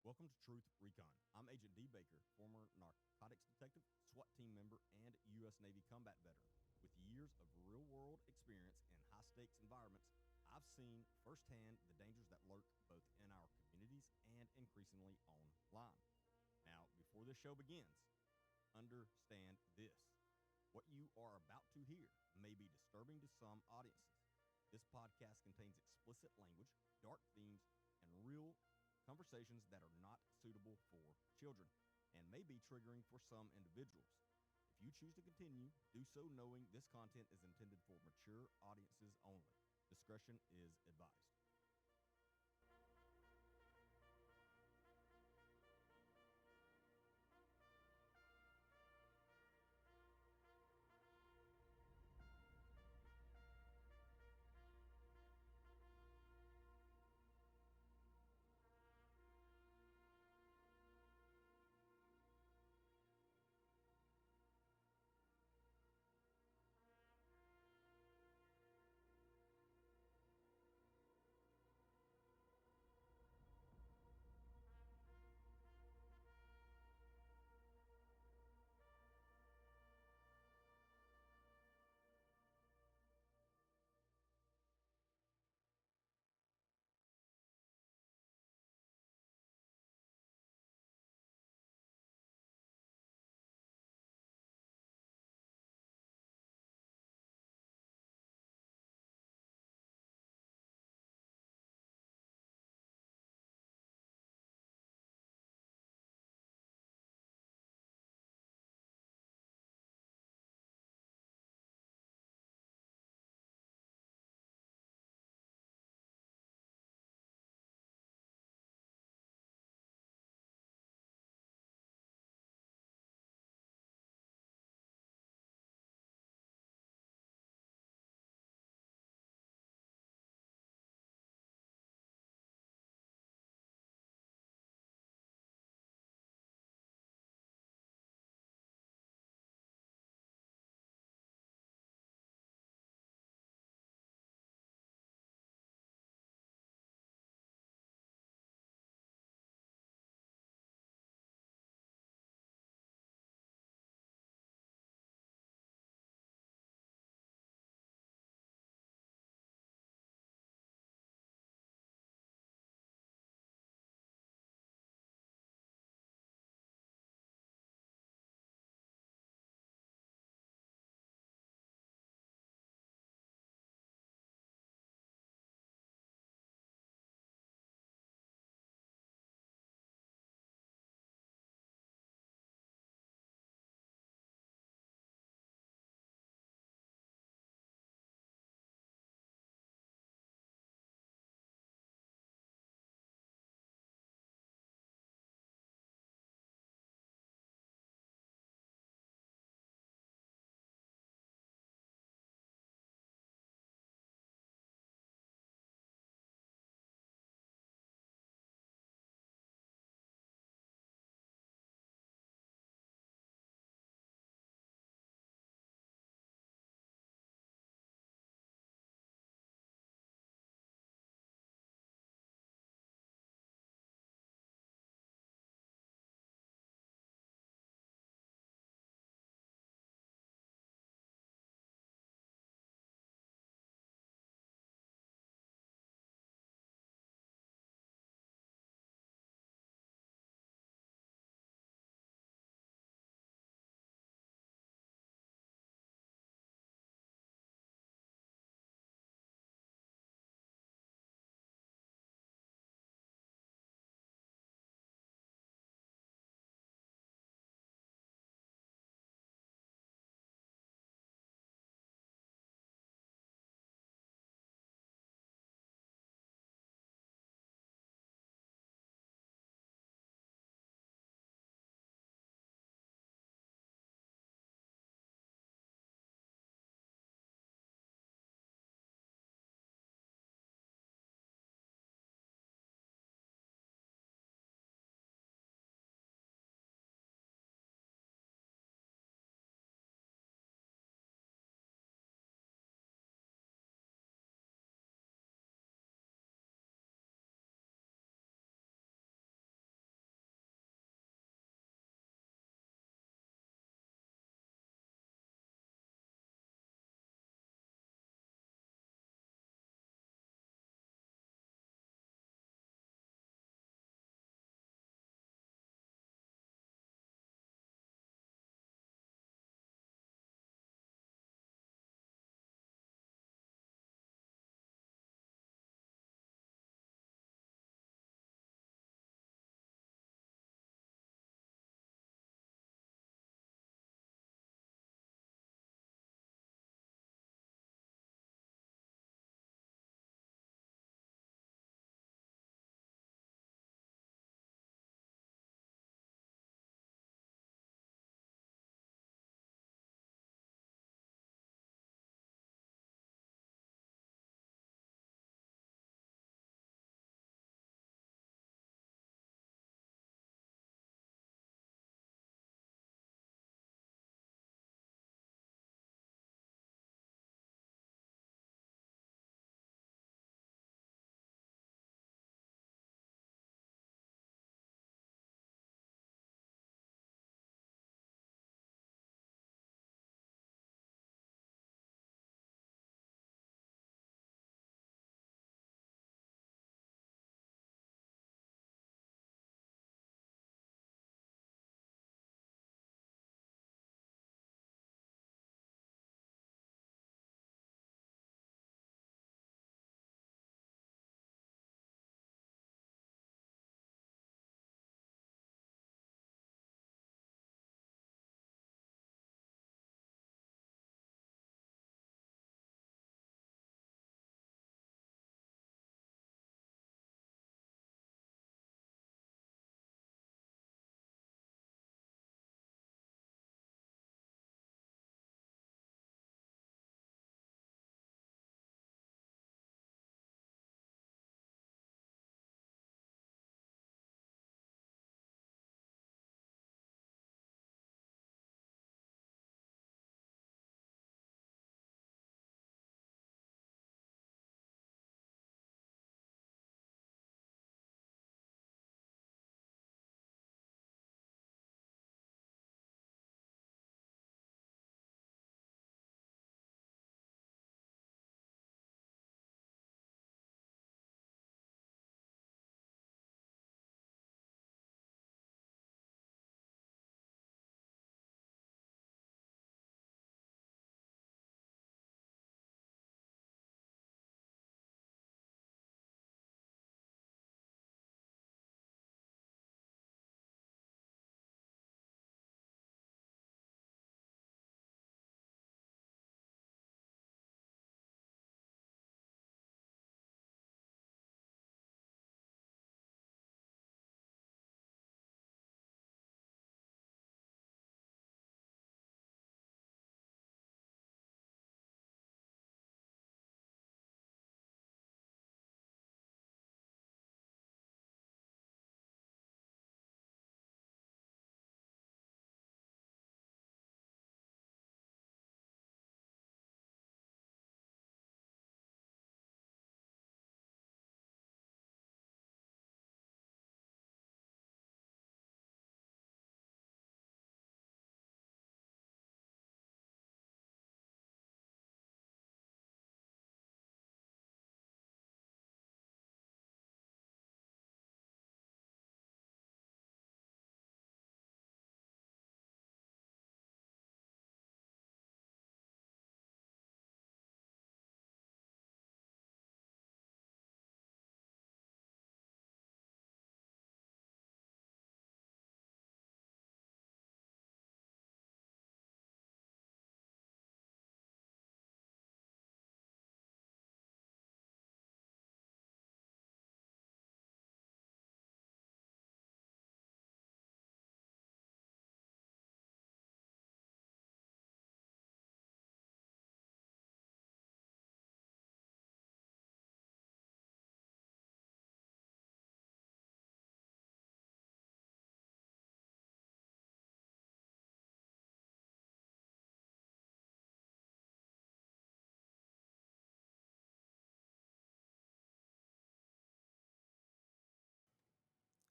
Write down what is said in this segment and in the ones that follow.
Welcome to Truth Recon. I'm Agent D. Baker, former narcotics detective, SWAT team member, and U.S. Navy combat veteran. With years of real world experience in high stakes environments, I've seen firsthand the dangers that lurk both in our communities and increasingly online. Now, before this show begins, understand this. What you are about to hear may be disturbing to some audiences. This podcast contains explicit language, dark themes, and real conversations that are not suitable for children and may be triggering for some individuals. If you choose to continue, do so knowing this content is intended for mature audiences only. Discretion is advised.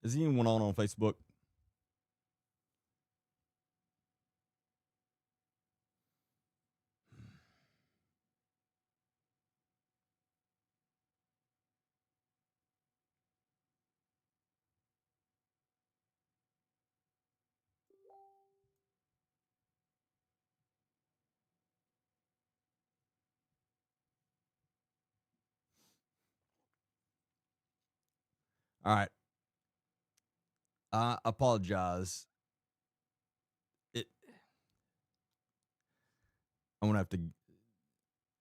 Is anyone on Facebook? All right. I apologize. It. I'm gonna have to.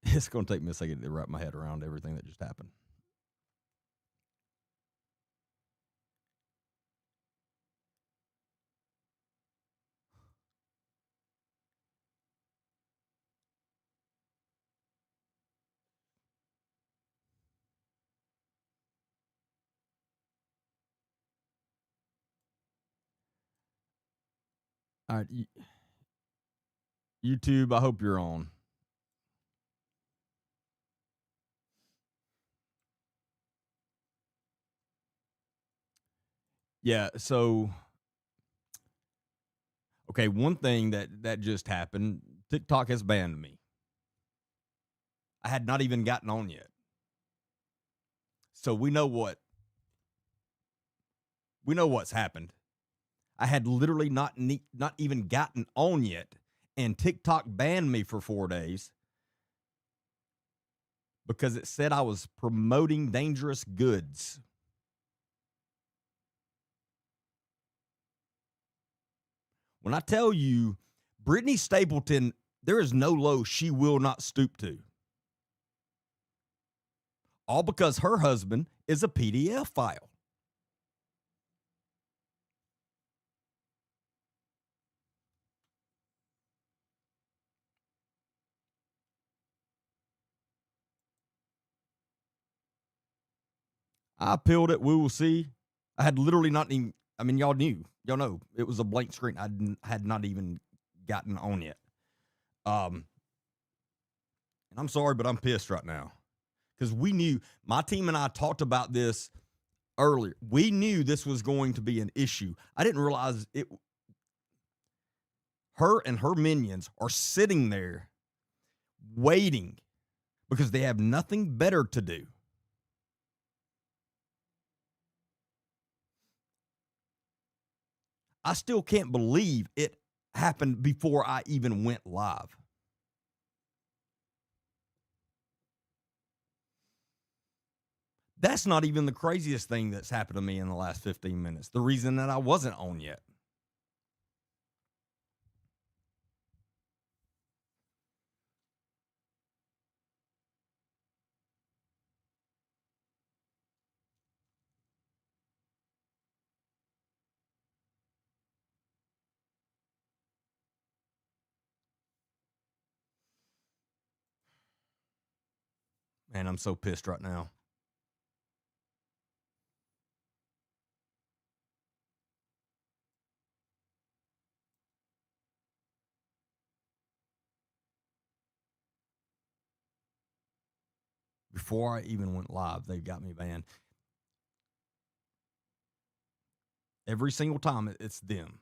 It's gonna take me a second to wrap my head around everything that just happened. All right, YouTube. I hope you're on. Yeah. So, okay, one thing that just happened. TikTok has banned me. I had not even gotten on yet. So we know what's happened. I had literally not even gotten on yet, and TikTok banned me for 4 days because it said I was promoting dangerous goods. When I tell you, Brittany Stapleton, there is no low she will not stoop to. All because her husband is a PDF file. I appealed it. We will see. I had literally not even, I mean, y'all know it was a blank screen. Had not even gotten on yet. And I'm sorry, but I'm pissed right now because we knew, my team and I talked about this earlier. We knew this was going to be an issue. I didn't realize it. Her and her minions are sitting there waiting because they have nothing better to do. I still can't believe it happened before I even went live. That's not even the craziest thing that's happened to me in the last 15 minutes. The reason that I wasn't on yet. Man, I'm so pissed right now. Before I even went live, they got me banned. Every single time it's them.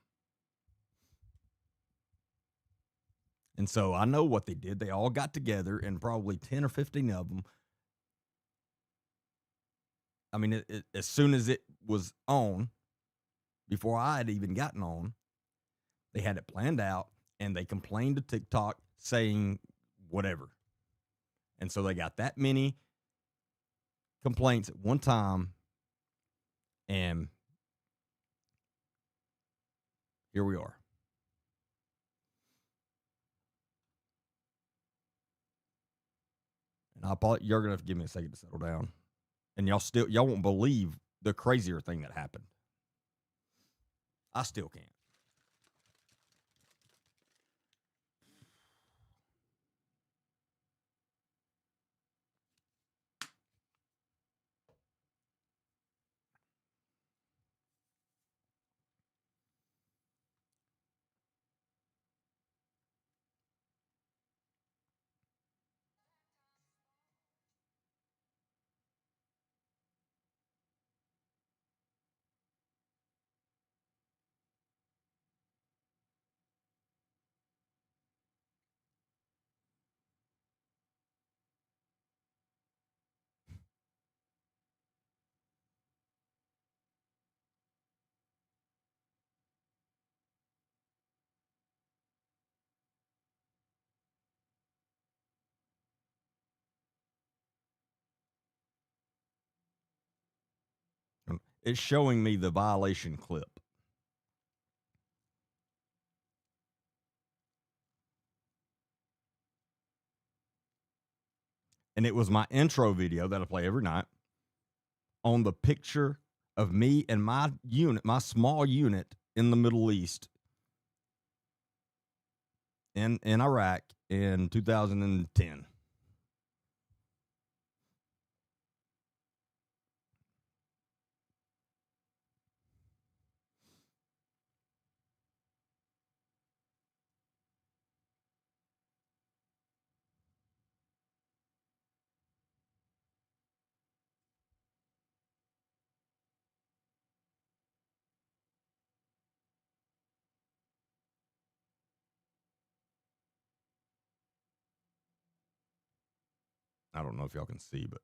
And so I know what they did. They all got together, and probably 10 or 15 of them. I mean, as soon as it was on, before I had even gotten on, they had it planned out, and they complained to TikTok saying whatever. And so they got that many complaints at one time, and here we are. And you're gonna have to give me a second to settle down. And y'all won't believe the crazier thing that happened. I still can't. It's showing me the violation clip. And it was my intro video that I play every night on the picture of me and my unit, my small unit in the Middle East in Iraq in 2010. I don't know if y'all can see, but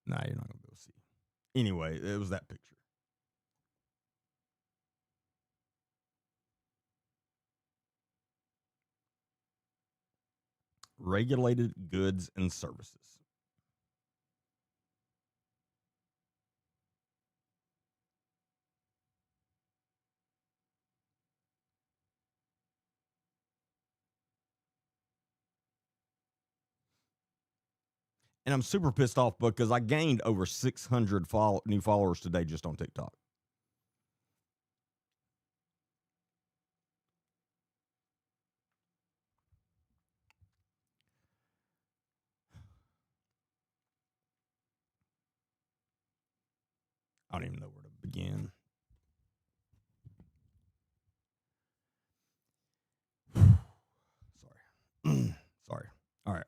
nah, you're not going to be able to see. Anyway, it was that picture. Regulated goods and services. And I'm super pissed off because I gained over 600 new followers today just on TikTok. I don't even know where to begin. Sorry. Sorry. All right.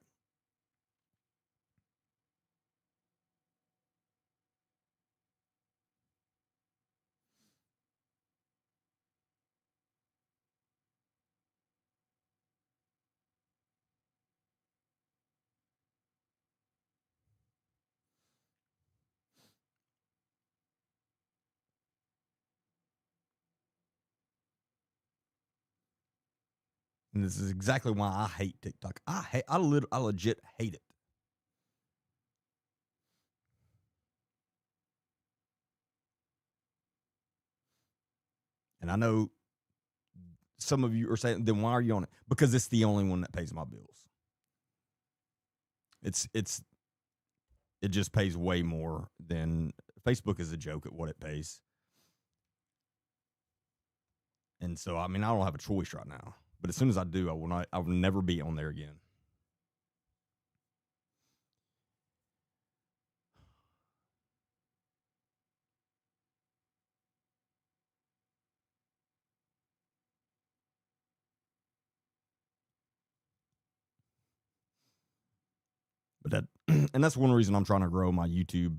And this is exactly why I hate TikTok. I legit hate it. And I know some of you are saying, then why are you on it? Because it's the only one that pays my bills. It just pays way more than Facebook is a joke at what it pays. And so I mean I don't have a choice right now. But as soon as I do, I will never be on there again. But that and that's one reason I'm trying to grow my YouTube.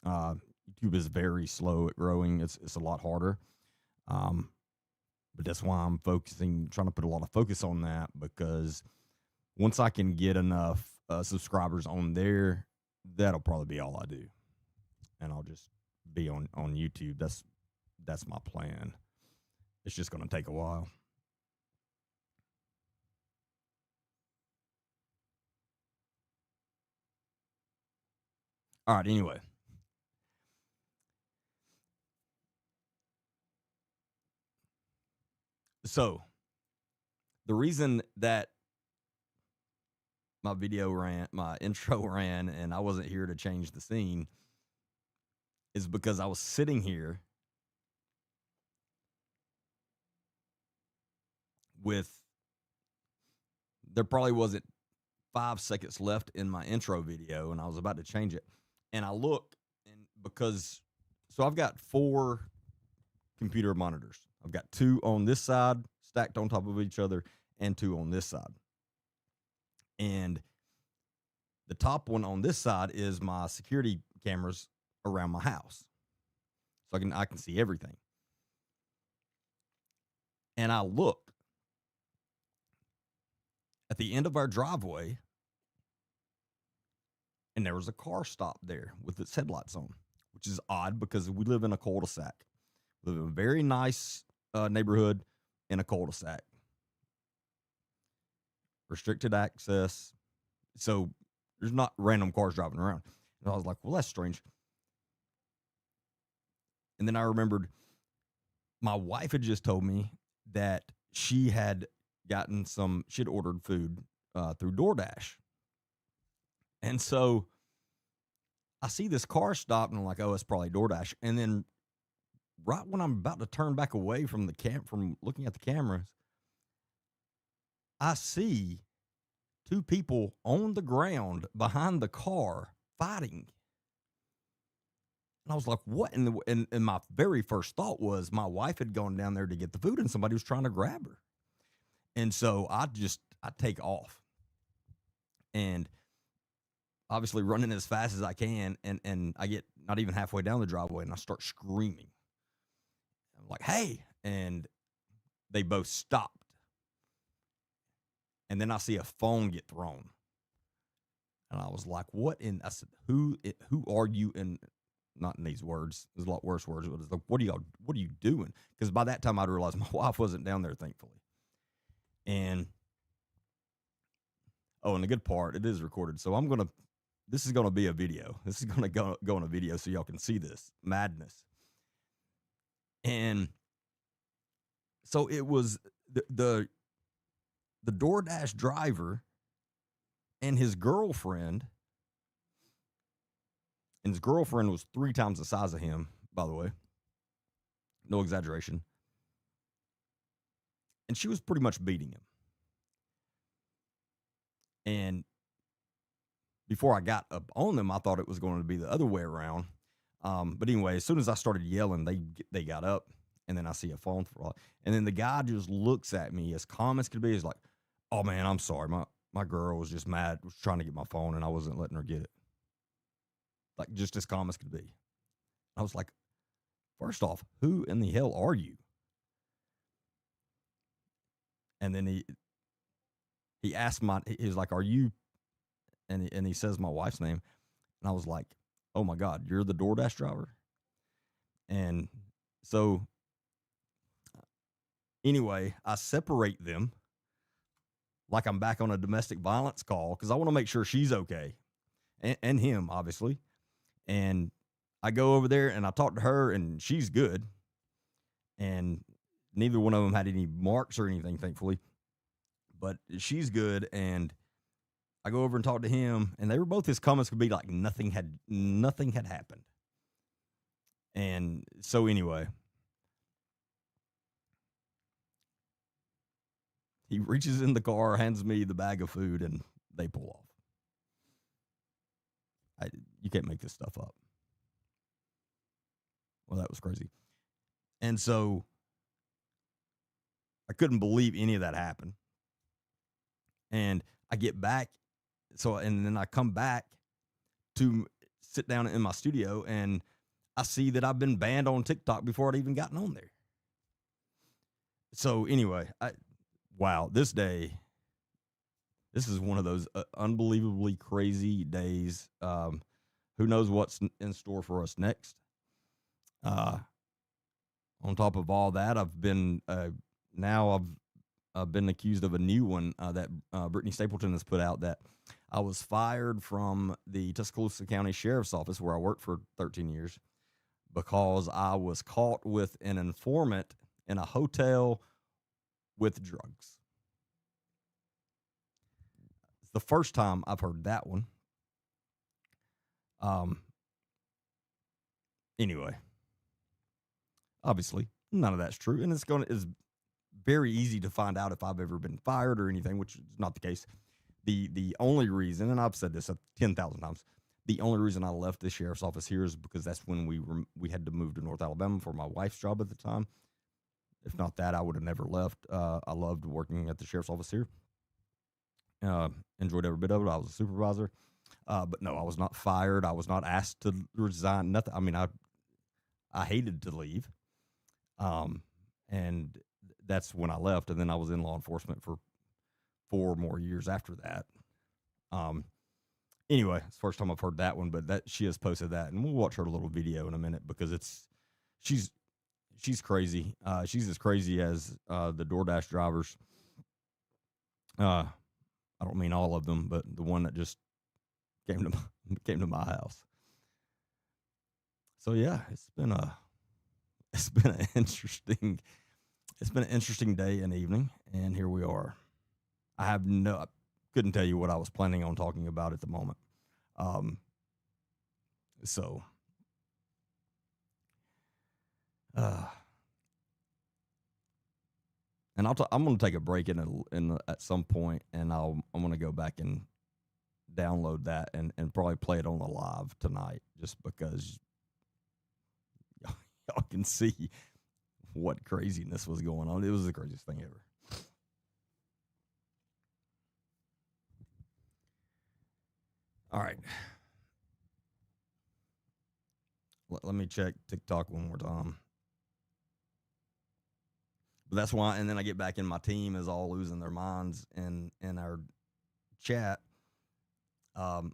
YouTube is very slow at growing. It's a lot harder. But that's why I'm trying to put a lot of focus on that, because once I can get enough subscribers on there, that'll probably be all I do, and I'll just be on YouTube. That's my plan. It's just going to take a while. All right. Anyway, so the reason that my intro ran, and I wasn't here to change the scene is because I was sitting here with, there probably wasn't 5 seconds left in my intro video, and I was about to change it. And I look, and so I've got 4 computer monitors. I've got 2 on this side stacked on top of each other and 2 on this side. And the top one on this side is my security cameras around my house. So I can see everything. And I look at the end of our driveway, and there was a car stopped there with its headlights on, which is odd because we live in a cul-de-sac. We live in a very nice neighborhood in a cul-de-sac. Restricted access. So There's not random cars driving around. And I was like, well, that's strange. And then I remembered my wife had just told me that she had ordered food through DoorDash. And so I see this car stop and I'm like, oh, it's probably DoorDash. And then right when I'm about to turn back away from from looking at the cameras, I see two people on the ground behind the car fighting. And I was like, what? And my very first thought was my wife had gone down there to get the food and somebody was trying to grab her. And so I take off and obviously running as fast as I can. And I get not even halfway down the driveway and I start screaming. I'm like, hey, and they both stopped. And then I see a phone get thrown. And I was like, what? And I said, who are you? And not in these words, there's a lot worse words, but it's like, what are you doing? Because by that time I'd realized my wife wasn't down there, thankfully. And and the good part, it is recorded. So this is going to be a video. This is going to go on a video so y'all can see this madness. And so it was the DoorDash driver and his girlfriend. And his girlfriend was 3 times the size of him, by the way. No exaggeration. And she was pretty much beating him. And before I got up on them, I thought it was going to be the other way around. But anyway, as soon as I started yelling, they got up. And then I see a phone throw. And then the guy just looks at me as calm as could be. He's like, oh, man, I'm sorry. My girl was just mad, was trying to get my phone, and I wasn't letting her get it. Like, just as calm as could be. I was like, first off, who in the hell are you? And then he asked he was like, are you? And he says my wife's name. And I was like, oh my God, you're the DoorDash driver? And so anyway, I separate them like I'm back on a domestic violence call because I want to make sure she's okay. And him, obviously. And I go over there and I talk to her and she's good. And neither one of them had any marks or anything, thankfully. But she's good. And I go over and talk to him and they were both as calm as could be, like nothing had happened. And so anyway, he reaches in the car, hands me the bag of food, and they pull off. You can't make this stuff up. Well, that was crazy. And so I couldn't believe any of that happened. And I get back. And then I come back to sit down in my studio and I see that I've been banned on TikTok before I'd even gotten on there. So anyway, wow, this is one of those unbelievably crazy days. Who knows what's in store for us next? On top of all that, I've been accused of a new one that Brittany Stapleton has put out, that I was fired from the Tuscaloosa County Sheriff's Office where I worked for 13 years because I was caught with an informant in a hotel with drugs. It's the first time I've heard that one. Anyway, obviously none of that's true, and it's very easy to find out if I've ever been fired or anything, which is not the case. The only reason, and I've said this 10,000 times, the only reason I left the sheriff's office here is because that's when we had to move to North Alabama for my wife's job at the time. If not that, I would have never left. I loved working at the sheriff's office here. Enjoyed every bit of it. I was a supervisor. But no, I was not fired. I was not asked to resign. Nothing. I mean, I hated to leave. And that's when I left. And then I was in law enforcement for 4 more years after that. Anyway, it's the first time I've heard that one, but she has posted that, and we'll watch her little video in a minute because she's crazy. She's as crazy as the DoorDash drivers. I don't mean all of them, but the one that just came to my house. So yeah, it's been an interesting day and evening, and here we are. I couldn't tell you what I was planning on talking about at the moment. Um, so, uh, and I'm going to take a break at some point, and I'm going to go back and download that and probably play it on the live tonight, just because y'all can see what craziness was going on. It was the craziest thing ever. All right. Let me check TikTok one more time. But that's why, and then I get back in, my team is all losing their minds in our chat, in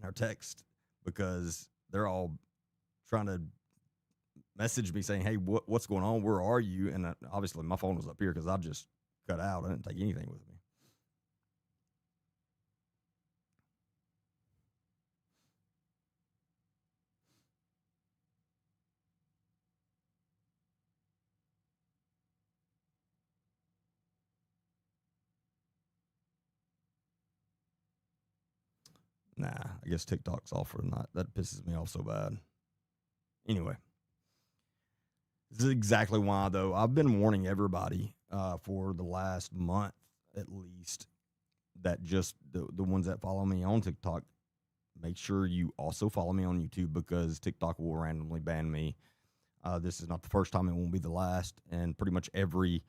our text, because they're all trying to message me saying, "Hey, what's going on? Where are you?" And obviously, my phone was up here because I just cut out. I didn't take anything with me. Nah, I guess TikTok's off for the night. That pisses me off so bad. Anyway, this is exactly why, though, I've been warning everybody for the last month at least, that just the ones that follow me on TikTok, make sure you also follow me on YouTube, because TikTok will randomly ban me. This is not the first time. It won't be the last. And pretty much every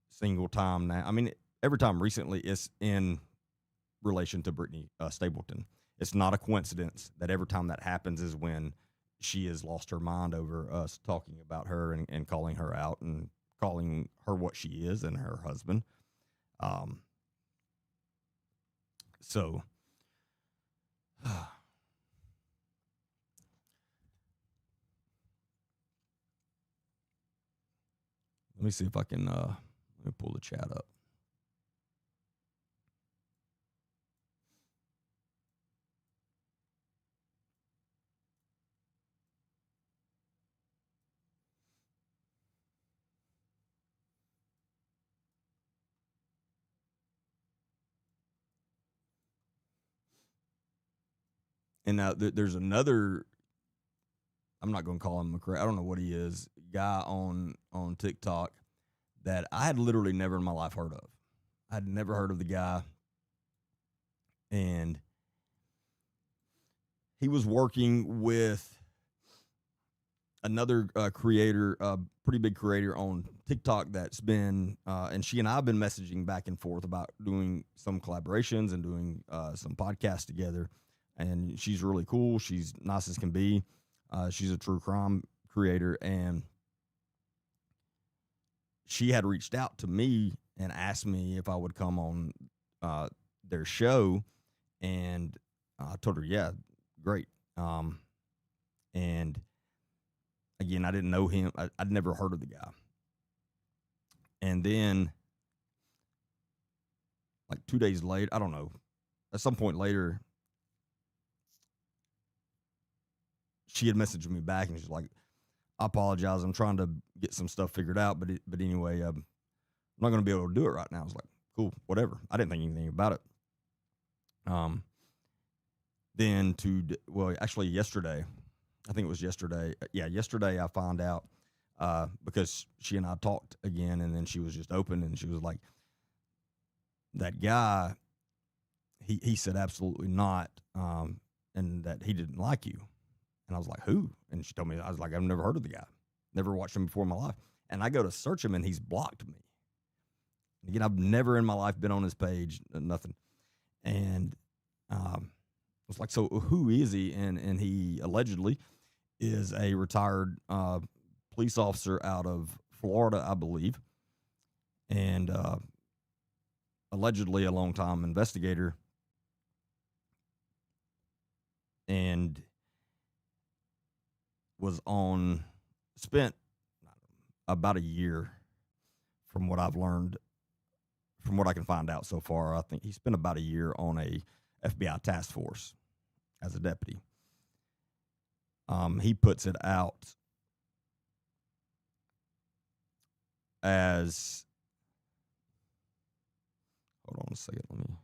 single time now, I mean, every time recently, it's in relation to Brittany Stapleton. It's not a coincidence that every time that happens is when she has lost her mind over us talking about her and calling her out and calling her what she is and her husband. So let me see if I can let me pull the chat up. And now there's another, I'm not going to call him I don't know what he is, guy on TikTok that I had literally never in my life heard of. I'd never heard of the guy. And he was working with another creator, pretty big creator on TikTok that's been, and she and I have been messaging back and forth about doing some collaborations and doing some podcasts together. And she's really cool. She's nice as can be. She's a true crime creator, and she had reached out to me and asked me if I would come on their show, and I told her, yeah, great. And again, I didn't know him. I'd never heard of the guy. And then, like 2 days later, I don't know, at some point later, she had messaged me back, and she's like, I apologize. I'm trying to get some stuff figured out. But anyway, I'm not going to be able to do it right now. I was like, cool, whatever. I didn't think anything about it. Then actually yesterday, I think it was yesterday. Yeah, yesterday I found out because she and I talked again, and then she was just open, and she was like, that guy, he said absolutely not, and that he didn't like you. And I was like, who? And she told me, I was like, I've never heard of the guy. Never watched him before in my life. And I go to search him, and he's blocked me. Again, I've never in my life been on his page, nothing. And I was like, so who is he? And he allegedly is a retired police officer out of Florida, I believe. And allegedly a long-time investigator. And spent about a year, from what I've learned, from what I can find out so far. I think he spent about a year on a FBI task force. as a deputy. He puts it out as, hold on a second, let me.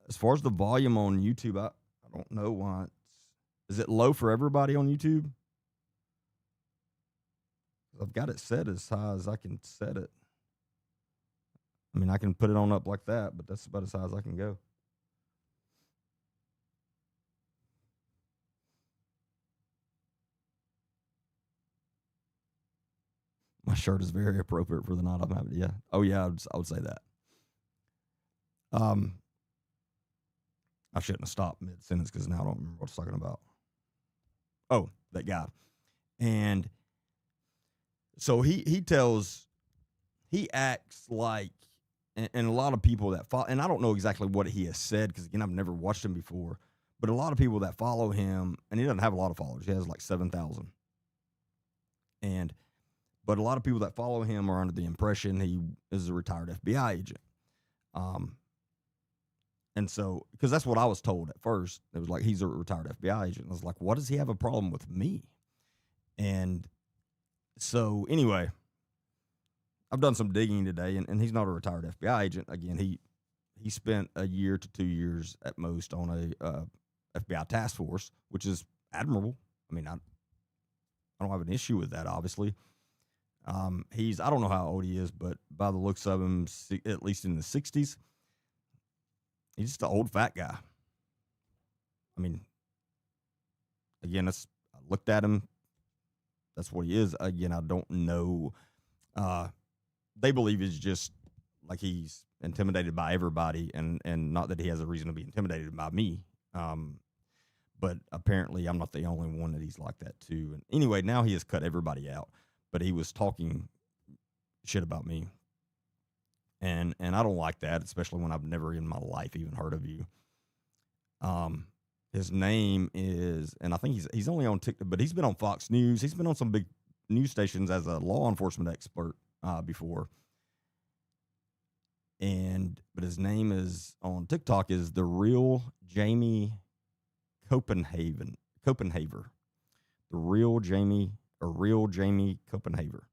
As far as the volume on YouTube, I don't know why. Is it low for everybody on YouTube? I've got it set as high as I can set it. I mean, I can put it on up like that, but that's about as high as I can go. My shirt is very appropriate for the night I'm having. Yeah. Oh, yeah, I would say that. I shouldn't have stopped mid-sentence because now I don't remember what I was talking about. Oh, that guy. And so he acts like, and a lot of people that follow, and I don't know exactly what he has said because, again, I've never watched him before, but a lot of people that follow him, and he doesn't have a lot of followers. He has like 7,000. But a lot of people that follow him are under the impression he is a retired FBI agent. And so, because that's what I was told at first. It was like, he's a retired FBI agent. I was like, what does he have a problem with me? And so, anyway, I've done some digging today, and he's not a retired FBI agent. Again, he spent a year to 2 years at most on a FBI task force, which is admirable. I mean, I don't have an issue with that, obviously. I don't know how old he is, but by the looks of him, at least in the 60s, he's just an old fat guy. I mean, again, I looked at him. That's what he is. Again, I don't know. They believe he's just like he's intimidated by everybody, and not that he has a reason to be intimidated by me. But apparently I'm not the only one that he's like that too. And anyway, now he has cut everybody out, but he was talking shit about me. And I don't like that, especially when I've never in my life even heard of you. His name is, and I think he's only on TikTok, but he's been on Fox News. He's been on some big news stations as a law enforcement expert before. But his name is on TikTok is the real Jamie Copenhaver. The real Jamie Copenhaver.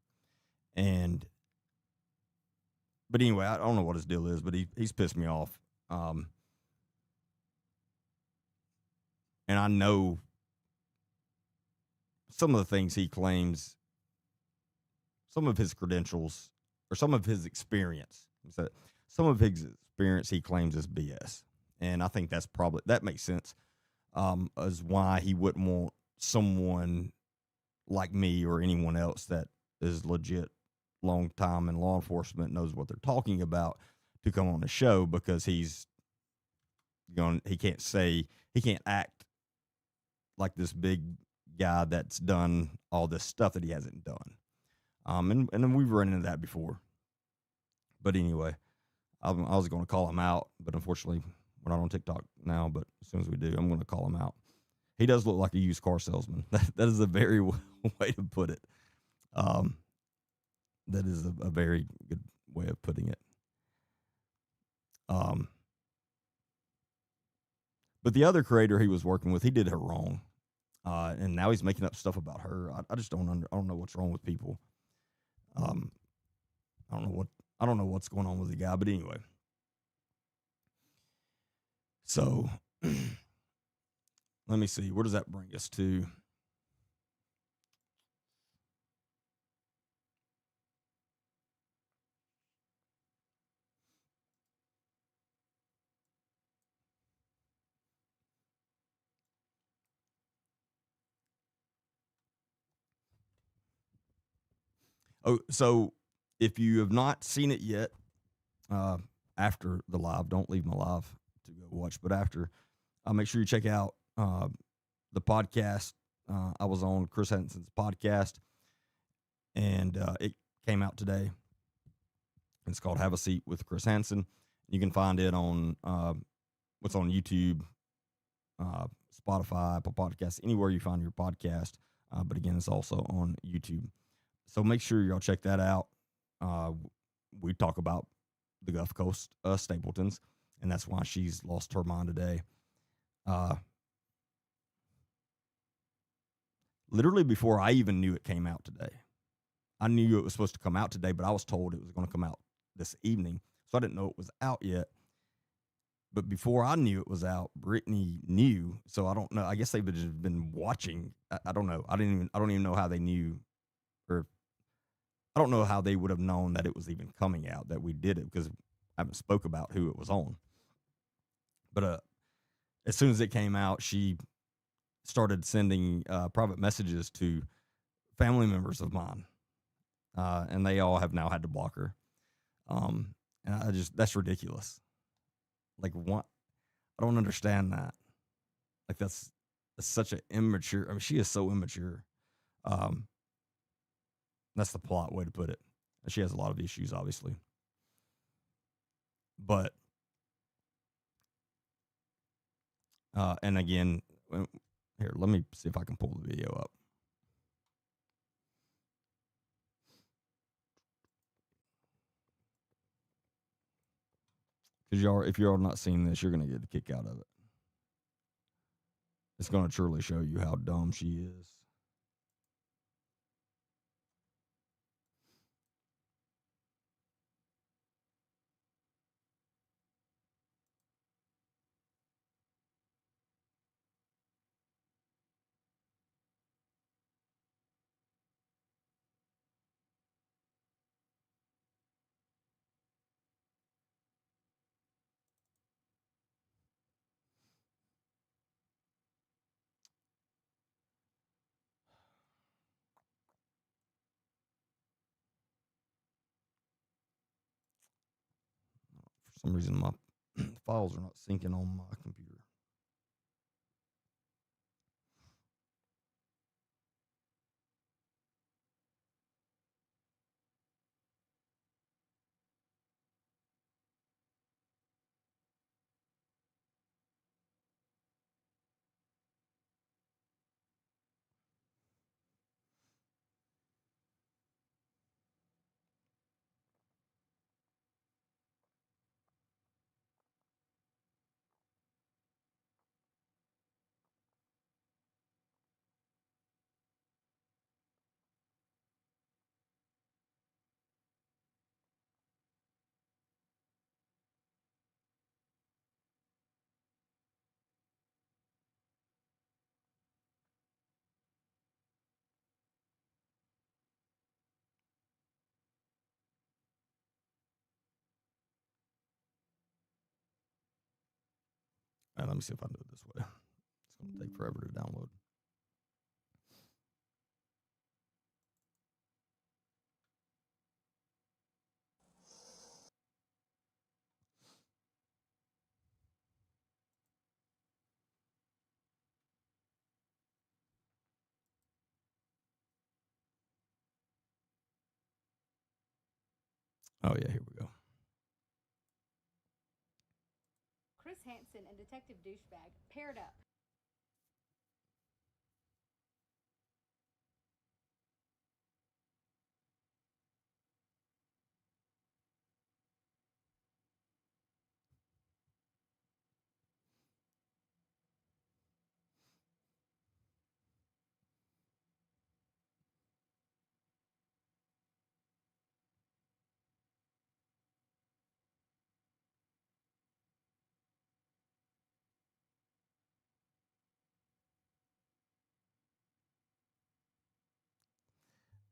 But anyway, I don't know what his deal is, but he's pissed me off. And I know some of the things he claims, some of his credentials, or some of his experience. Some of his experience he claims is BS. And I think that makes sense as why he wouldn't want someone like me or anyone else that is legit long time in law enforcement, knows what they're talking about, to come on the show, because he can't act like this big guy that's done all this stuff that he hasn't done. And we've run into that before. But anyway, I was going to call him out, but unfortunately we're not on TikTok now, but as soon as we do, I'm going to call him out. He does look like a used car salesman. That is a very way to put it. That is a very good way of putting it. But the other creator he was working with, he did her wrong. And now he's making up stuff about her. I just don't know what's wrong with people. I don't know what's going on with the guy, but anyway. So let me see. Where does that bring us to? Oh, so if you have not seen it yet, after the live, don't leave my live to go watch, but after, make sure you check out the podcast. I was on Chris Hansen's podcast, and it came out today. It's called Have a Seat with Chris Hansen. You can find it on what's on YouTube, Spotify, Apple Podcasts, anywhere you find your podcast. But again, it's also on YouTube. So make sure y'all check that out. Uh, we talk about the Gulf Coast Stapletons, and that's why she's lost her mind today. Uh, Literally before I even knew it came out today. I knew it was supposed to come out today, but I was told it was going to come out this evening, so I didn't know it was out yet. But before I knew it was out, Brittany knew. So I don't know. I guess they've just been watching. I don't know. I don't even know how they knew, or I don't know how they would have known that it was even coming out, that we did it, because I haven't spoke about who it was on. But as soon as it came out, she started sending private messages to family members of mine, and they all have now had to block her. And that's ridiculous. Like, what? I don't understand that. Like, that's such an immature. I mean, she is so immature. Um, that's the polite way to put it. She has a lot of issues, obviously, but and again, here, let me see if I can pull the video up. Because if you're not seeing this, you're gonna get a kick out of it. It's gonna truly show you how dumb she is. For some reason, my files are not syncing on my computer. And let me see if I can do it this way. It's going to take forever to download. Oh yeah, here we go. Chris Hansen and Detective Douchebag paired up.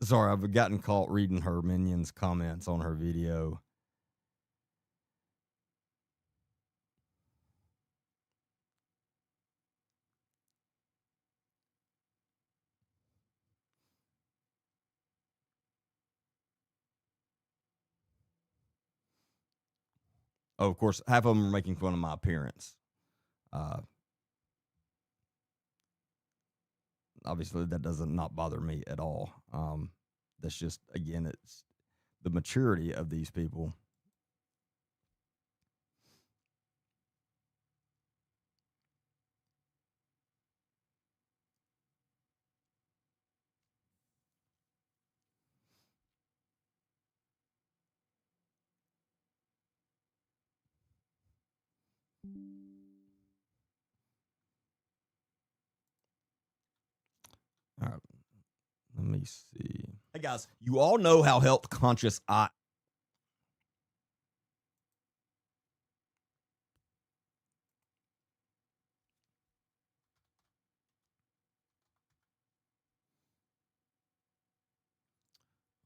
Sorry, I've gotten caught reading her minions' comments on her video. Oh, of course, half of them are making fun of my appearance. Obviously, that doesn't not bother me at all. That's just, again, it's the maturity of these people. Let me see. Hey guys, you all know how health conscious I.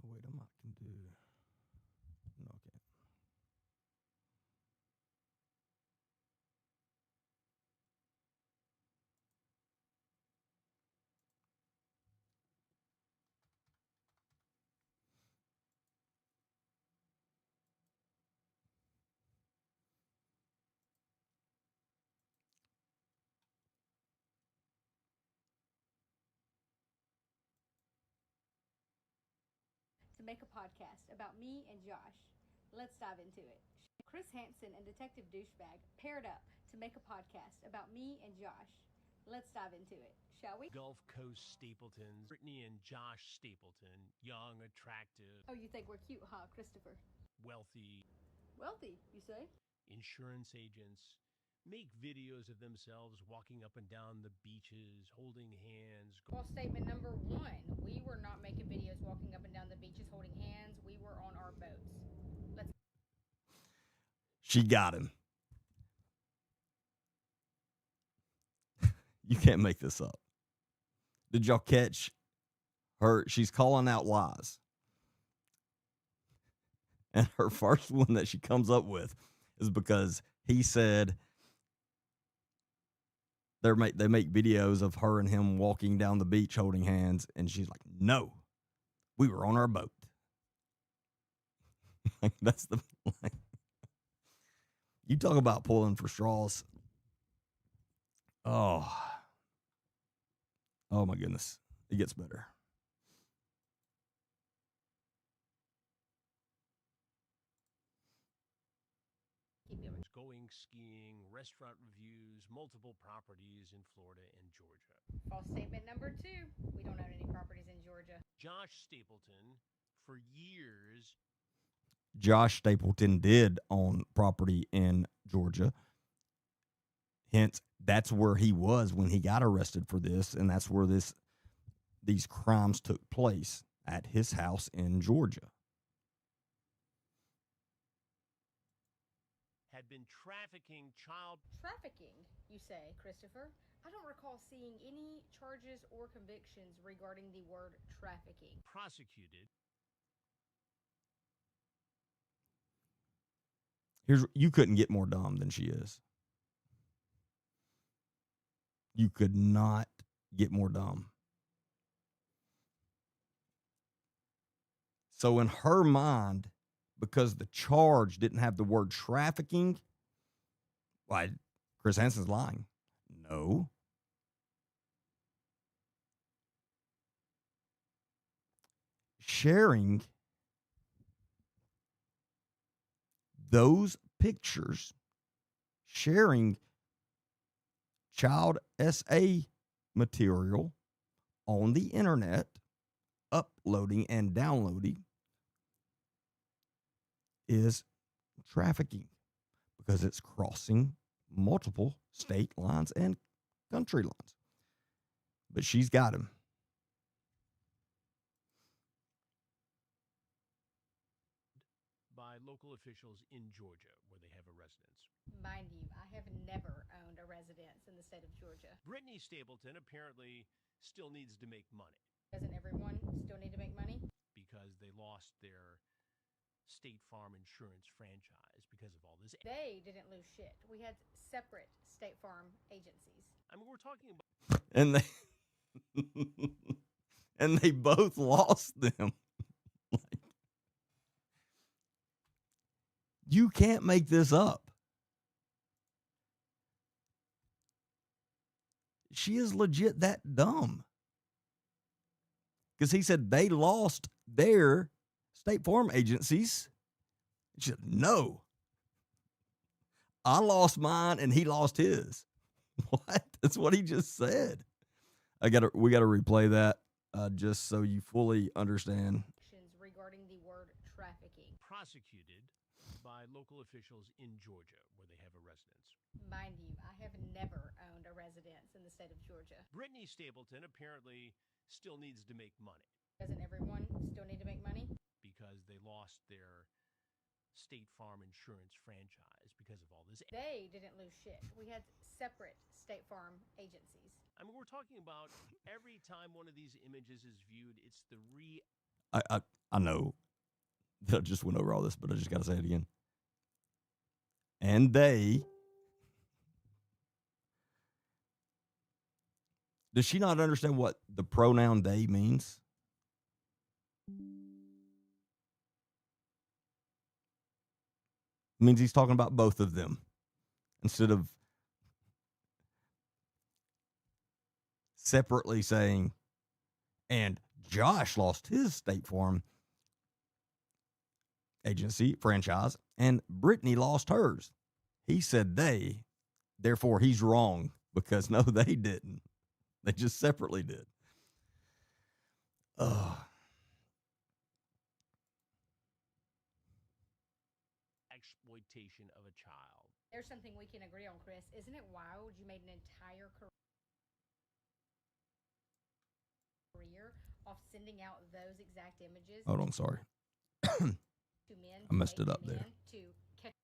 Oh, wait, I might can do. No, I can't. To make a podcast about me and Josh. Let's dive into it. Chris Hansen and Detective Douchebag paired up to make a podcast about me and Josh. Let's dive into it, shall we? Gulf Coast Stapletons, Brittany and Josh Stapleton, young, attractive, Oh, you think we're cute, huh, Christopher? wealthy Wealthy, you say? insurance agents, make videos of themselves walking up and down the beaches, holding hands. False statement number one. We were not making videos walking up and down the beaches holding hands. We were on our boats. Let's. She got him. You can't make this up. Did y'all catch her? She's calling out lies. And her first one that she comes up with is because he said they make videos of her and him walking down the beach holding hands. And she's like, no, we were on our boat. Like, that's the. Like, you talk about pulling for straws. Oh my goodness. It gets better. Going skiing, restaurant reviews, multiple properties in Florida and Georgia. False statement number two. We don't own any properties in Georgia. Josh Stapleton, for years. Josh Stapleton did own property in Georgia. Hence, that's where he was when he got arrested for this, and that's where these crimes took place, at his house in Georgia. Had been trafficking child. Trafficking, you say, Christopher? I don't recall seeing any charges or convictions regarding the word trafficking. Prosecuted. You couldn't get more dumb than she is. You could not get more dumb. So in her mind, because the charge didn't have the word trafficking, why, Chris Hansen's lying. No. Sharing those pictures, sharing child SA material on the internet, uploading and downloading, is trafficking because it's crossing multiple state lines and country lines. But she's got him. By local officials in Georgia, where they have a residence. Mind you, I have never owned a residence in the state of Georgia. Brittany Stapleton apparently still needs to make money. Doesn't everyone still need to make money? Because they lost their State Farm insurance franchise because of all this. They didn't lose shit. We had separate State Farm agencies. I mean, we're talking about. And they and they both lost them. Like, you can't make this up. She is legit that dumb. Because he said they lost their State Farm agencies. She said, no. I lost mine and he lost his. What? That's what he just said. We gotta replay that just so you fully understand. Regarding the word trafficking. Prosecuted by local officials in Georgia, where they have a residence. Mind you, I have never owned a residence in the state of Georgia. Brittany Stapleton apparently still needs to make money. Doesn't everyone still need to make money? because they lost their State Farm insurance franchise because of all this. They didn't lose shit. We had separate State Farm agencies. I mean, we're talking about every time one of these images is viewed, it's the I know that I just went over all this, but I just got to say it again. And they. Does she not understand what the pronoun they means? It means he's talking about both of them instead of separately saying, and Josh lost his State Farm agency franchise, and Brittany lost hers. He said they, therefore he's wrong because no, they didn't. They just separately did. Exploitation of a child. There's something we can agree on, Chris. Isn't it wild you made an entire career off sending out those exact images? Hold on, sorry. To men, I messed it up there. To catch.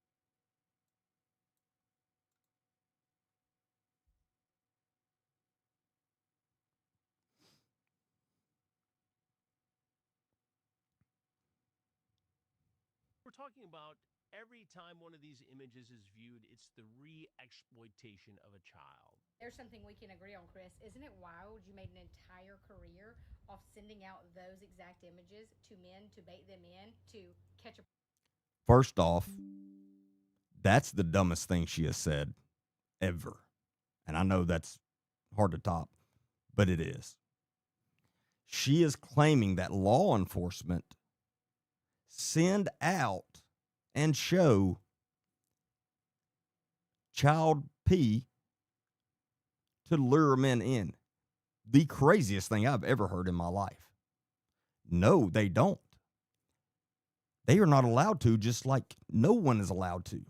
We're talking about every time one of these images is viewed, it's the re-exploitation of a child. There's something we can agree on, Chris. Isn't it wild you made an entire career off sending out those exact images to men to bait them in to catch a. First off, that's the dumbest thing she has said ever. And I know that's hard to top, but it is. She is claiming that law enforcement send out and show child P to lure men in. The craziest thing I've ever heard in my life. No, they don't. They are not allowed to, just like no one is allowed to.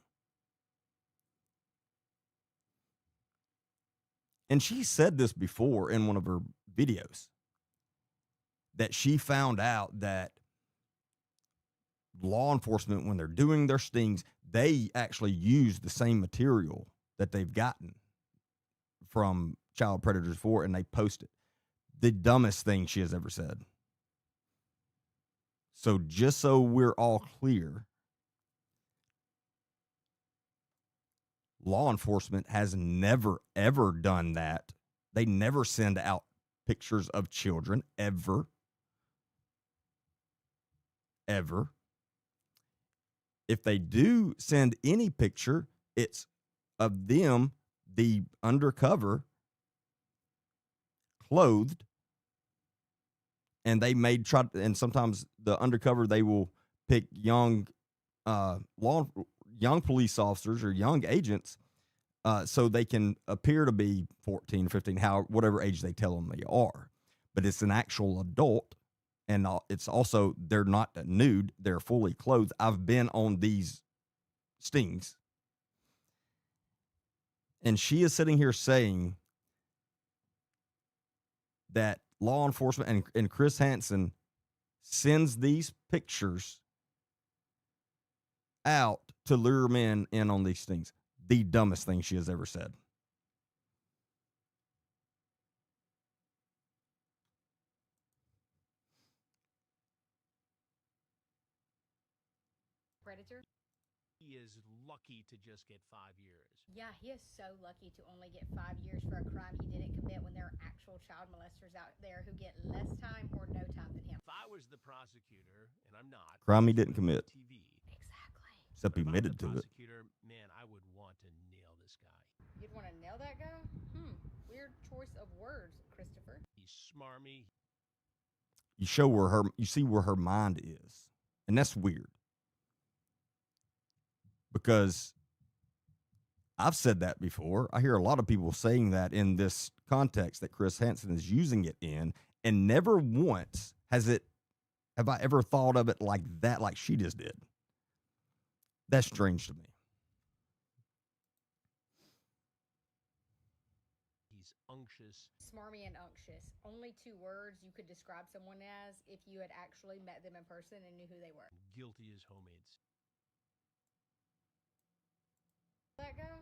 And she said this before in one of her videos, that she found out that law enforcement, when they're doing their stings, they actually use the same material that they've gotten from child predators for, and they post it. The dumbest thing she has ever said. So just so we're all clear, law enforcement has never, ever done that. They never send out pictures of children, ever. Ever. If they do send any picture, it's of them, the undercover, clothed, and they and sometimes the undercover, they will pick young police officers or young agents, so they can appear to be 14, 15, whatever age they tell them they are. But it's an actual adult, and it's also, they're not nude, they're fully clothed. I've been on these stings. And she is sitting here saying that law enforcement and Chris Hansen sends these pictures out to lure men in on these things. The dumbest thing she has ever said. Predator? He is lucky to just get 5 years. Yeah, he is so lucky to only get 5 years for a crime he didn't commit, when there are actual child molesters out there who get less time or no time than him. If I was the prosecutor, and I'm not, crime he didn't commit. Exactly. Except he admitted to it. Prosecutor, man, I would want to nail this guy. You'd want to nail that guy? Weird choice of words, Christopher. He's smarmy. You see where her mind is. And that's weird. Because I've said that before. I hear a lot of people saying that in this context that Chris Hansen is using it in, and never once have I ever thought of it like that, like she just did. That's strange to me. He's unctuous. Smarmy and unctuous. Only two words you could describe someone as if you had actually met them in person and knew who they were. Guilty as homemade. That guy?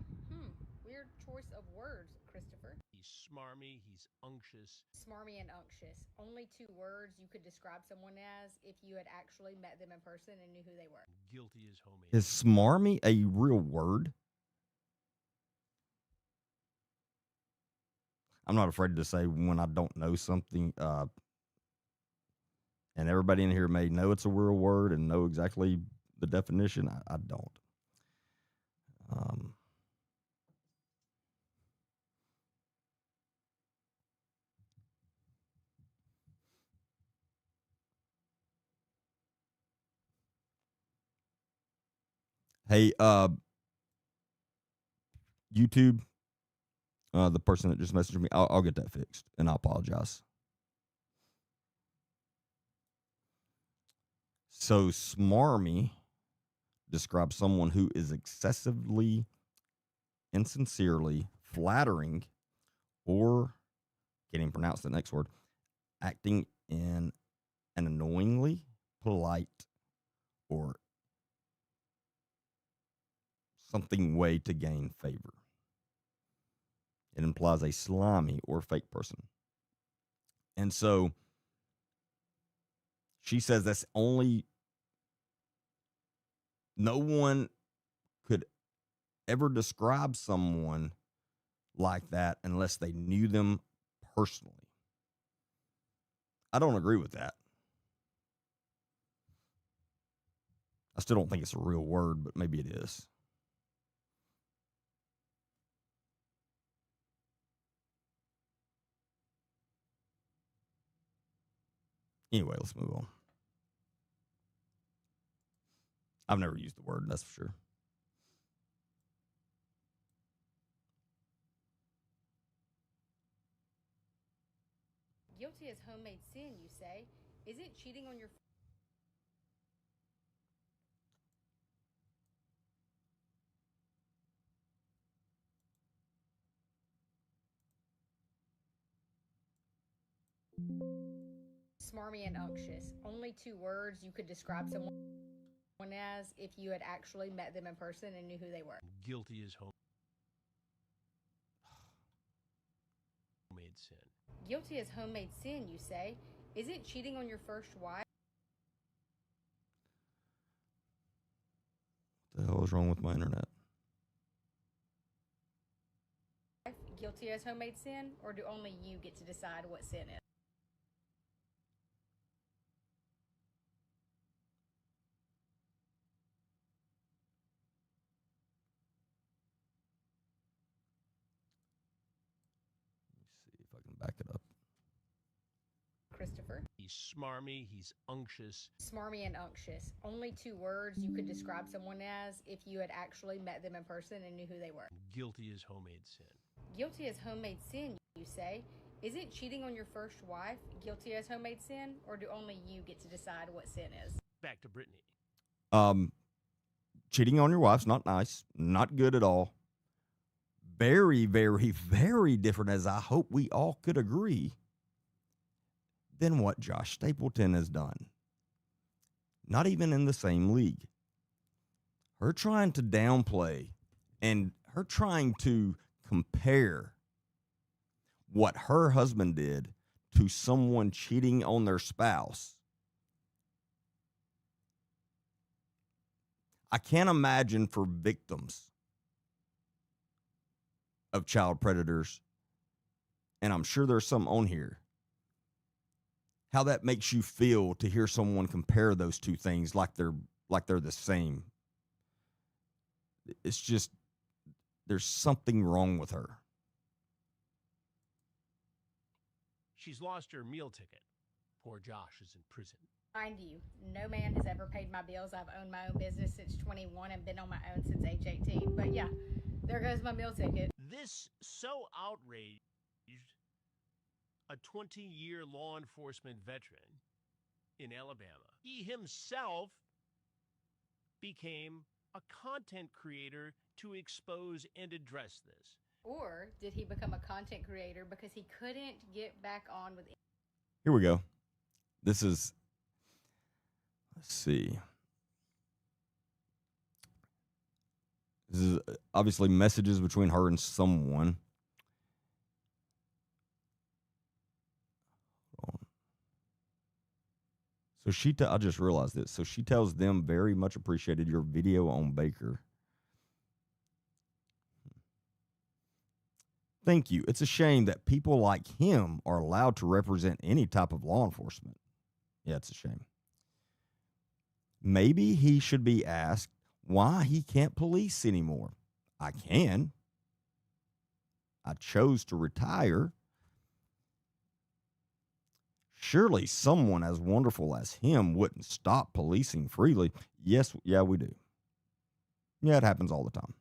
Weird choice of words, Christopher. He's smarmy, he's unctuous. Smarmy and unctuous. Only two words you could describe someone as if you had actually met them in person and knew who they were. Guilty as homemade. Is smarmy a real word? I'm not afraid to say when I don't know something, and everybody in here may know it's a real word and know exactly the definition. I don't. Hey, YouTube, the person that just messaged me, I'll get that fixed, and I apologize. So, smarmy describes someone who is excessively, insincerely flattering, or can't even pronounce the next word, acting in an annoyingly polite or something way to gain favor. It implies a slimy or fake person. And so she says that's only, no one could ever describe someone like that unless they knew them personally. I don't agree with that. I still don't think it's a real word, but maybe it is. Anyway, let's move on. I've never used the word, that's for sure. Guilty as homemade sin, you say? Is it cheating on your smarmy and unctuous? Only two words you could describe someone as if you had actually met them in person and knew who they were. Guilty as homemade sin. Guilty as homemade sin, you say? Is it cheating on your first wife? What the hell is wrong with my internet? Guilty as homemade sin, or do only you get to decide what sin is? Let me see if I can back it up. Christopher? He's smarmy, he's unctuous. Smarmy and unctuous. Only two words you could describe someone as if you had actually met them in person and knew who they were. Guilty as homemade sin. Guilty as homemade sin, you say? Is it cheating on your first wife? Guilty as homemade sin, or do only you get to decide what sin is? Back to Brittany. Cheating on your wife's not nice, not good at all. Very, very, very different, as I hope we all could agree, than what Josh Stapleton has done. Not even in the same league. Her trying to downplay and her trying to compare what her husband did to someone cheating on their spouse. I can't imagine for victims of child predators, and I'm sure there's some on here, how that makes you feel to hear someone compare those two things like they're the same. It's just, there's something wrong with her. She's lost her meal ticket. Poor Josh is in prison. Mind you, no man has ever paid my bills. I've owned my own business since 21 and been on my own since age 18. But yeah, there goes my meal ticket. This so outraged a 20-year law enforcement veteran in Alabama. He himself became a content creator to expose and address this. Or did he become a content creator because he couldn't get back on with? Here we go. This is, let's see. This is obviously messages between her and someone. So I just realized this. So she tells them, very much appreciated your video on Baker. Thank you. It's a shame that people like him are allowed to represent any type of law enforcement. Yeah, it's a shame. Maybe he should be asked why he can't police anymore. I can. I chose to retire. Surely someone as wonderful as him wouldn't stop policing freely. Yes, yeah, we do. Yeah, it happens all the time,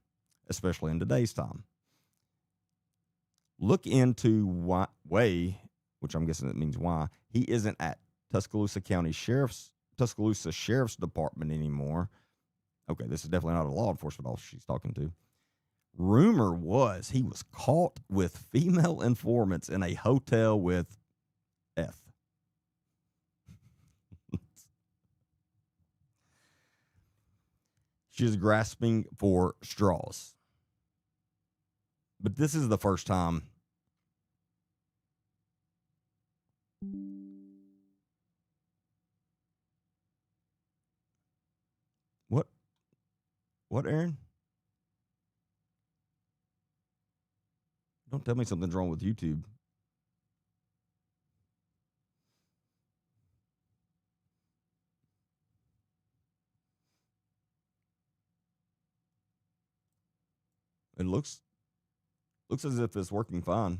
especially in today's time. Look into why, which I'm guessing it means why, he isn't at Tuscaloosa Sheriff's Department anymore. Okay, this is definitely not a law enforcement officer she's talking to. Rumor was he was caught with female informants in a hotel with F. She's grasping for straws. But this is the first time. What? What, Aaron? Don't tell me something's wrong with YouTube. It looks as if it's working fine.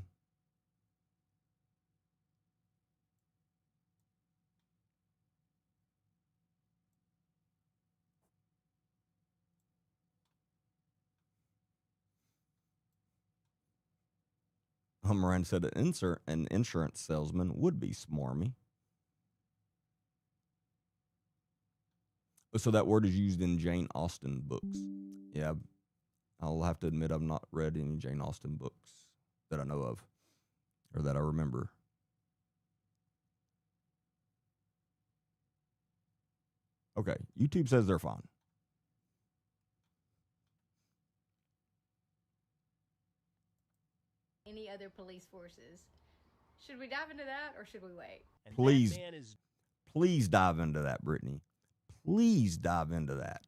Miranda said an insurance salesman would be smarmy. So that word is used in Jane Austen books. Yeah, I'll have to admit I've not read any Jane Austen books that I know of or that I remember. Okay, YouTube says they're fine. Any other police forces? Should we dive into that or should we wait? And Please, that man is please dive into that, Brittany. Please dive into that.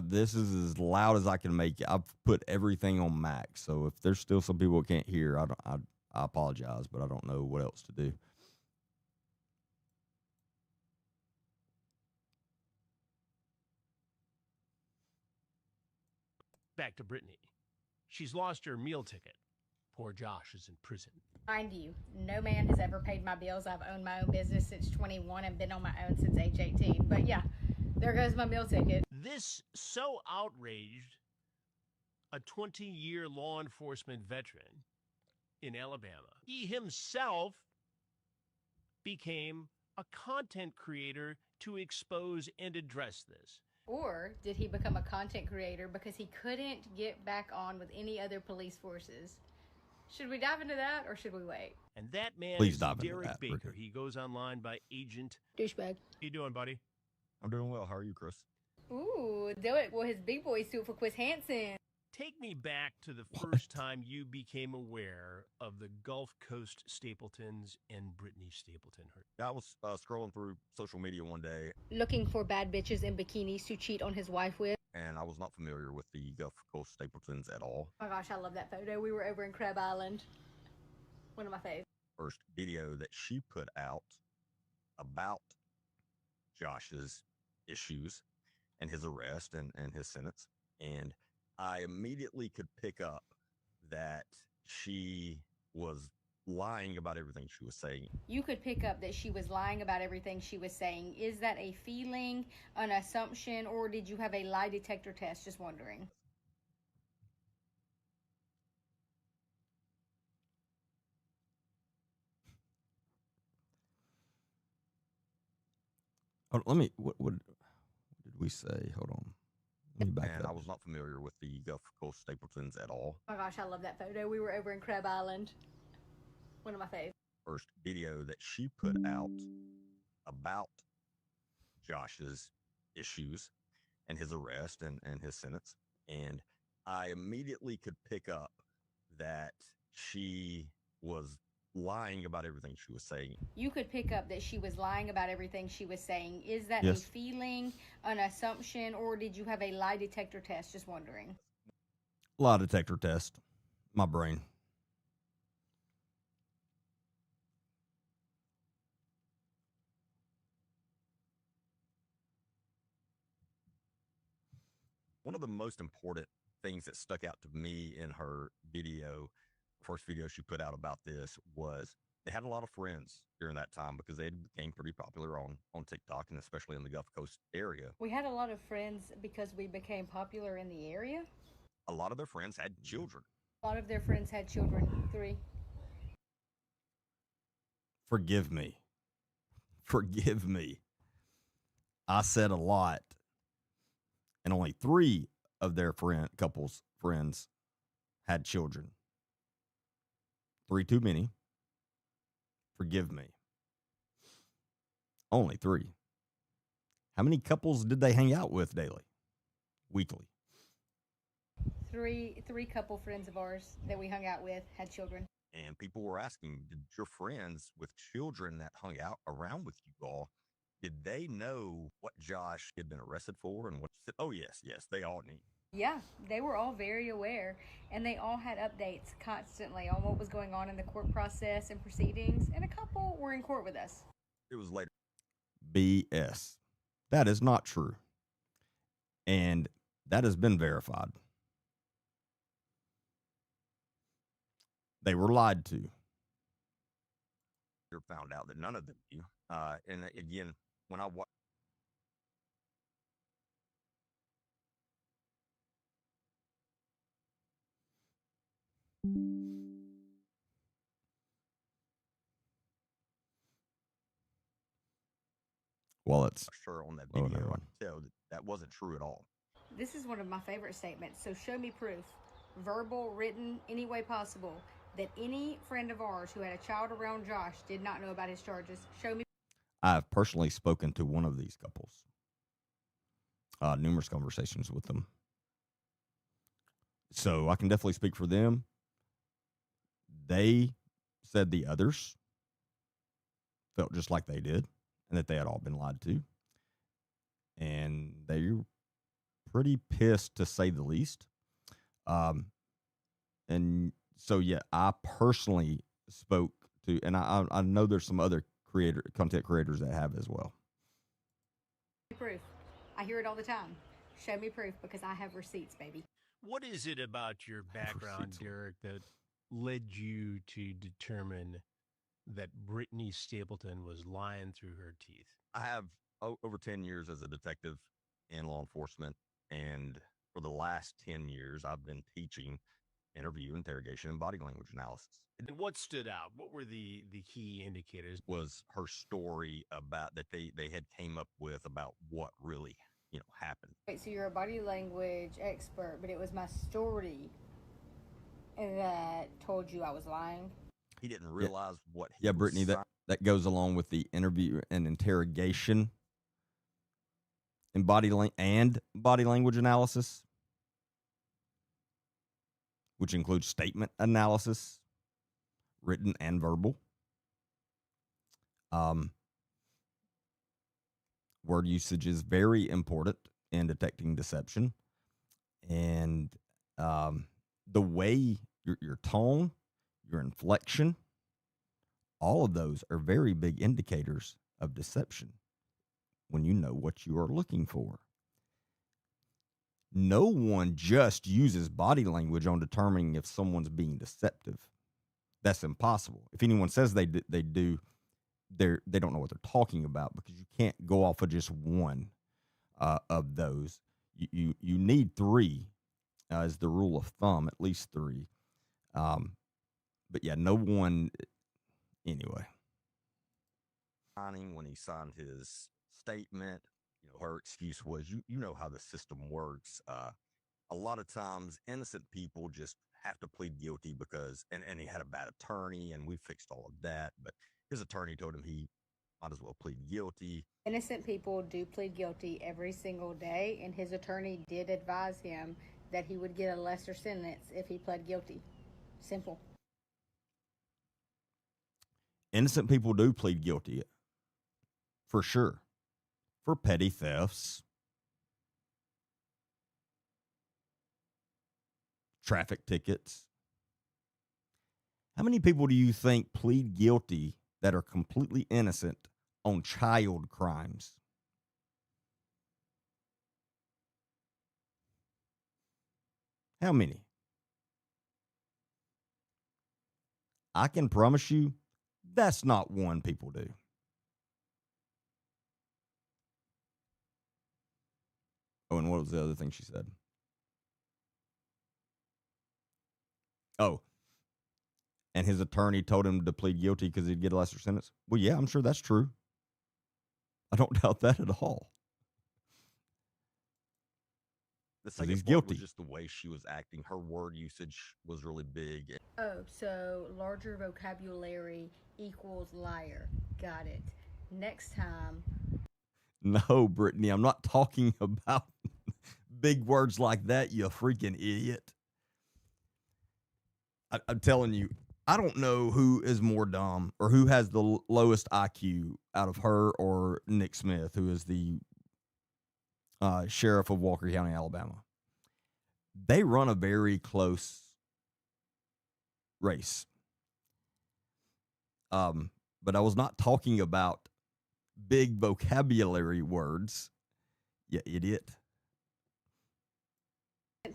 This is as loud as I can make it. I've put everything on max, so if there's still some people who can't hear, I apologize, but I don't know what else to do. back to Brittany. She's lost her meal ticket. Poor Josh is in prison. Mind you, no man has ever paid my bills. I've owned my own business since 21 and been on my own since age 18. But yeah, there goes my meal ticket. This so outraged a 20-year law enforcement veteran in Alabama. He himself became a content creator to expose and address this. Or did he become a content creator because he couldn't get back on with any other police forces? Should we dive into that or should we wait? And that man Please is dive into Derek that, Baker. Ricky. He goes online by Agent Douchebag. How you doing, buddy? I'm doing well. How are you, Chris? Ooh, do it. Well, his big boy suit for Chris Hansen. Take me back to the first time you became aware of the Gulf Coast Stapletons and Brittany Stapleton. I was scrolling through social media one day, Looking for bad bitches in bikinis to cheat on his wife with. and I was not familiar with the Gulf Coast Stapletons at all. Oh my gosh, I love that photo. We were over in Crab Island. One of my faves. First video that she put out about Josh's issues and his arrest and his sentence. And I immediately could pick up that she was lying about everything she was saying. You could pick up that she was lying about everything she was saying. Is that a feeling, an assumption, or did you have a lie detector test? Just wondering. Let me. What did we say? Hold on. Let me back up. I was not familiar with the Gulf Coast Stapletons at all. Oh my gosh, I love that photo. We were over in Crab Island. One of my faves. First video that she put out about Josh's issues and his arrest and his sentence. And I immediately could pick up that she was lying about everything she was saying. You could pick up that she was lying about everything she was saying. Is that Yes. a feeling, an assumption, or did you have a lie detector test? Just wondering. Lie detector test. My brain. One of the most important things that stuck out to me in her video, first video she put out about this, was they had a lot of friends during that time because they became pretty popular on TikTok and especially in the Gulf Coast area. We had a lot of friends because we became popular in the area. A lot of their friends had children. A lot of their friends had children. 3. Forgive me. Forgive me. I said a lot. And only 3 of their couples friends had children. 3 too many. Forgive me. Only 3. How many couples did they hang out with daily? Weekly? 3 couple friends of ours that we hung out with had children. And people were asking, did your friends with children that hung out around with you all, did they know what Josh had been arrested for and what? Oh, yes, they all knew. Yeah, they were all very aware, and they all had updates constantly on what was going on in the court process and proceedings, and a couple were in court with us. It was later. BS. That is not true. And that has been verified. They were lied to. Found out that none of them knew. And again, when I watched. Well, it's sure on that video, I could tell that wasn't true at all. This is one of my favorite statements. So show me proof, verbal, written, any way possible, that any friend of ours who had a child around Josh did not know about his charges. Show me. I've personally spoken to one of these couples. Numerous conversations with them. So I can definitely speak for them. They said the others felt just like they did and that they had all been lied to. And they're pretty pissed, to say the least. And so, yeah, I personally spoke to, and I know there's some other content creators that have as well. Proof. I hear it all the time. Show me proof, because I have receipts, baby. What is it about your background, Derek, that led you to determine that Brittany Stapleton was lying through her teeth? I have over 10 years as a detective in law enforcement, and for the last 10 years, I've been teaching interview, interrogation, and body language analysis. And what stood out? What were the key indicators? Was her story about that they had came up with about what really happened. Wait, so you're a body language expert, but it was my story that told you I was lying? He didn't realize what he was Brittany, that goes along with the interview and interrogation and body language analysis, which includes statement analysis, written and verbal. Word usage is very important in detecting deception. And the way your tone, your inflection, all of those are very big indicators of deception when you know what you are looking for. no one just uses body language on determining if someone's being deceptive. That's impossible. If anyone says they do, they don't know what they're talking about, because you can't go off of just one of those. You need three as the rule of thumb, at least three. But yeah, no one. Anyway, when he signed his statement, her excuse was, you know how the system works. A lot of times, innocent people just have to plead guilty because, and he had a bad attorney, and we fixed all of that. But his attorney told him he might as well plead guilty. Innocent people do plead guilty every single day, and his attorney did advise him that he would get a lesser sentence if he pled guilty. Simple. Innocent people do plead guilty, for sure, for petty thefts, traffic tickets. How many people do you think plead guilty that are completely innocent on child crimes? How many? I can promise you that's not one people do. Oh, and what was the other thing she said? Oh, and his attorney told him to plead guilty because he'd get a lesser sentence. Well, yeah, I'm sure that's true. I don't doubt that at all. The second part was just the way she was acting. Her word usage was really big. Oh, so larger vocabulary equals liar. Got it. Next time. No, Brittany, I'm not talking about big words like that, you freaking idiot. I'm telling you, I don't know who is more dumb or who has the lowest IQ out of her or Nick Smith, who is the sheriff of Walker County, Alabama. They run a very close race. But I was not talking about big vocabulary words. You idiot.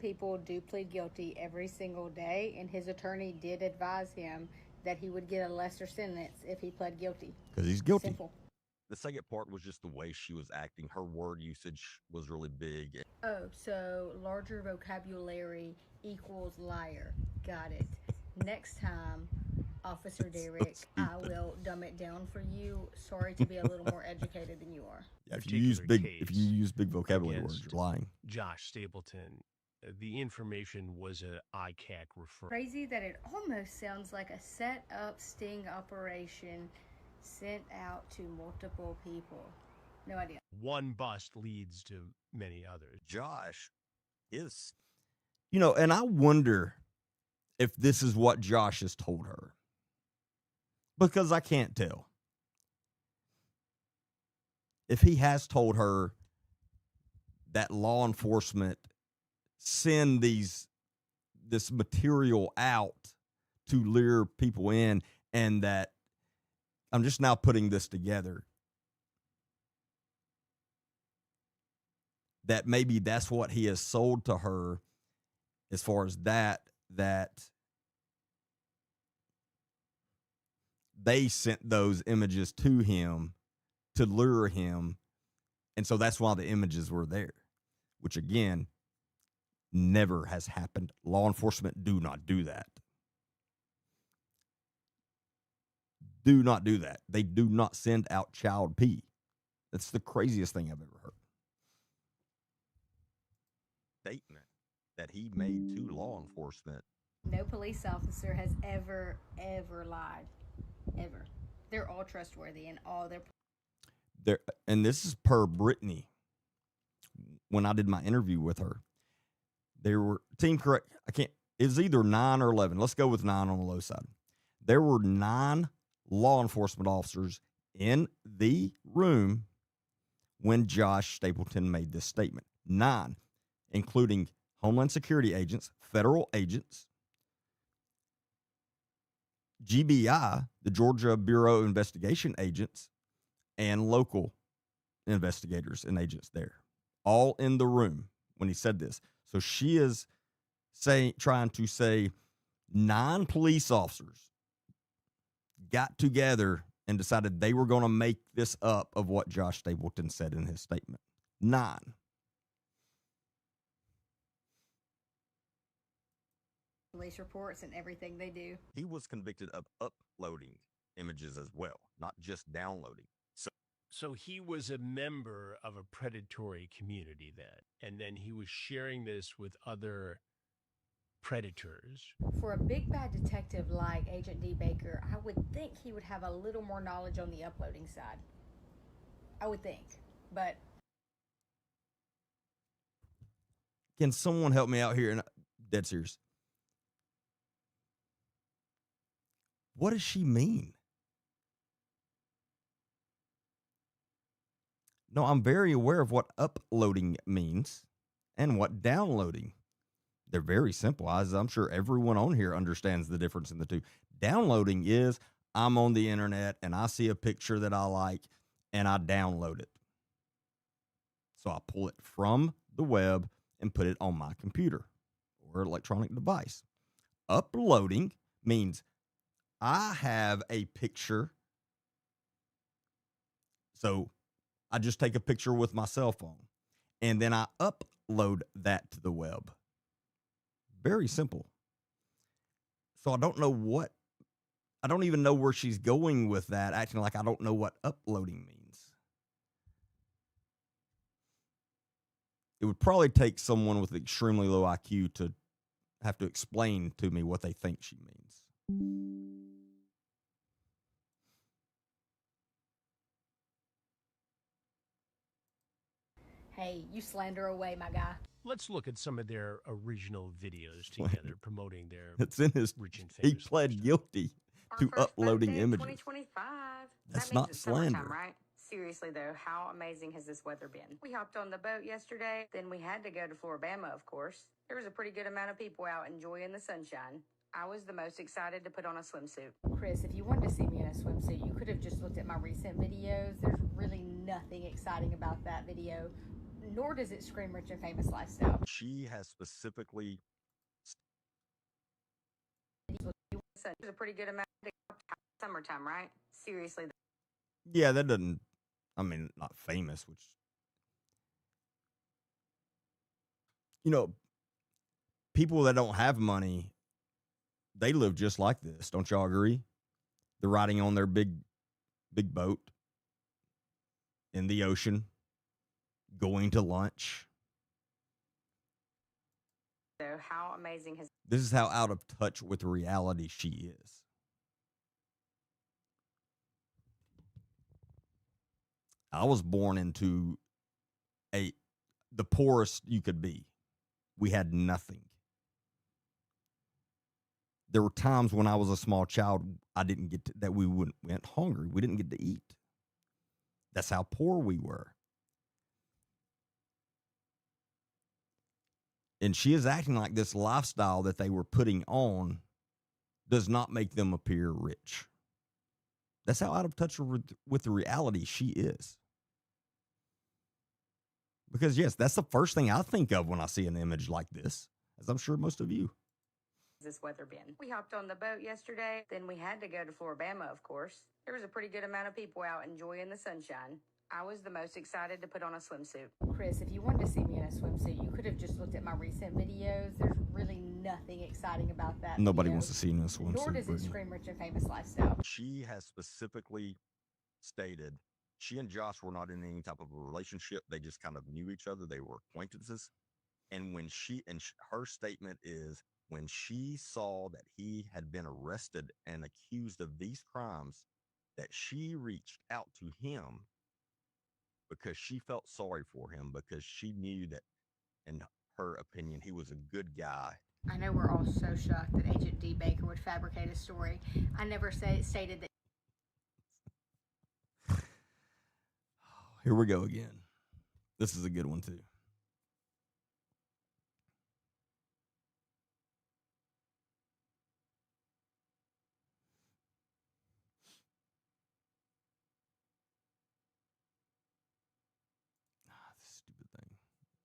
People do plead guilty every single day, and his attorney did advise him that he would get a lesser sentence if he pled guilty. Because he's guilty. Simple. The second part was just the way she was acting. Her word usage was really big. Oh, so larger vocabulary equals liar. Got it. Next time, Officer Derek, I will dumb it down for you. Sorry to be a little more educated than you are. Yeah, if you use big vocabulary words, you're lying. Josh Stapleton, the information was a ICAC referral. Crazy that it almost sounds like a set up sting operation sent out to multiple people. No idea. One bust leads to many others. Josh is, and I wonder if this is what Josh has told her, because I can't tell. If he has told her that law enforcement send this material out to lure people in, and that I'm just now putting this together, that maybe that's what he has sold to her as far as that they sent those images to him to lure him. And so that's why the images were there, which again, never has happened. Law enforcement do not do that. Do not do that. They do not send out child pee. That's the craziest thing I've ever heard. Statement that he made to law enforcement. No police officer has ever lied. Ever. They're all trustworthy in all their... And this is per Brittany. When I did my interview with her, there were, team correct, it was either 9 or 11. Let's go with 9 on the low side. There were 9 law enforcement officers in the room when Josh Stapleton made this statement. 9, including Homeland Security agents, federal agents, GBI, the Georgia Bureau of Investigation agents, and local investigators and agents there, all in the room when he said this. So she is trying to say 9 police officers got together and decided they were going to make this up of what Josh Stapleton said in his statement. 9. Police reports and everything they do. He was convicted of uploading images as well, not just downloading. So he was a member of a predatory community then, and then he was sharing this with other predators. For a big bad detective like Agent D. Baker, I would think he would have a little more knowledge on the uploading side. I would think, but... Can someone help me out here? And dead serious. What does she mean? No, I'm very aware of what uploading means and what downloading. They're very simple, as I'm sure everyone on here understands the difference in the two. Downloading is I'm on the internet and I see a picture that I like and I download it. So I pull it from the web and put it on my computer or electronic device. Uploading means I have a picture. So I just take a picture with my cell phone and then I upload that to the web. Very simple. So I don't even know where she's going with that, acting like I don't know what uploading means. It would probably take someone with extremely low IQ to have to explain to me what they think she means. Hey, you slander away, my guy. Let's look at some of their original videos together, promoting their It's in his. rich and He famous pled lifestyle. guilty Our to first uploading birthday, images. 2025. That's That means not it's summertime, slander. right? Seriously though, how amazing has this weather been? We hopped on the boat yesterday, then we had to go to Floribama, of course. There was a pretty good amount of people out enjoying the sunshine. I was the most excited to put on a swimsuit. Chris, if you wanted to see me in a swimsuit, you could have just looked at my recent videos. There's really nothing exciting about that video, nor does it scream rich and famous lifestyle. She has specifically. It was a pretty good amount of summertime, right? Seriously. Yeah, that doesn't. I mean, not famous, which. People that don't have money, they live just like this. Don't y'all agree? They're riding on their big boat in the ocean, going to lunch. So how amazing has This is how out of touch with reality she is. I was born into the poorest you could be. We had nothing. There were times when I was a small child, we went hungry. We didn't get to eat. That's how poor we were. And she is acting like this lifestyle that they were putting on does not make them appear rich. That's how out of touch with the reality she is. Because, yes, that's the first thing I think of when I see an image like this, as I'm sure most of you. this weather been? We hopped on the boat yesterday, then we had to go to Floribama, of course. There was a pretty good amount of people out enjoying the sunshine. I was the most excited to put on a swimsuit. Chris, if you wanted to see me in a swimsuit, you could have just looked at my recent videos. There's really nothing exciting about that. Nobody wants to see you in a swimsuit. Nor does it scream rich and famous lifestyle. She has specifically stated she and Josh were not in any type of a relationship. They just kind of knew each other. They were acquaintances. And when her statement is when she saw that he had been arrested and accused of these crimes, that she reached out to him because she felt sorry for him, because she knew that, in her opinion, he was a good guy. I know we're all so shocked that Agent D. Baker would fabricate a story. I never stated that. Here we go again. This is a good one, too. This stupid thing.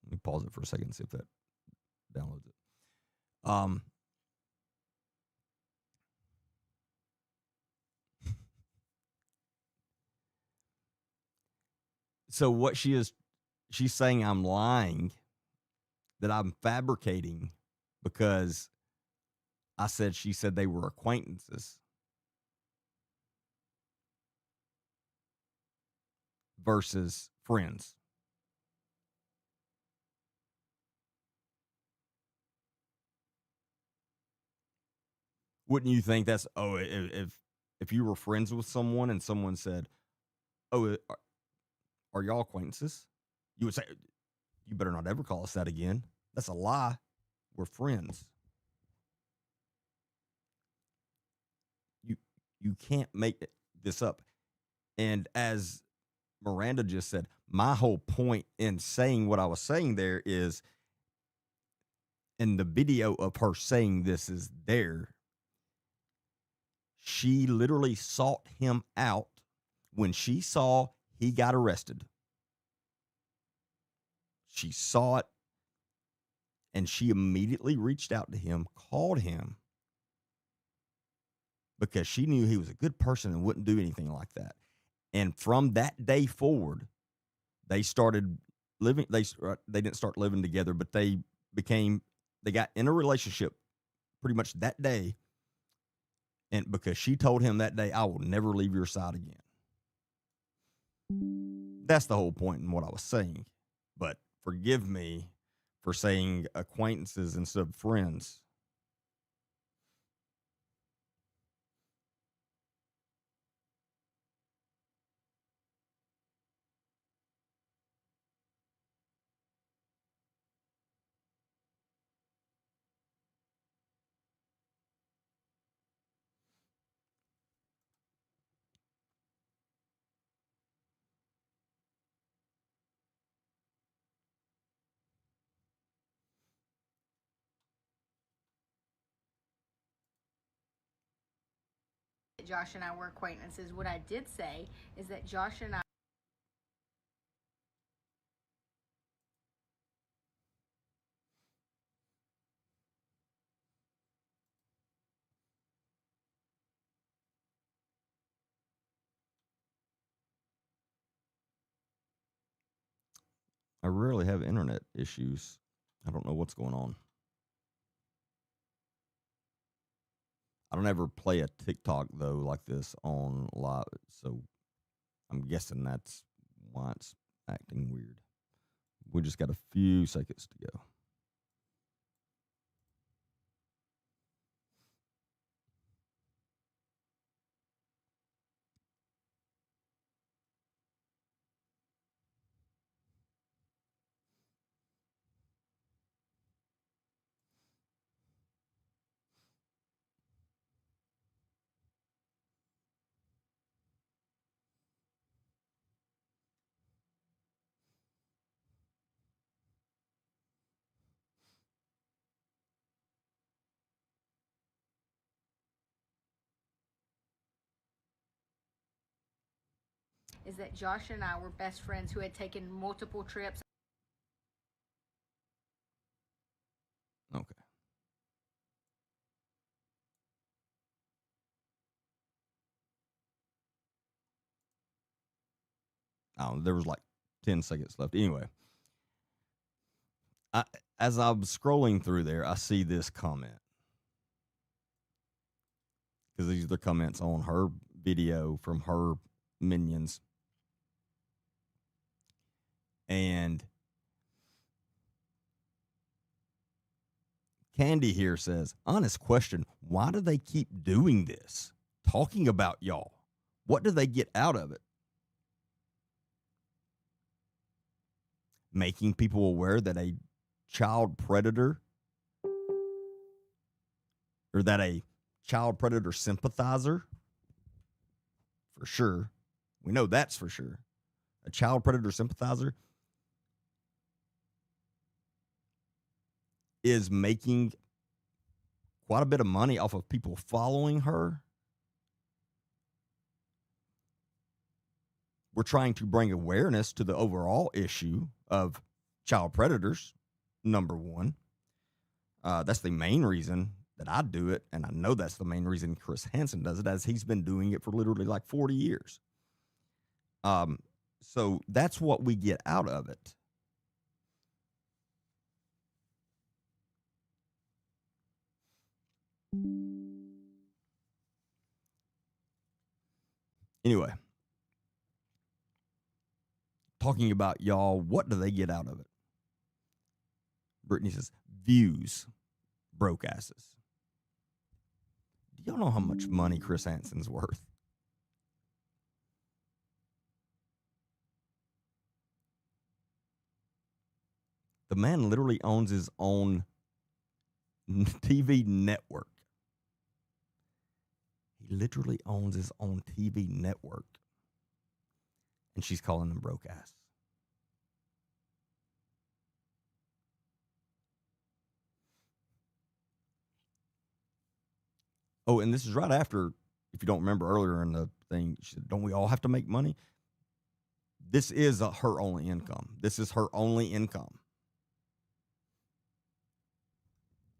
Let me pause it for a second and see if that downloads it. So what she's saying I'm lying, that I'm fabricating because she said they were acquaintances versus friends. Wouldn't you think that's, if you were friends with someone and someone said, "Oh, are y'all acquaintances?" You would say, "You better not ever call us that again. That's a lie. We're friends." You can't make this up. And as Miranda just said, my whole point in saying what I was saying there is, and the video of her saying this is there, she literally sought him out when she saw he got arrested. She saw it, and she immediately reached out to him, called him, because she knew he was a good person and wouldn't do anything like that. And from that day forward, they started living. They didn't start living together, but they got in a relationship pretty much that day. And because she told him that day, "I will never leave your side again." That's the whole point in what I was saying. But forgive me for saying acquaintances instead of friends. Josh and I were acquaintances. What I did say is that Josh and I I rarely have internet issues. I don't know what's going on. I don't ever play a TikTok, though, like this on live. So I'm guessing that's why it's acting weird. We just got a few seconds to go. is that Josh and I were best friends who had taken multiple trips. Okay. There was like 10 seconds left. Anyway, as I'm scrolling through there, I see this comment. Because these are the comments on her video from her minions. And Candy here says, "Honest question, why do they keep doing this? Talking about y'all. What do they get out of it? Making people aware that a child predator, or that a child predator sympathizer, for sure, we know that's for sure, a child predator sympathizer is making quite a bit of money off of people following her. We're trying to bring awareness to the overall issue of child predators, number one. That's the main reason that I do it, and I know that's the main reason Chris Hansen does it, as he's been doing it for literally like 40 years. So that's what we get out of it. Anyway, talking about y'all, what do they get out of it? Brittany says, views, broke asses. Do y'all know how much money Chris Hansen's worth? The man literally owns his own TV network. He literally owns his own TV network. And she's calling him broke ass. Oh, and this is right after, if you don't remember earlier in the thing, she said, don't we all have to make money? This is her only income. This is her only income.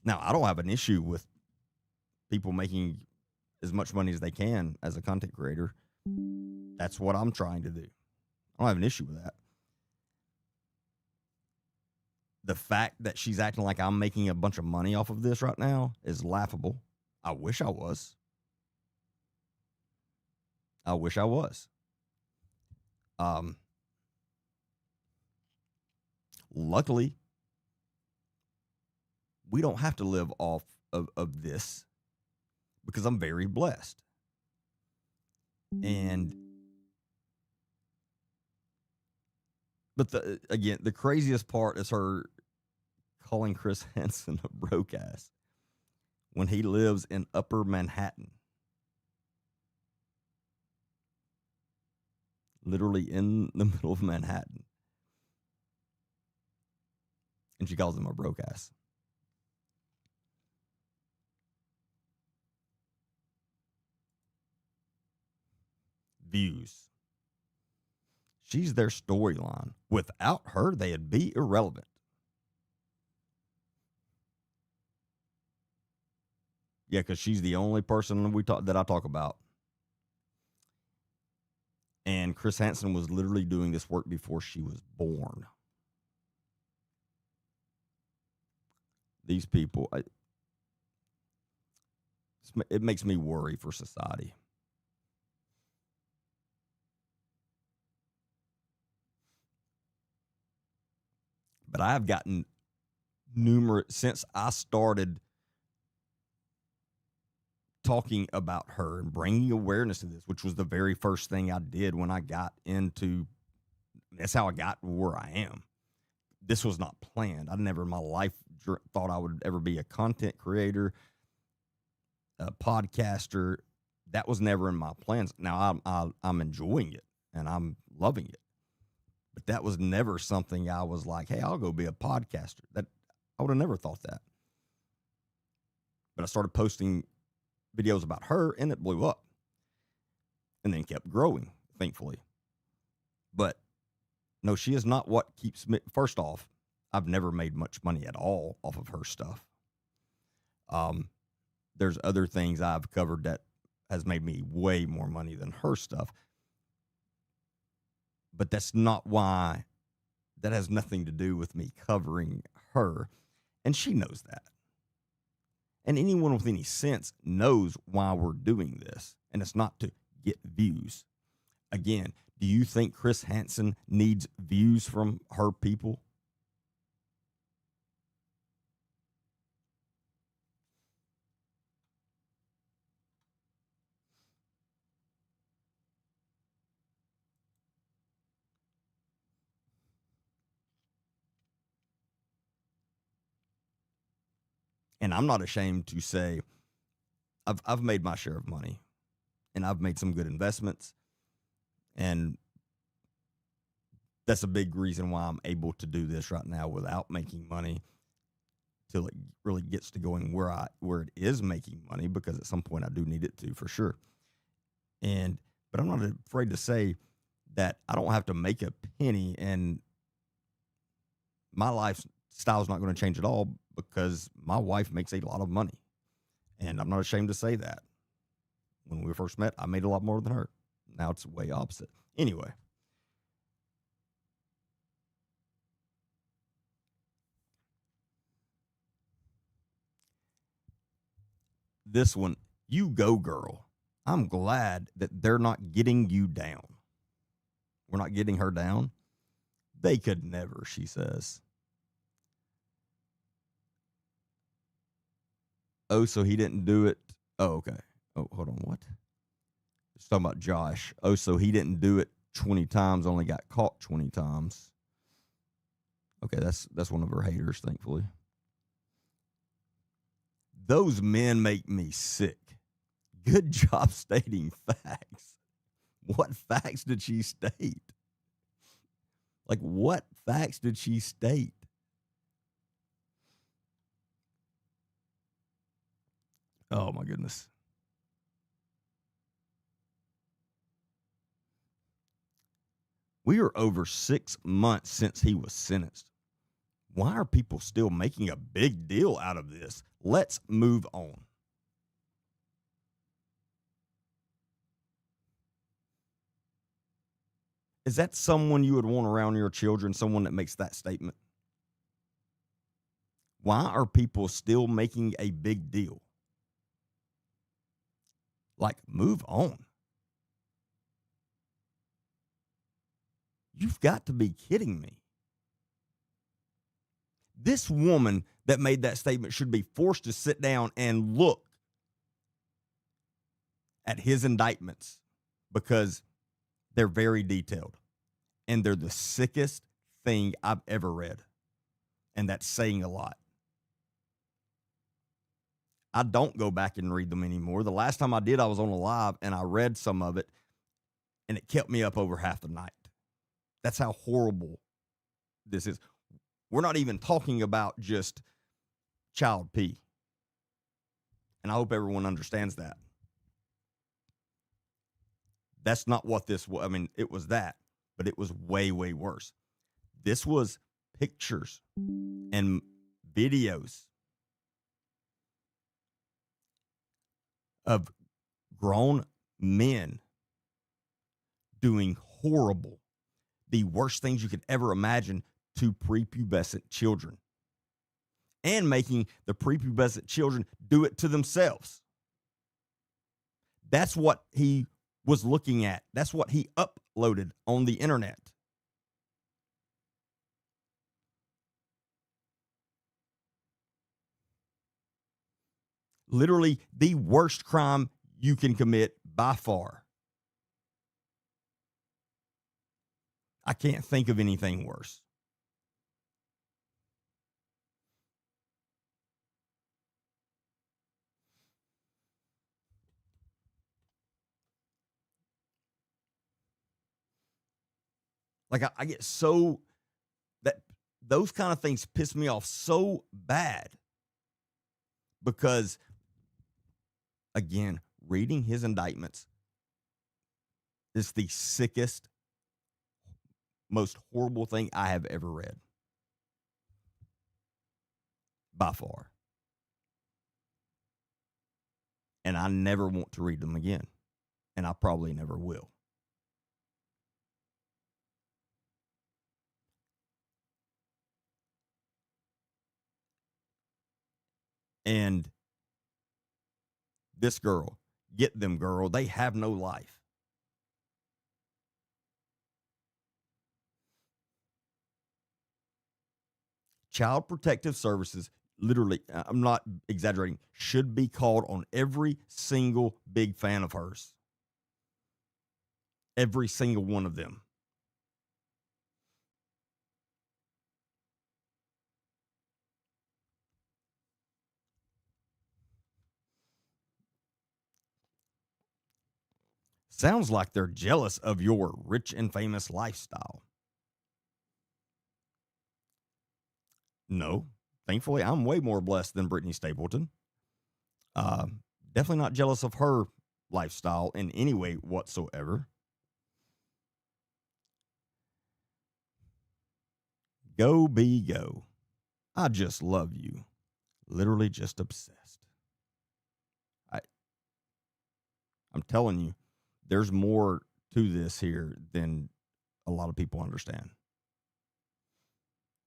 Now, I don't have an issue with people making as much money as they can as a content creator. That's what I'm trying to do. I don't have an issue with that. The fact that she's acting like I'm making a bunch of money off of this right now is laughable. I wish I was. I wish I was. Luckily, we don't have to live off of this because I'm very blessed. But the craziest part is her calling Chris Hansen a broke ass when he lives in Upper Manhattan. Literally in the middle of Manhattan. And she calls him a broke ass. Views. She's their storyline. Without her, they'd be irrelevant. Yeah, because she's the only person that I talk about. And Chris Hansen was literally doing this work before she was born. These people, it makes me worry for society. But I have gotten since I started talking about her and bringing awareness to this, which was the very first thing I did when I got into, that's how I got where I am. This was not planned. I never in my life thought I would ever be a content creator, a podcaster. That was never in my plans. Now I'm enjoying it and I'm loving it. But that was never something I was like, hey, I'll go be a podcaster. That I would have never thought that. But I started posting videos about her and it blew up. And then kept growing, thankfully. But no, she is not what keeps me. First off, I've never made much money at all off of her stuff. There's other things I've covered that has made me way more money than her stuff. But that's not why. That has nothing to do with me covering her. And she knows that. And anyone with any sense knows why we're doing this. And it's not to get views. Again, do you think Chris Hansen needs views from her people? And I'm not ashamed to say I've made my share of money and I've made some good investments. And that's a big reason why I'm able to do this right now without making money till it really gets to going where it is making money, because at some point I do need it to, for sure. But I'm not afraid to say that I don't have to make a penny and my lifestyle is not going to change at all because my wife makes a lot of money. And I'm not ashamed to say that. When we first met, I made a lot more than her. Now it's way opposite. Anyway. This one, you go, girl. I'm glad that they're not getting you down. We're not getting her down. They could never, she says. Oh, so he didn't do it. Oh, okay. Oh, hold on. What? It's talking about Josh. Oh, so he didn't do it 20 times, only got caught 20 times. Okay, that's one of her haters, thankfully. Those men make me sick. Good job stating facts. What facts did she state? Like, what facts did she state? Oh, my goodness. We are over 6 months since he was sentenced. Why are people still making a big deal out of this? Let's move on. Is that someone you would want around your children, someone that makes that statement? Why are people still making a big deal? Like, move on. You've got to be kidding me. This woman that made that statement should be forced to sit down and look at his indictments because they're very detailed and they're the sickest thing I've ever read. And that's saying a lot. I don't go back and read them anymore. The last time I did, I was on a live and I read some of it and it kept me up over half the night. That's how horrible this is. We're not even talking about just child P. And I hope everyone understands that. That's not what this was. I mean, it was that, but it was way, way worse. This was pictures and videos of grown men doing horrible, the worst things you could ever imagine to prepubescent children and making the prepubescent children do it to themselves. That's what he was looking at. That's what he uploaded on the internet. Literally the worst crime you can commit by far. I can't think of anything worse. Like I get so that those kind of things piss me off so bad because, again, reading his indictments is the sickest, most horrible thing I have ever read. By far. And I never want to read them again. And I probably never will. And this girl, get them, girl. They have no life. Child Protective Services, literally, I'm not exaggerating, should be called on every single big fan of hers. Every single one of them. Sounds like they're jealous of your rich and famous lifestyle. No, thankfully, I'm way more blessed than Brittany Stapleton. Definitely not jealous of her lifestyle in any way whatsoever. Go be go. I just love you. Literally just obsessed. I'm telling you, there's more to this here than a lot of people understand.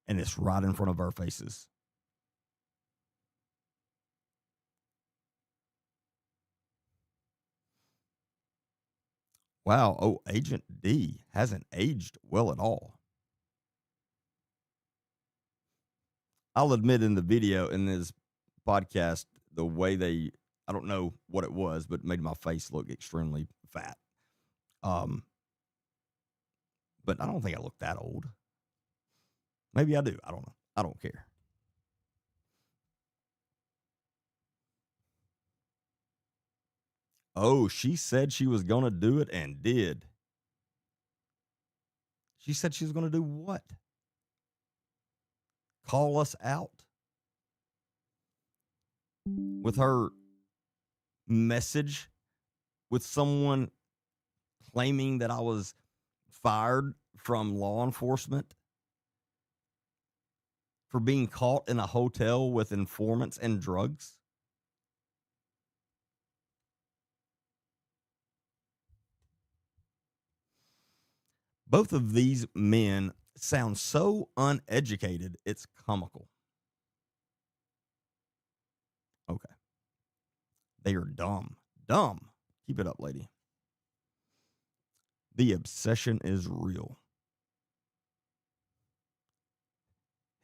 And it's right in front of our faces. Wow. Oh, Agent D hasn't aged well at all. I'll admit in the video, in this podcast, the way I don't know what it was, but it made my face look extremely fat. But I don't think I look that old. Maybe I do. I don't know. I don't care. Oh, she said she was going to do it and did. She said she was going to do what? Call us out? With her message with someone claiming that I was fired from law enforcement for being caught in a hotel with informants and drugs? Both of these men sound so uneducated, it's comical. Okay. They are dumb. Dumb. Keep it up, lady. The obsession is real.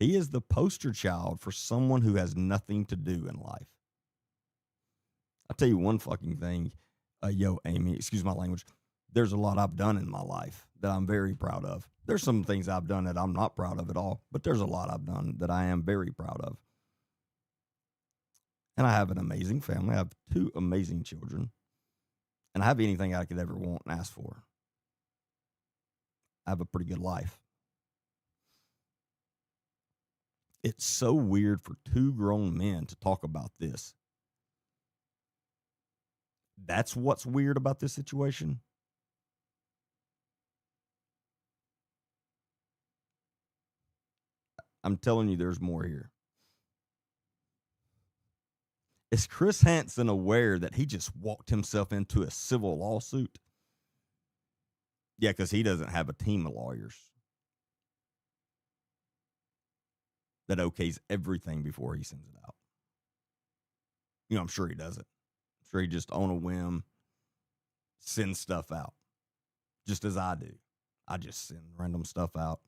He is the poster child for someone who has nothing to do in life. I'll tell you one fucking thing. Yo, Amy, excuse my language. There's a lot I've done in my life that I'm very proud of. There's some things I've done that I'm not proud of at all, but there's a lot I've done that I am very proud of. And I have an amazing family. I have 2 amazing children. And I have anything I could ever want and ask for. I have a pretty good life. It's so weird for 2 grown men to talk about this. That's what's weird about this situation. I'm telling you, there's more here. Is Chris Hansen aware that he just walked himself into a civil lawsuit? Yeah, because he doesn't have a team of lawyers that okays everything before he sends it out. You know, I'm sure he doesn't. I'm sure he just on a whim sends stuff out, just as I do. I just send random stuff out.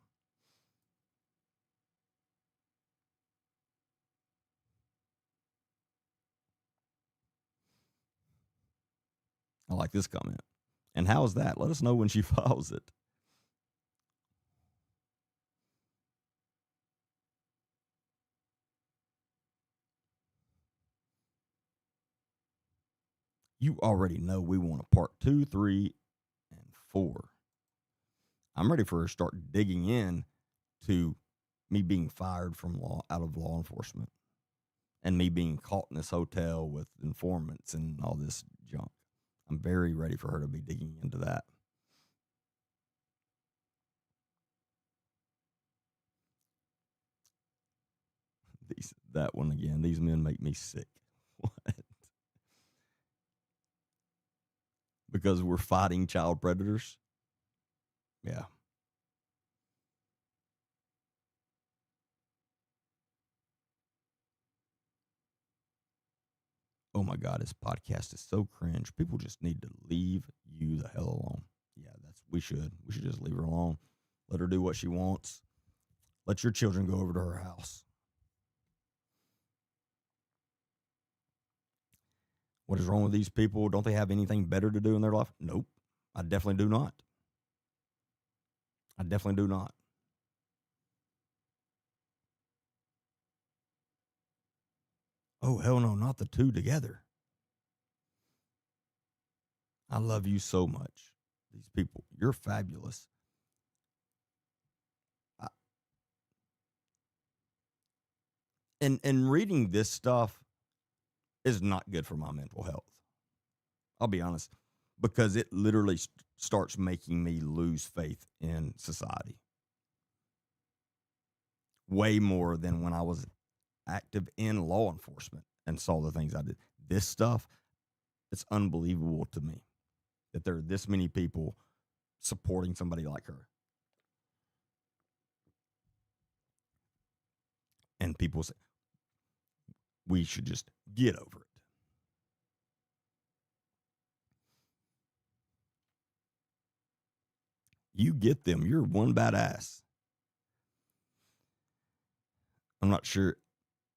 I like this comment. And how is that? Let us know when she files it. You already know we want a part 2, 3, and 4. I'm ready for her to start digging in to me being fired from out of law enforcement and me being caught in this hotel with informants and all this junk. I'm very ready for her to be digging into that. That one again. These men make me sick. What? Because we're fighting child predators? Yeah. Oh my God, this podcast is so cringe. People just need to leave you the hell alone. Yeah, we should just leave her alone. Let her do what she wants. Let your children go over to her house. What is wrong with these people? Don't they have anything better to do in their life? Nope. I definitely do not. I definitely do not. Oh, hell no, not the 2 together. I love you so much. These people, you're fabulous. And reading this stuff is not good for my mental health. I'll be honest, because it literally starts making me lose faith in society. way more than when I was active in law enforcement and saw the things I did. This stuff, it's unbelievable to me that there are this many people supporting somebody like her. And people say, we should just get over it. You get them. You're one badass. I'm not sure.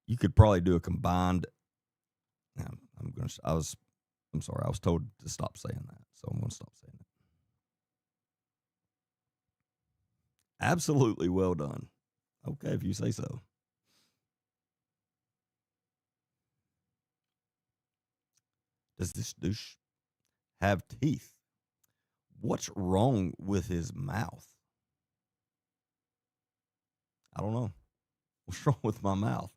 You could probably do a combined. I'm sorry. I was told to stop saying that, so I'm going to stop saying it. Absolutely well done. Okay, if you say so. Does this douche have teeth? What's wrong with his mouth? I don't know. What's wrong with my mouth?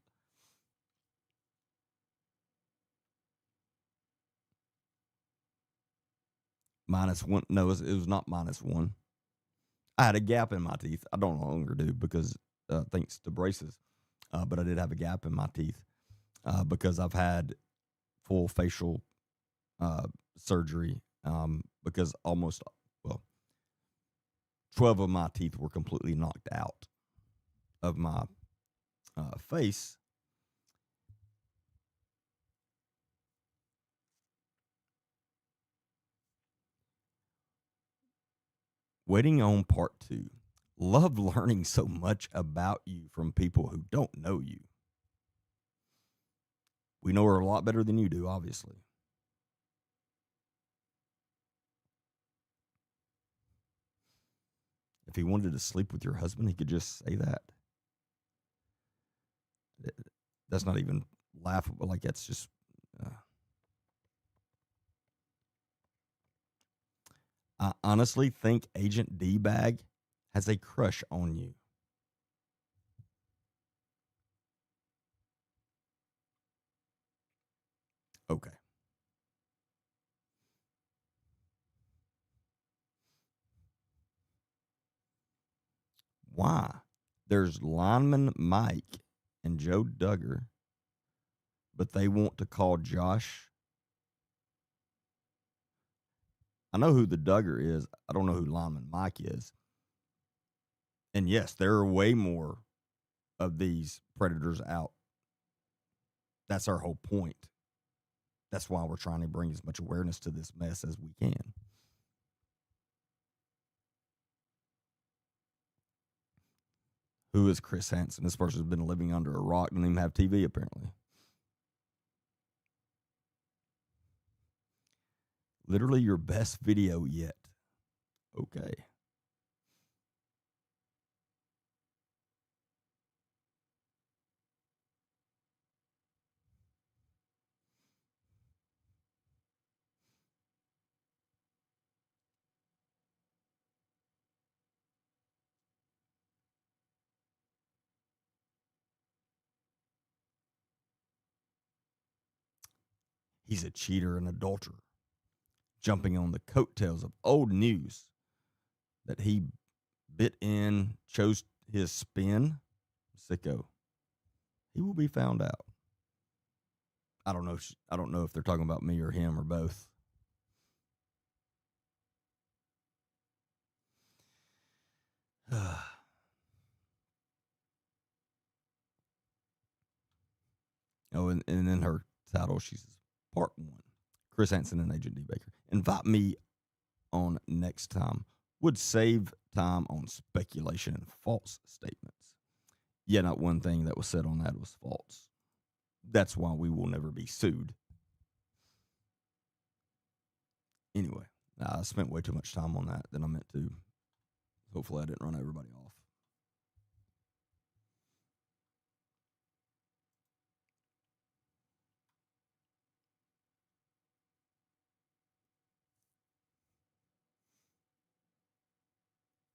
-1. No, it was not -1. I had a gap in my teeth. I don't no longer do because thanks to braces. But I did have a gap in my teeth because I've had full facial surgery because 12 of my teeth were completely knocked out of my face. Waiting on part 2. Love learning so much about you from people who don't know you. We know her a lot better than you do, obviously. If he wanted to sleep with your husband, he could just say that. That's not even laughable. Like, that's just. I honestly think Agent D-Bag has a crush on you. Okay. Why? There's lineman Mike and Joe Duggar, but they want to call Josh. I know who the Duggar is. I don't know who lineman Mike is. And yes, there are way more of these predators out. That's our whole point. That's why we're trying to bring as much awareness to this mess as we can. Who is Chris Hansen? This person's been living under a rock, doesn't even have TV, apparently. Literally your best video yet. Okay. He's a cheater and adulterer, jumping on the coattails of old news that he bit in, chose his spin. Sicko. He will be found out. I don't know if they're talking about me or him or both. Oh, and in her title, she says, Part 1, Chris Hansen and Agent D. Baker. Invite me on next time. Would save time on speculation and false statements. Yeah, not one thing that was said on that was false. That's why we will never be sued. Anyway, I spent way too much time on that than I meant to. Hopefully I didn't run everybody off.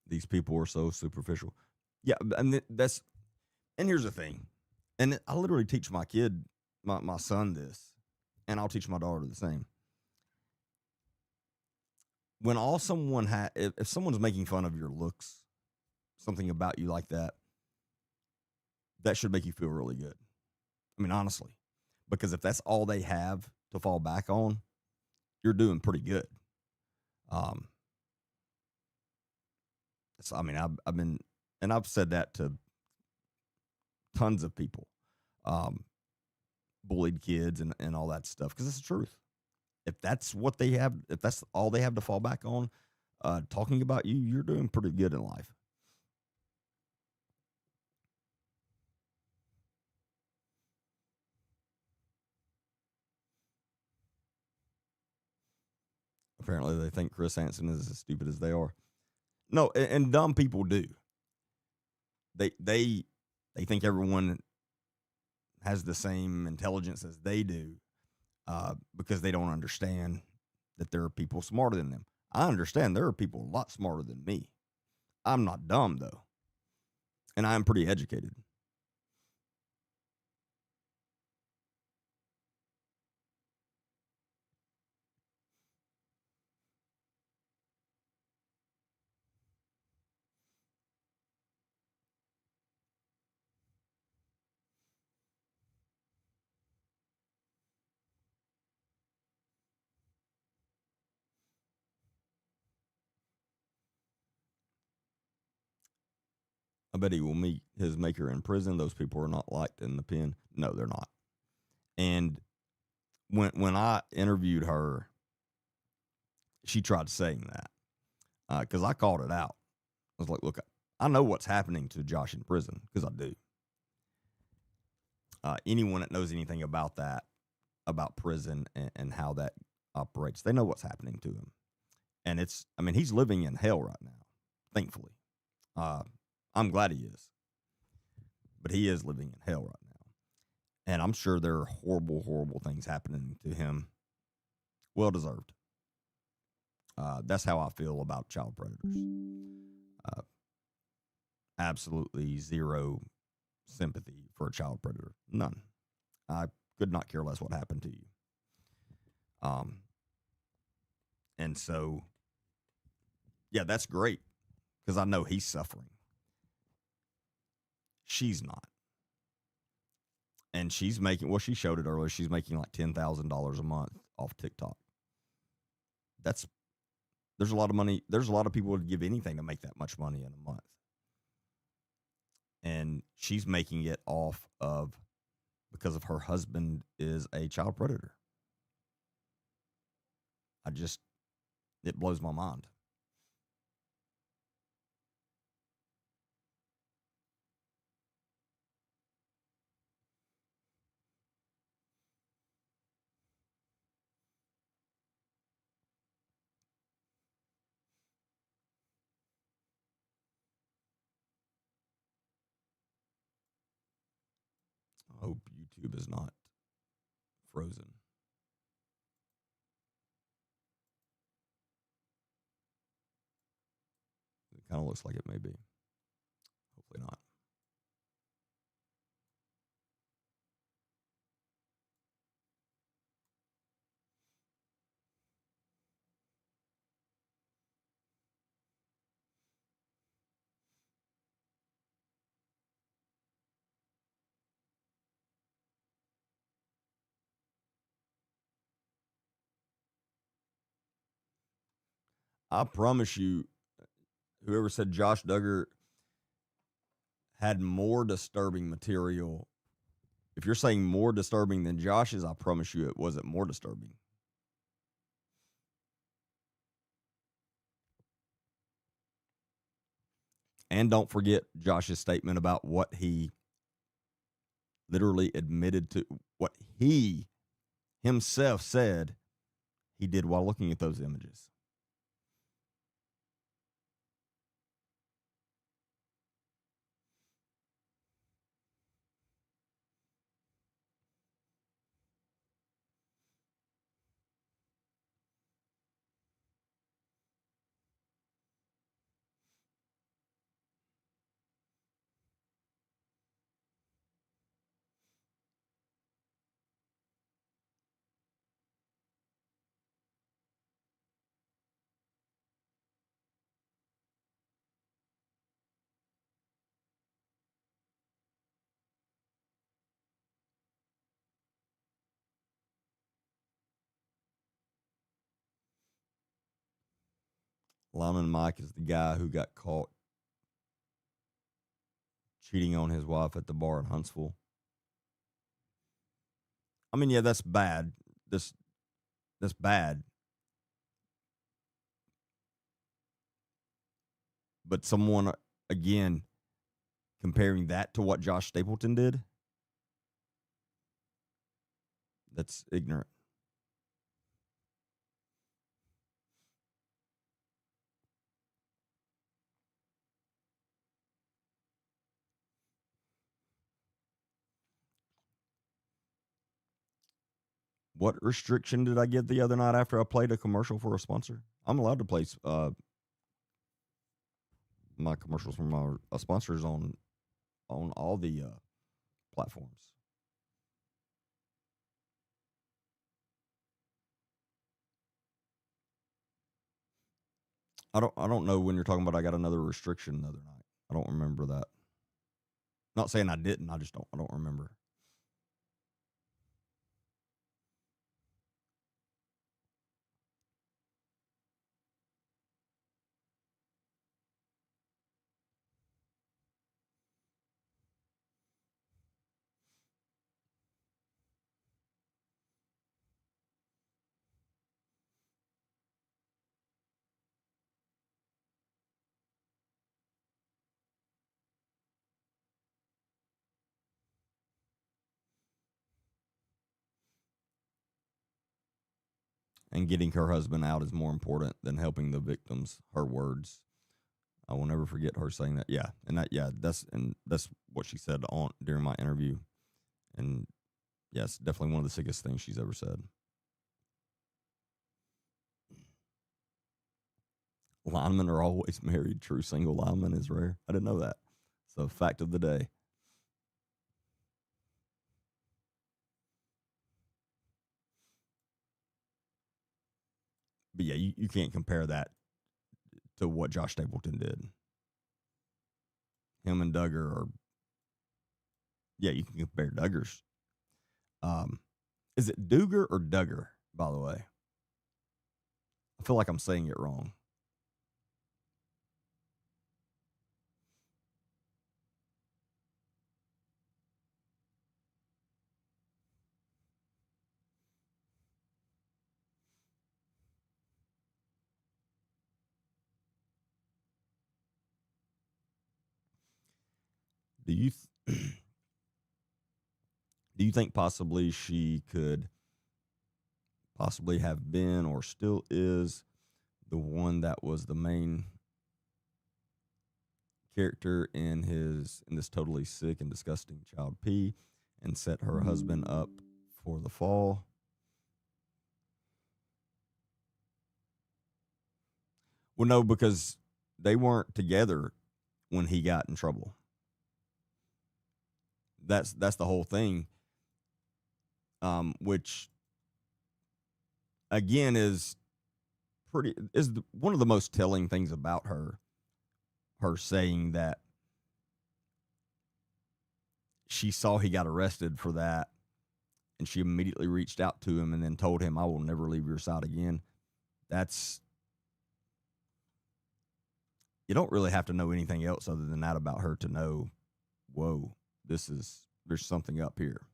These people are so superficial. Yeah, and here's the thing. And I literally teach my kid, my son this, and I'll teach my daughter the same. When all someone if someone's making fun of your looks, something about you like that, that should make you feel really good. I mean, honestly, because if that's all they have to fall back on, you're doing pretty good. So, I mean, I've been, and I've said that to tons of people, bullied kids and all that stuff, because it's the truth. If that's what they have, if that's all they have to fall back on, talking about you, you're doing pretty good in life. Apparently, they think Chris Hansen is as stupid as they are. No, and dumb people do. They think everyone has the same intelligence as they do, because they don't understand that there are people smarter than them. I understand there are people a lot smarter than me. I'm not dumb, though, and I'm pretty educated. I bet he will meet his maker in prison. Those people are not liked in the pen. No, they're not. And when I interviewed her, she tried saying that, because I called it out. I was like, look, I know what's happening to Josh in prison, because I do. Anyone that knows anything about that, about prison and how that operates, they know what's happening to him. And I mean, he's living in hell right now, thankfully. I'm glad he is. But he is living in hell right now. And I'm sure there are horrible, horrible things happening to him. Well deserved. That's how I feel about child predators. Absolutely zero sympathy for a child predator. None. I could not care less what happened to you. And so, yeah, that's great, because I know he's suffering. She's not. And she's making, well, she showed it earlier, she's making like $10,000 a month off TikTok. There's a lot of money. There's a lot of people who would give anything to make that much money in a month. And she's making it off of, because of her husband is a child predator. It blows my mind. I hope YouTube is not frozen. It kind of looks like it may be. Hopefully not. I promise you, whoever said Josh Duggar had more disturbing material, if you're saying more disturbing than Josh's, I promise you it wasn't more disturbing. And don't forget Josh's statement about what he literally admitted to, what he himself said he did while looking at those images. Lyman Mike is the guy who got caught cheating on his wife at the bar in Huntsville. I mean, yeah, that's bad. That's bad. But someone, again, comparing that to what Josh Stapleton did, that's ignorant. What restriction did I get the other night after I played a commercial for a sponsor? I'm allowed to play my commercials from our sponsors on all the platforms. I don't know when you're talking about. I got another restriction the other night. I don't remember that. Not saying I didn't. I don't remember. And getting her husband out is more important than helping the victims. Her words. I will never forget her saying that. Yeah, that's what she said on during my interview. And yes, definitely one of the sickest things she's ever said. Linemen are always married. True single lineman is rare. I didn't know that. So fact of the day. But yeah, you can't compare that to what Josh Stapleton did. Him and Duggar are, yeah, you can compare Duggars. Is it Dugar or Duggar, by the way? I feel like I'm saying it wrong. Do you do you think possibly she could possibly have been or still is the one that was the main character in this totally sick and disgusting Child P and set her husband up for the fall? Well, no, because they weren't together when he got in trouble. That's the whole thing. Which again is one of the most telling things about her. Her saying that she saw he got arrested for that, and she immediately reached out to him and then told him, "I will never leave your side again." You don't really have to know anything else other than that about her to know, whoa, there's something up here.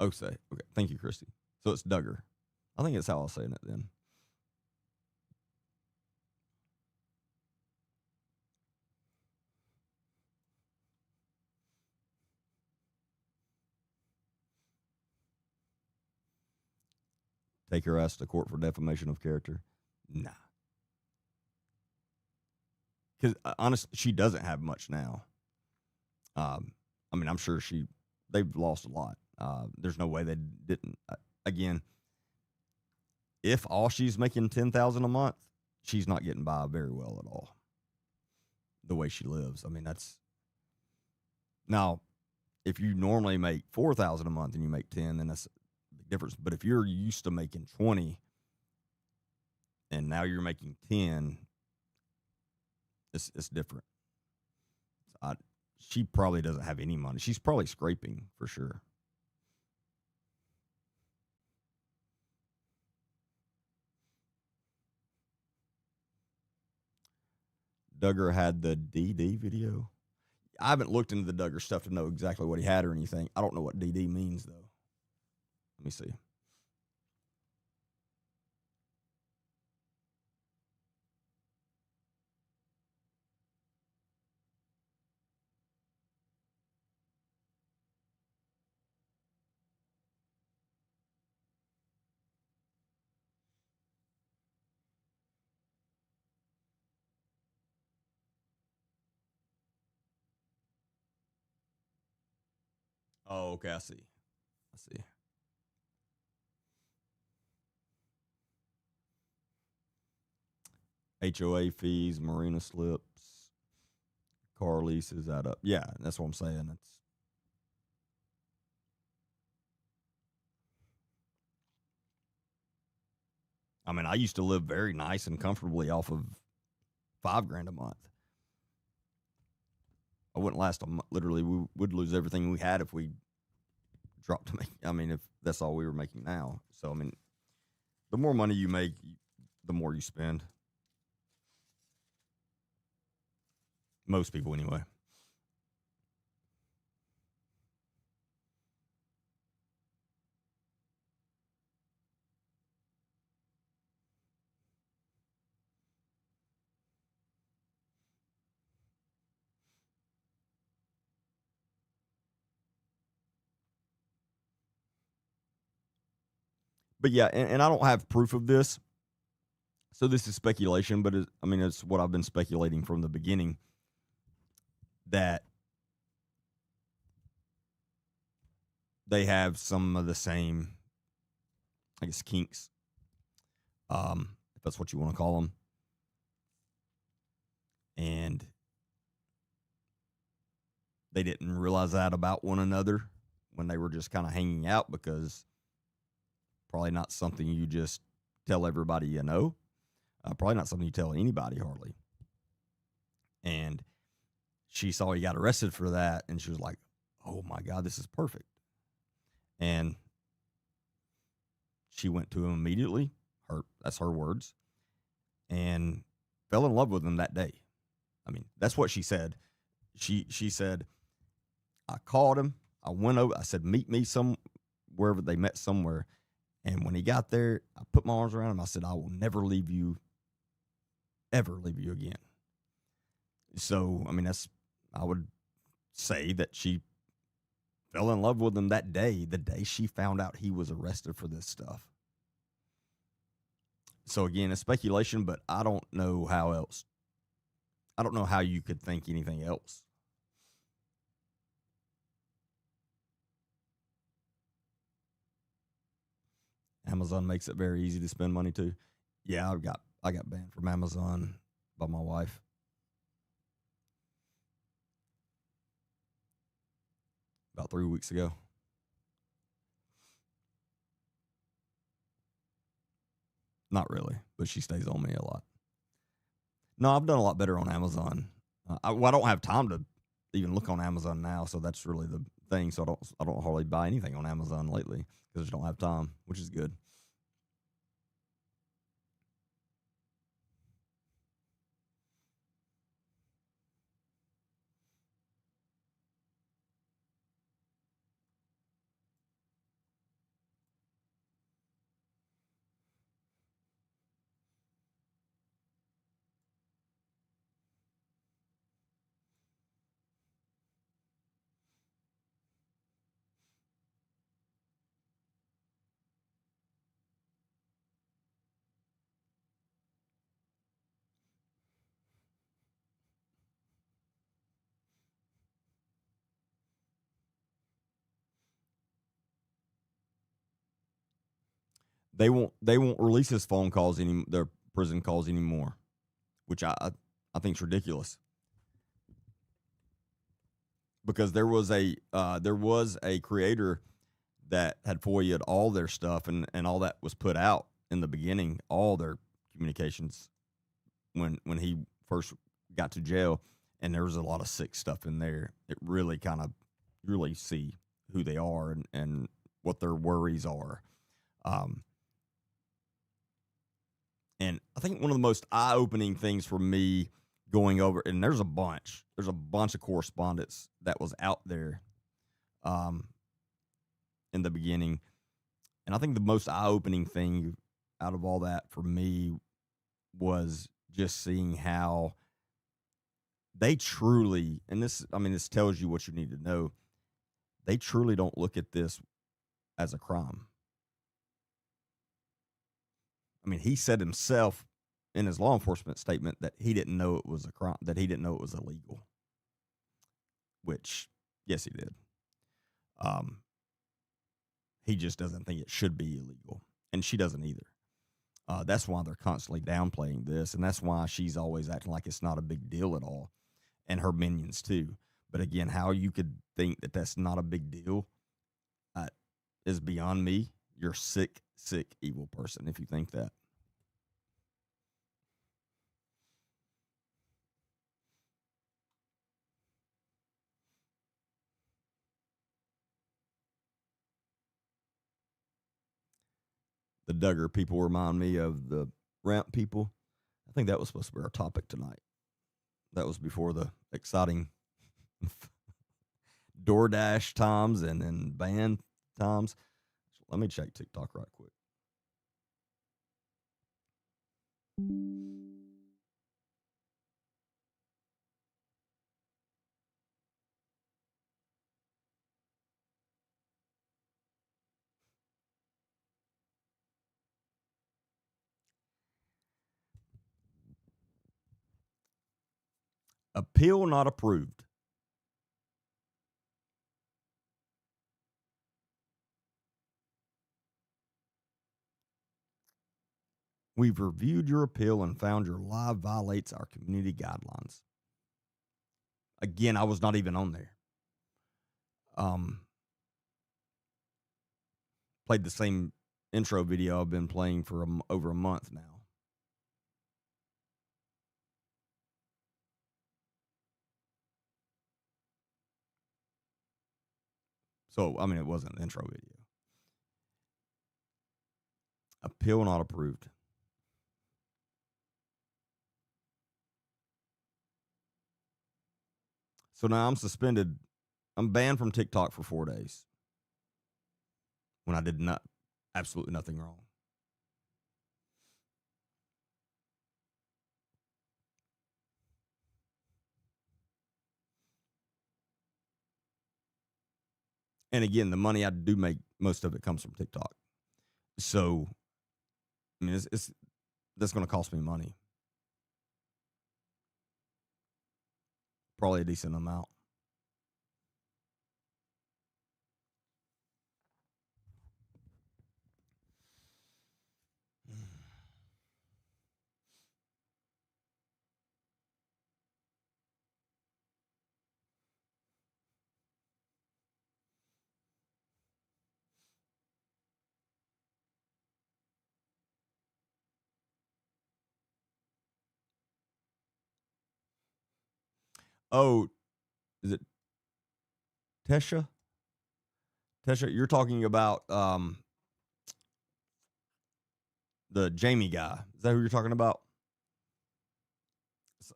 Okay. Thank you, Christy. So it's Duggar. I think that's how I'll say it then. Take her ass to court for defamation of character? Nah. Because honestly, she doesn't have much now. I mean, I'm sure they've lost a lot. There's no way they didn't. Again, if all she's making $10,000 a month, she's not getting by very well at all. The way she lives, I mean, that's now. If you normally make $4,000 a month and you make 10, then that's a big difference. But if you're used to making 20 and now you're making 10, it's different. She probably doesn't have any money. She's probably scraping for sure. Duggar had the DD video. I haven't looked into the Duggar stuff to know exactly what he had or anything. I don't know what DD means, though. Let me see. Oh, okay. I see. HOA fees, marina slips, car leases add up. Yeah, that's what I'm saying. I mean, I used to live very nice and comfortably off of $5,000 a month. I wouldn't last a month. Literally, we would lose everything we had if we dropped to make. I mean, if that's all we were making now. So, I mean, the more money you make, the more you spend. Most people, anyway. But yeah, and I don't have proof of this. So this is speculation, but it's what I've been speculating from the beginning, that they have some of the same, I guess, kinks, if that's what you want to call them. And they didn't realize that about one another when they were just kind of hanging out, because probably not something you just tell everybody you know. Probably not something you tell anybody hardly. And she saw he got arrested for that, and she was like, oh my God, this is perfect. And she went to him immediately. That's her words. And fell in love with him that day. I mean, that's what she said. She said, I called him. I went over. I said, meet me wherever they met somewhere. And when he got there, I put my arms around him. I said, I will never leave you again. So, I mean, I would say that she fell in love with him that day, the day she found out he was arrested for this stuff. So again, it's speculation, but I don't know how else. I don't know how you could think anything else. Amazon makes it very easy to spend money too. Yeah, I got banned from Amazon by my wife. About 3 weeks ago. Not really, but she stays on me a lot. No, I've done a lot better on Amazon. I don't have time to even look on Amazon now, so that's really the thing. So I don't hardly buy anything on Amazon lately because I just don't have time, which is good. They won't release his phone calls their prison calls anymore, which I think is ridiculous. Because there was a creator that had FOIA'd all their stuff, and all that was put out in the beginning, all their communications when he first got to jail, and there was a lot of sick stuff in there. It really kind of really see who they are and what their worries are. And I think one of the most eye-opening things for me going over, and there's a bunch of correspondence that was out there in the beginning. And I think the most eye-opening thing out of all that for me was just seeing how they truly, and this tells you what you need to know, they truly don't look at this as a crime. I mean, he said himself in his law enforcement statement that he didn't know it was a crime, that he didn't know it was illegal. Which, yes, he did. He just doesn't think it should be illegal, and she doesn't either. That's why they're constantly downplaying this, and that's why she's always acting like it's not a big deal at all, and her minions too. But again, how you could think that that's not a big deal is beyond me. You're a sick, sick, evil person if you think that. The Duggar people remind me of the ramp people. I think that was supposed to be our topic tonight. That was before the exciting DoorDash times and then band times. So let me check TikTok right quick. Appeal not approved. We've reviewed your appeal and found your live violates our community guidelines. Again, I was not even on there. Played the same intro video I've been playing for over a month now. So, I mean, it wasn't an intro video. Appeal not approved. So now I'm suspended. I'm banned from TikTok for 4 days when I did absolutely nothing wrong. And again, the money I do make, most of it comes from TikTok. So, I mean, that's going to cost me money. Probably a decent amount. Oh, is it Tesha? Tesha, you're talking about the Jamie guy. Is that who you're talking about?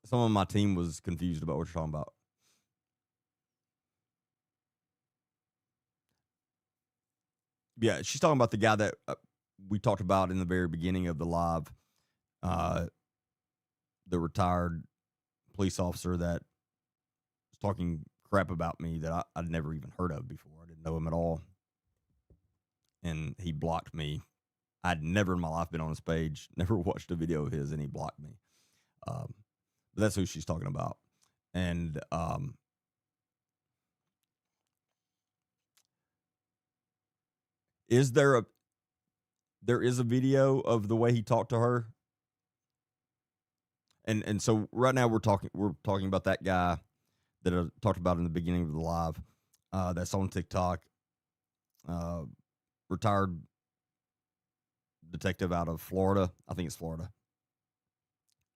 Some of my team was confused about what you're talking about. Yeah, she's talking about the guy that we talked about in the very beginning of the live, the retired police officer that was talking crap about me that I'd never even heard of before. I didn't know him at all. And he blocked me. I'd never in my life been on his page, never watched a video of his, and he blocked me. But that's who she's talking about. And there is a video of the way he talked to her. And so right now we're talking about that guy that I talked about in the beginning of the live. That's on TikTok. Retired detective out of Florida. I think it's Florida.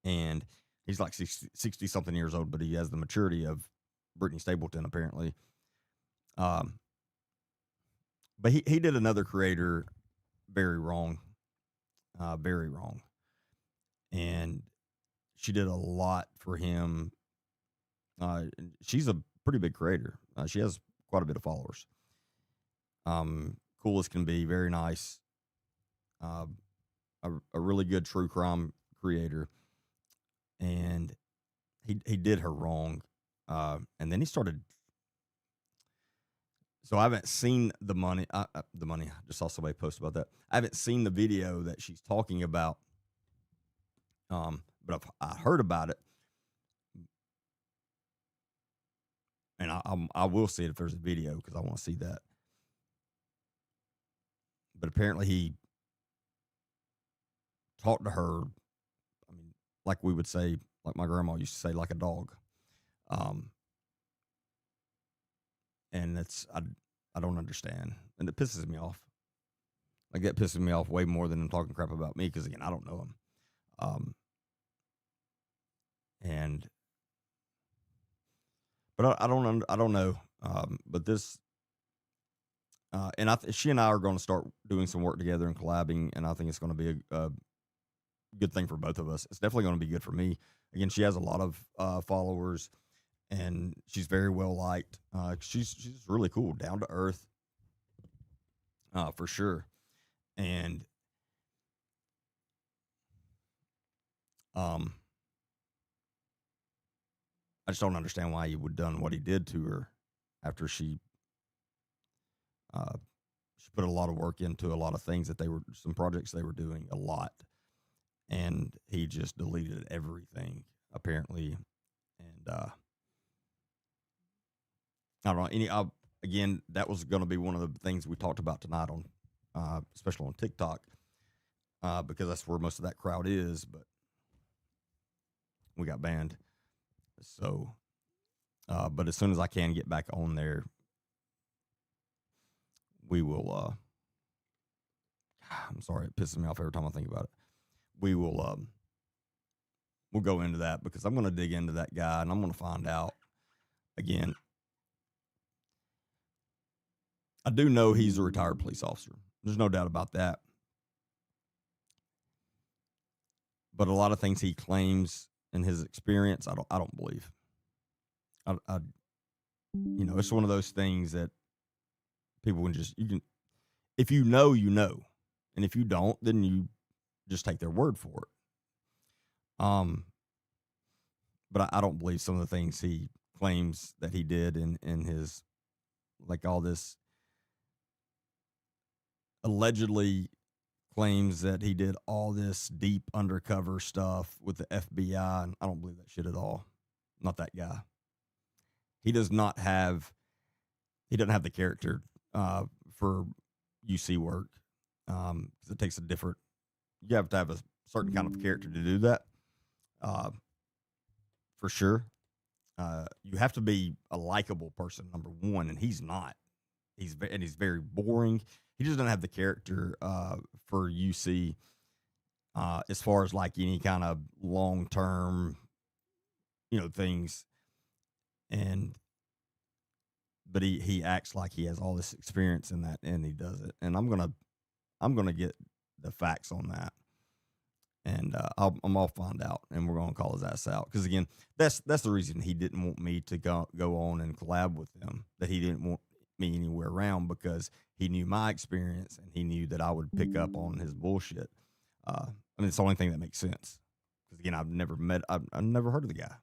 And he's like 60 something years old, but he has the maturity of Brittany Stapleton, apparently. But he did another creator very wrong. Very wrong. And she did a lot for him. She's a pretty big creator. She has quite a bit of followers. Cool as can be, very nice. A really good true crime creator, and he did her wrong, and then he started. So I haven't seen the money. The money. I just saw somebody post about that. I haven't seen the video that she's talking about, but I heard about it, and I will see it if there's a video because I want to see that. But apparently he talked to her. I mean, like we would say, like my grandma used to say, like a dog. And I don't understand, and it pisses me off. Like that pisses me off way more than him talking crap about me because again, I don't know him. And but I don't know. But this. And she and I are going to start doing some work together and collabing, and I think it's going to be a good thing for both of us. It's definitely going to be good for me. Again, she has a lot of followers, and she's very well liked. She's really cool, down to earth, for sure. And I just don't understand why he would have done what he did to her after she put a lot of work into a lot of things some projects they were doing a lot, and he just deleted everything apparently. And I don't know again, that was going to be one of the things we talked about tonight on, especially on TikTok, because that's where most of that crowd is, but we got banned. So, but as soon as I can get back on there, we will, I'm sorry, it pisses me off every time I think about it. We will, we'll go into that because I'm going to dig into that guy and I'm going to find out again. I do know he's a retired police officer. There's no doubt about that. But a lot of things he claims in his experience, I don't believe. It's one of those things that people if you know, you know. And if you don't, then you just take their word for it. But I don't believe some of the things he claims that he did in his, like all this allegedly claims that he did all this deep undercover stuff with the FBI, and I don't believe that shit at all. Not that guy. He doesn't have the character for UC work. Because it takes you have to have a certain kind of character to do that. For sure. You have to be a likable person, number one, and he's not. He's very boring. He just doesn't have the character for UC as far as like any kind of long-term, things. But he acts like he has all this experience in that, and he does it. And I'm gonna get the facts on that, and I'm all find out, and we're gonna call his ass out because again, that's the reason he didn't want me to go on and collab with him. That he didn't want me anywhere around because he knew my experience and he knew that I would pick up on his bullshit. It's the only thing that makes sense because again, I've never heard of the guy.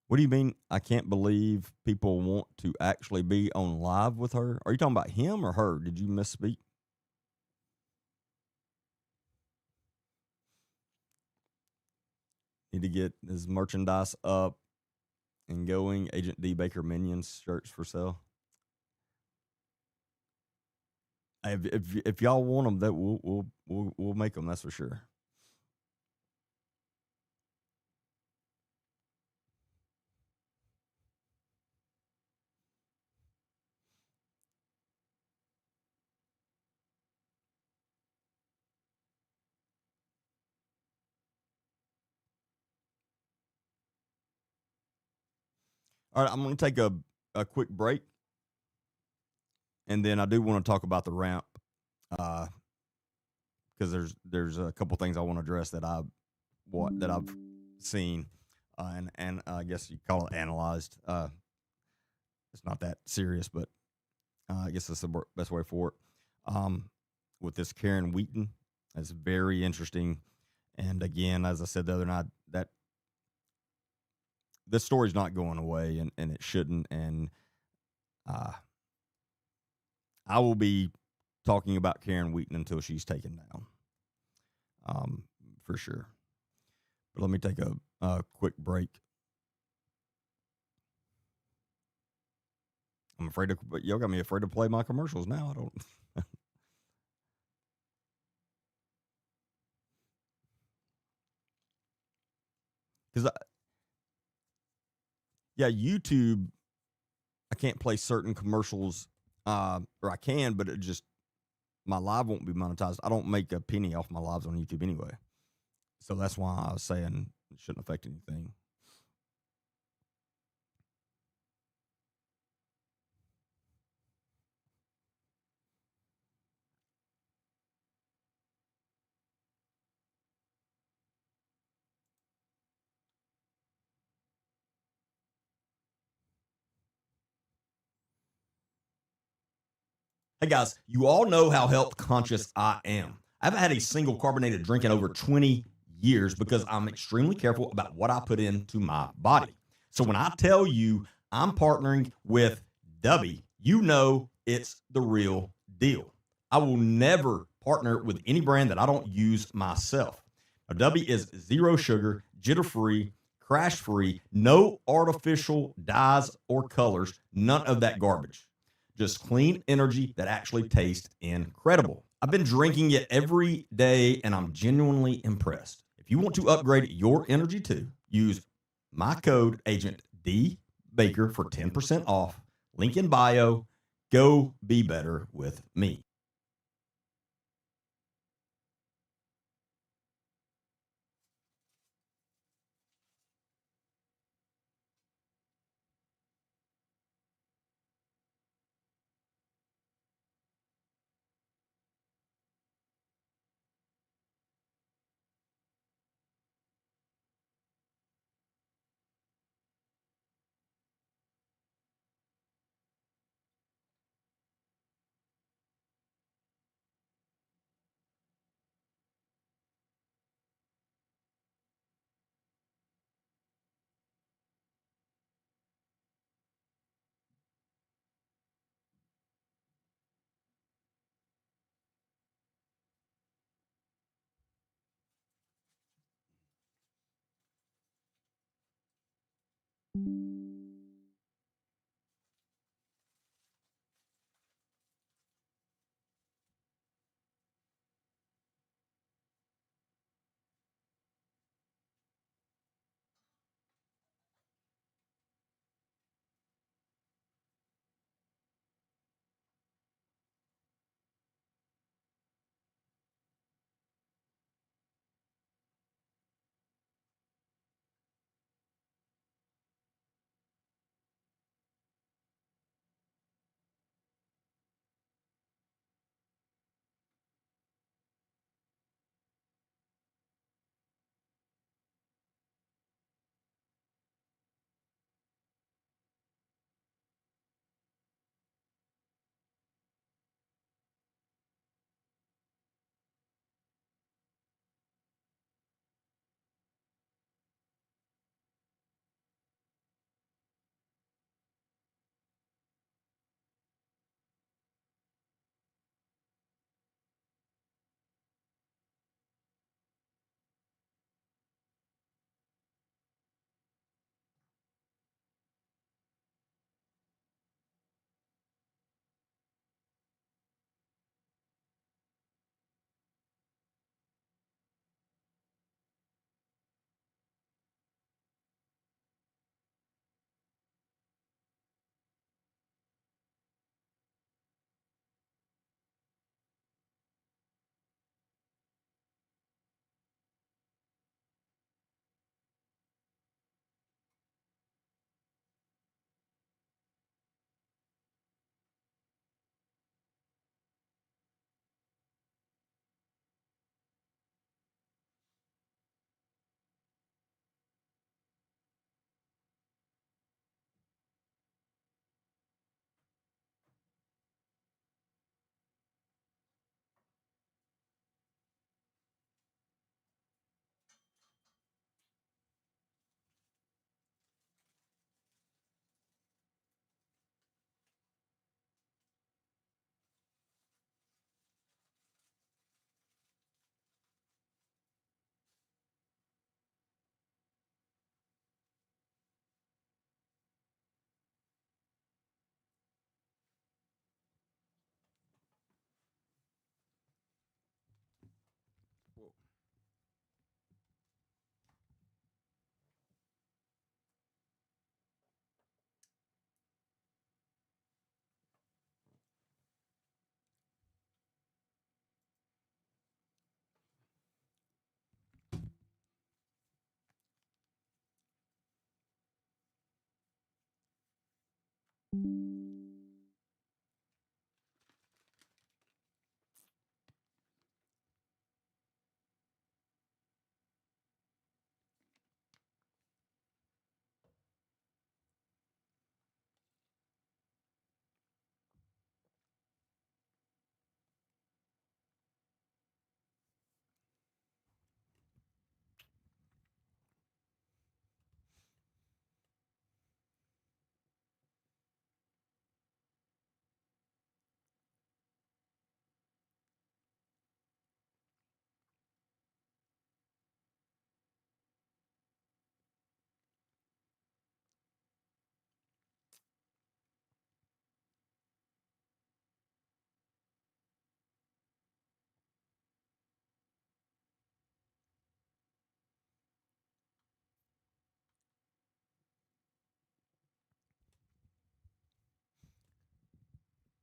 What do you mean? I can't believe people want to actually be on live with her. Are you talking about him or her? Did you misspeak? Need to get his merchandise up and going. Agent D Baker Minions shirts for sale. If y'all want them, that we'll make them. That's for sure. All right, I'm going to take a quick break, and then I do want to talk about the ramp, because there's a couple things I want to address that I've seen, and I guess you call it analyzed. It's not that serious, but I guess that's the best way for it. With this Karen Wheaton, that's very interesting. And again, as I said the other night, that this story's not going away, and it shouldn't. And I will be talking about Karen Wheaton until she's taken down, for sure. But let me take a quick break. I'm afraid to, but y'all got me afraid to play my commercials now. I don't. Because, yeah, YouTube, I can't play certain commercials, or I can, but it just, my live won't be monetized. I don't make a penny off my lives on YouTube anyway. So that's why I was saying it shouldn't affect anything. Hey guys, you all know how health conscious I am. I haven't had a single carbonated drink in over 20 years because I'm extremely careful about what I put into my body. So when I tell you I'm partnering with Dubby, you know it's the real deal. I will never partner with any brand that I don't use myself. Now, Dubby is zero sugar, jitter free, crash free, no artificial dyes or colors, none of that garbage. Just clean energy that actually tastes incredible. I've been drinking it every day, and I'm genuinely impressed. If you want to upgrade your energy too, use my code Agent D Baker for 10% off. Link in bio. Go be better with me.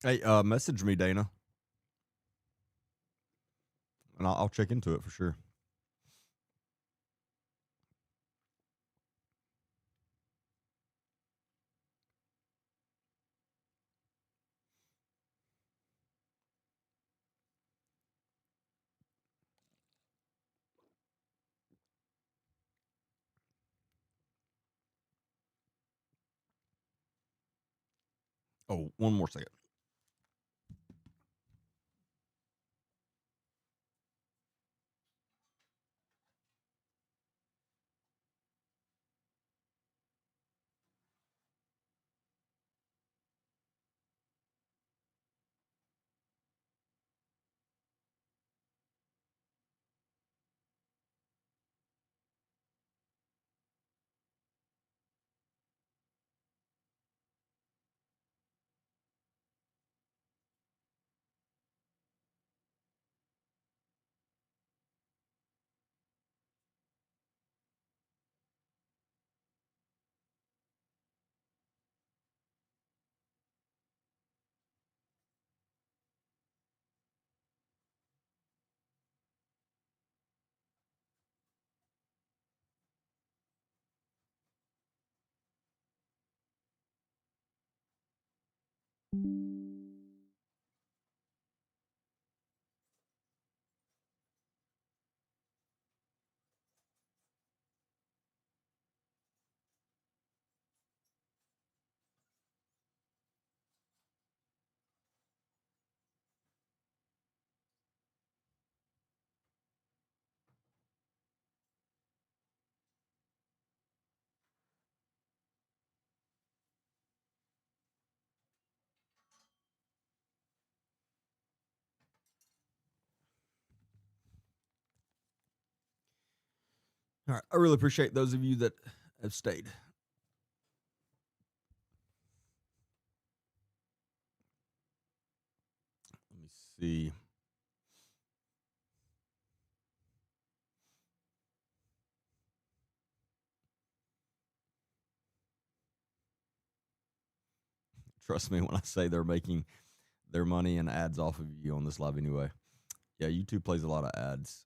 Hey, message me, Dana, and I'll check into it for sure. Oh, one more second. All right. I really appreciate those of you that have stayed. Let me see. Trust me when I say they're making their money and ads off of you on this live anyway. Yeah, YouTube plays a lot of ads.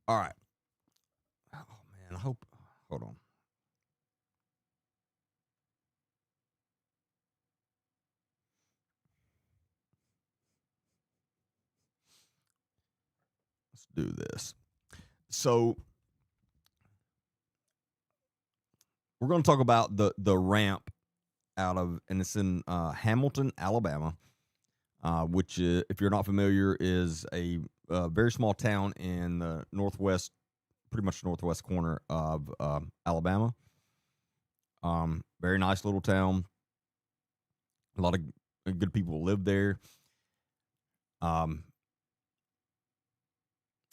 All right. Oh man, I hope. Hold on. Let's do this. So we're going to talk about the ramp out of, and it's in Hamilton, Alabama, which, if you're not familiar, is a very small town in the northwest, pretty much northwest corner of Alabama. Very nice little town. A lot of good people live there.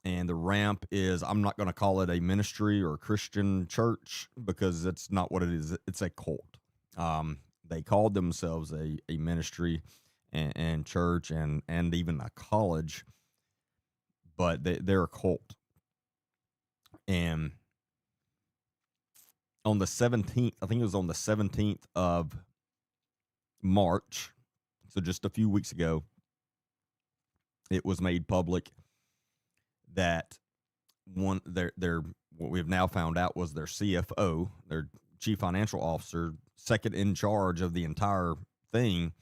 And the ramp is, I'm not going to call it a ministry or a Christian church because that's not what it is. It's a cult. They called themselves a ministry and church and even a college, but they're a cult. And on the 17th, I think it was on the 17th of March, so just a few weeks ago, it was made public that their what we have now found out was their CFO, their chief financial officer, second in charge of the entire thing,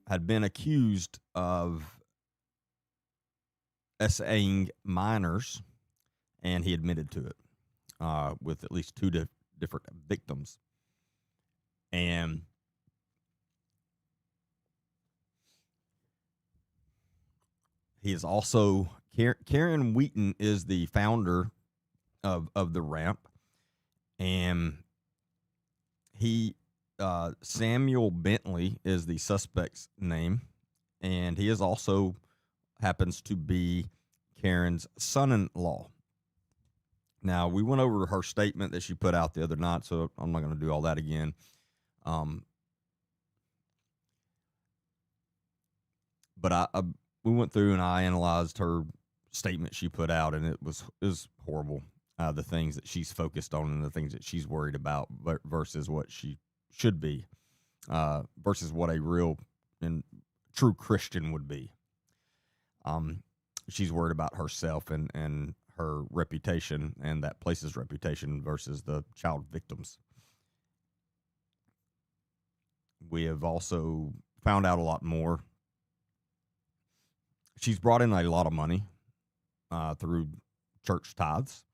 had been accused of SAing minors, and he admitted to it with at least two different victims. And he is also Karen Wheaton is the founder of the ramp, and he Samuel Bentley is the suspect's name, and he is also happens to be Karen's son-in-law. Now, we went over her statement that she put out the other night, so I'm not going to do all that again. But we went through and I analyzed her statement she put out, and it was horrible. The things that she's focused on and the things that she's worried about versus what she should be, versus what a real and true Christian would be. She's worried about herself and her reputation and that place's reputation versus the child victims. We have also found out a lot more. She's brought in a lot of money through church tithes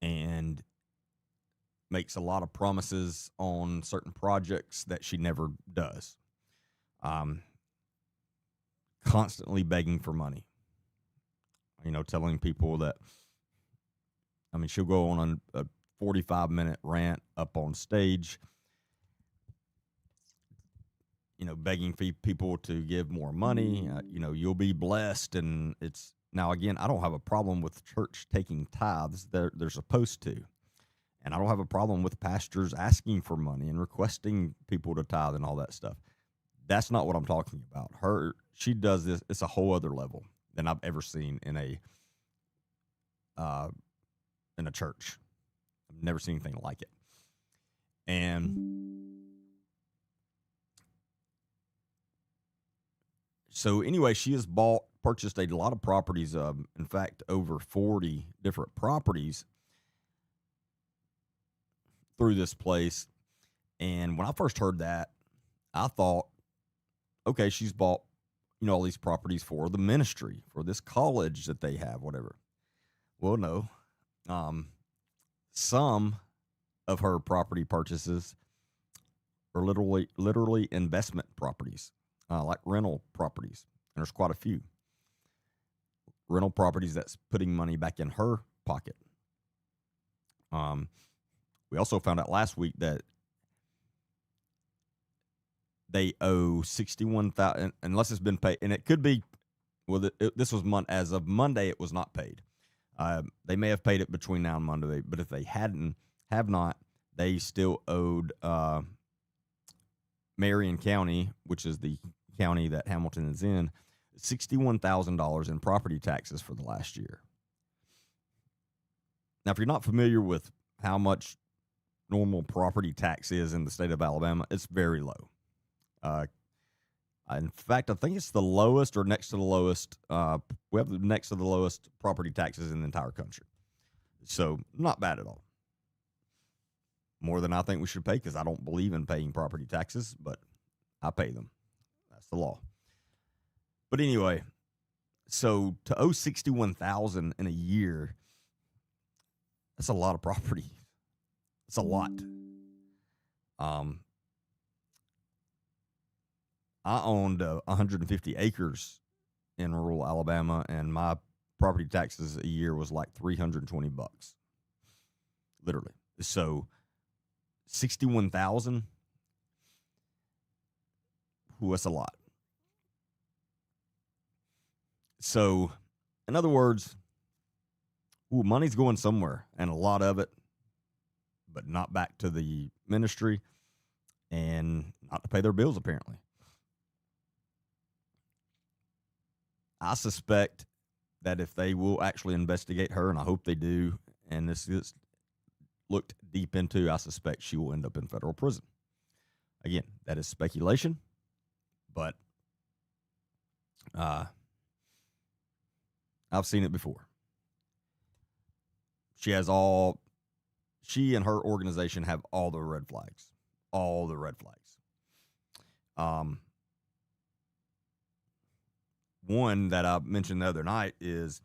and makes a lot of promises on certain projects that she never does. Constantly begging for money. Telling people that, she'll go on a 45-minute rant up on stage, begging for people to give more money. You'll be blessed. And it's now, again, I don't have a problem with church taking tithes. They're supposed to. And I don't have a problem with pastors asking for money and requesting people to tithe and all that stuff. That's not what I'm talking about. She does this. It's a whole other level than I've ever seen in a church. I've never seen anything like it. And so anyway, she has purchased a lot of properties. In fact, over 40 different properties through this place. And when I first heard that, I thought, okay, she's bought, all these properties for the ministry, for this college that they have, whatever. Well, no. Some of her property purchases are literally investment properties, like rental properties. And there's quite a few rental properties that's putting money back in her pocket. We also found out last week that they owe $61,000 unless it's been paid, and it could be. Well, this was as of Monday, it was not paid. They may have paid it between now and Monday, but if they have not, they still owed Marion County, which is the county that Hamilton is in, $61,000 in property taxes for the last year. Now, if you're not familiar with how much normal property tax is in the state of Alabama, it's very low. In fact, I think it's the lowest or next to the lowest. We have the next to the lowest property taxes in the entire country. So not bad at all. More than I think we should pay because I don't believe in paying property taxes, but I pay them. That's the law. But anyway, so to owe $61,000 in a year, that's a lot of property. It's a lot. I owned 150 acres in rural Alabama, and my property taxes a year was like $320, literally. So 61,000, that's a lot. So, in other words, money's going somewhere, and a lot of it, but not back to the ministry and not to pay their bills, apparently. I suspect that if they will actually investigate her, and I hope they do, and this is looked deep into, I suspect she will end up in federal prison. Again, that is speculation, but I've seen it before. She and her organization have all the red flags. All the red flags. One that I mentioned the other night is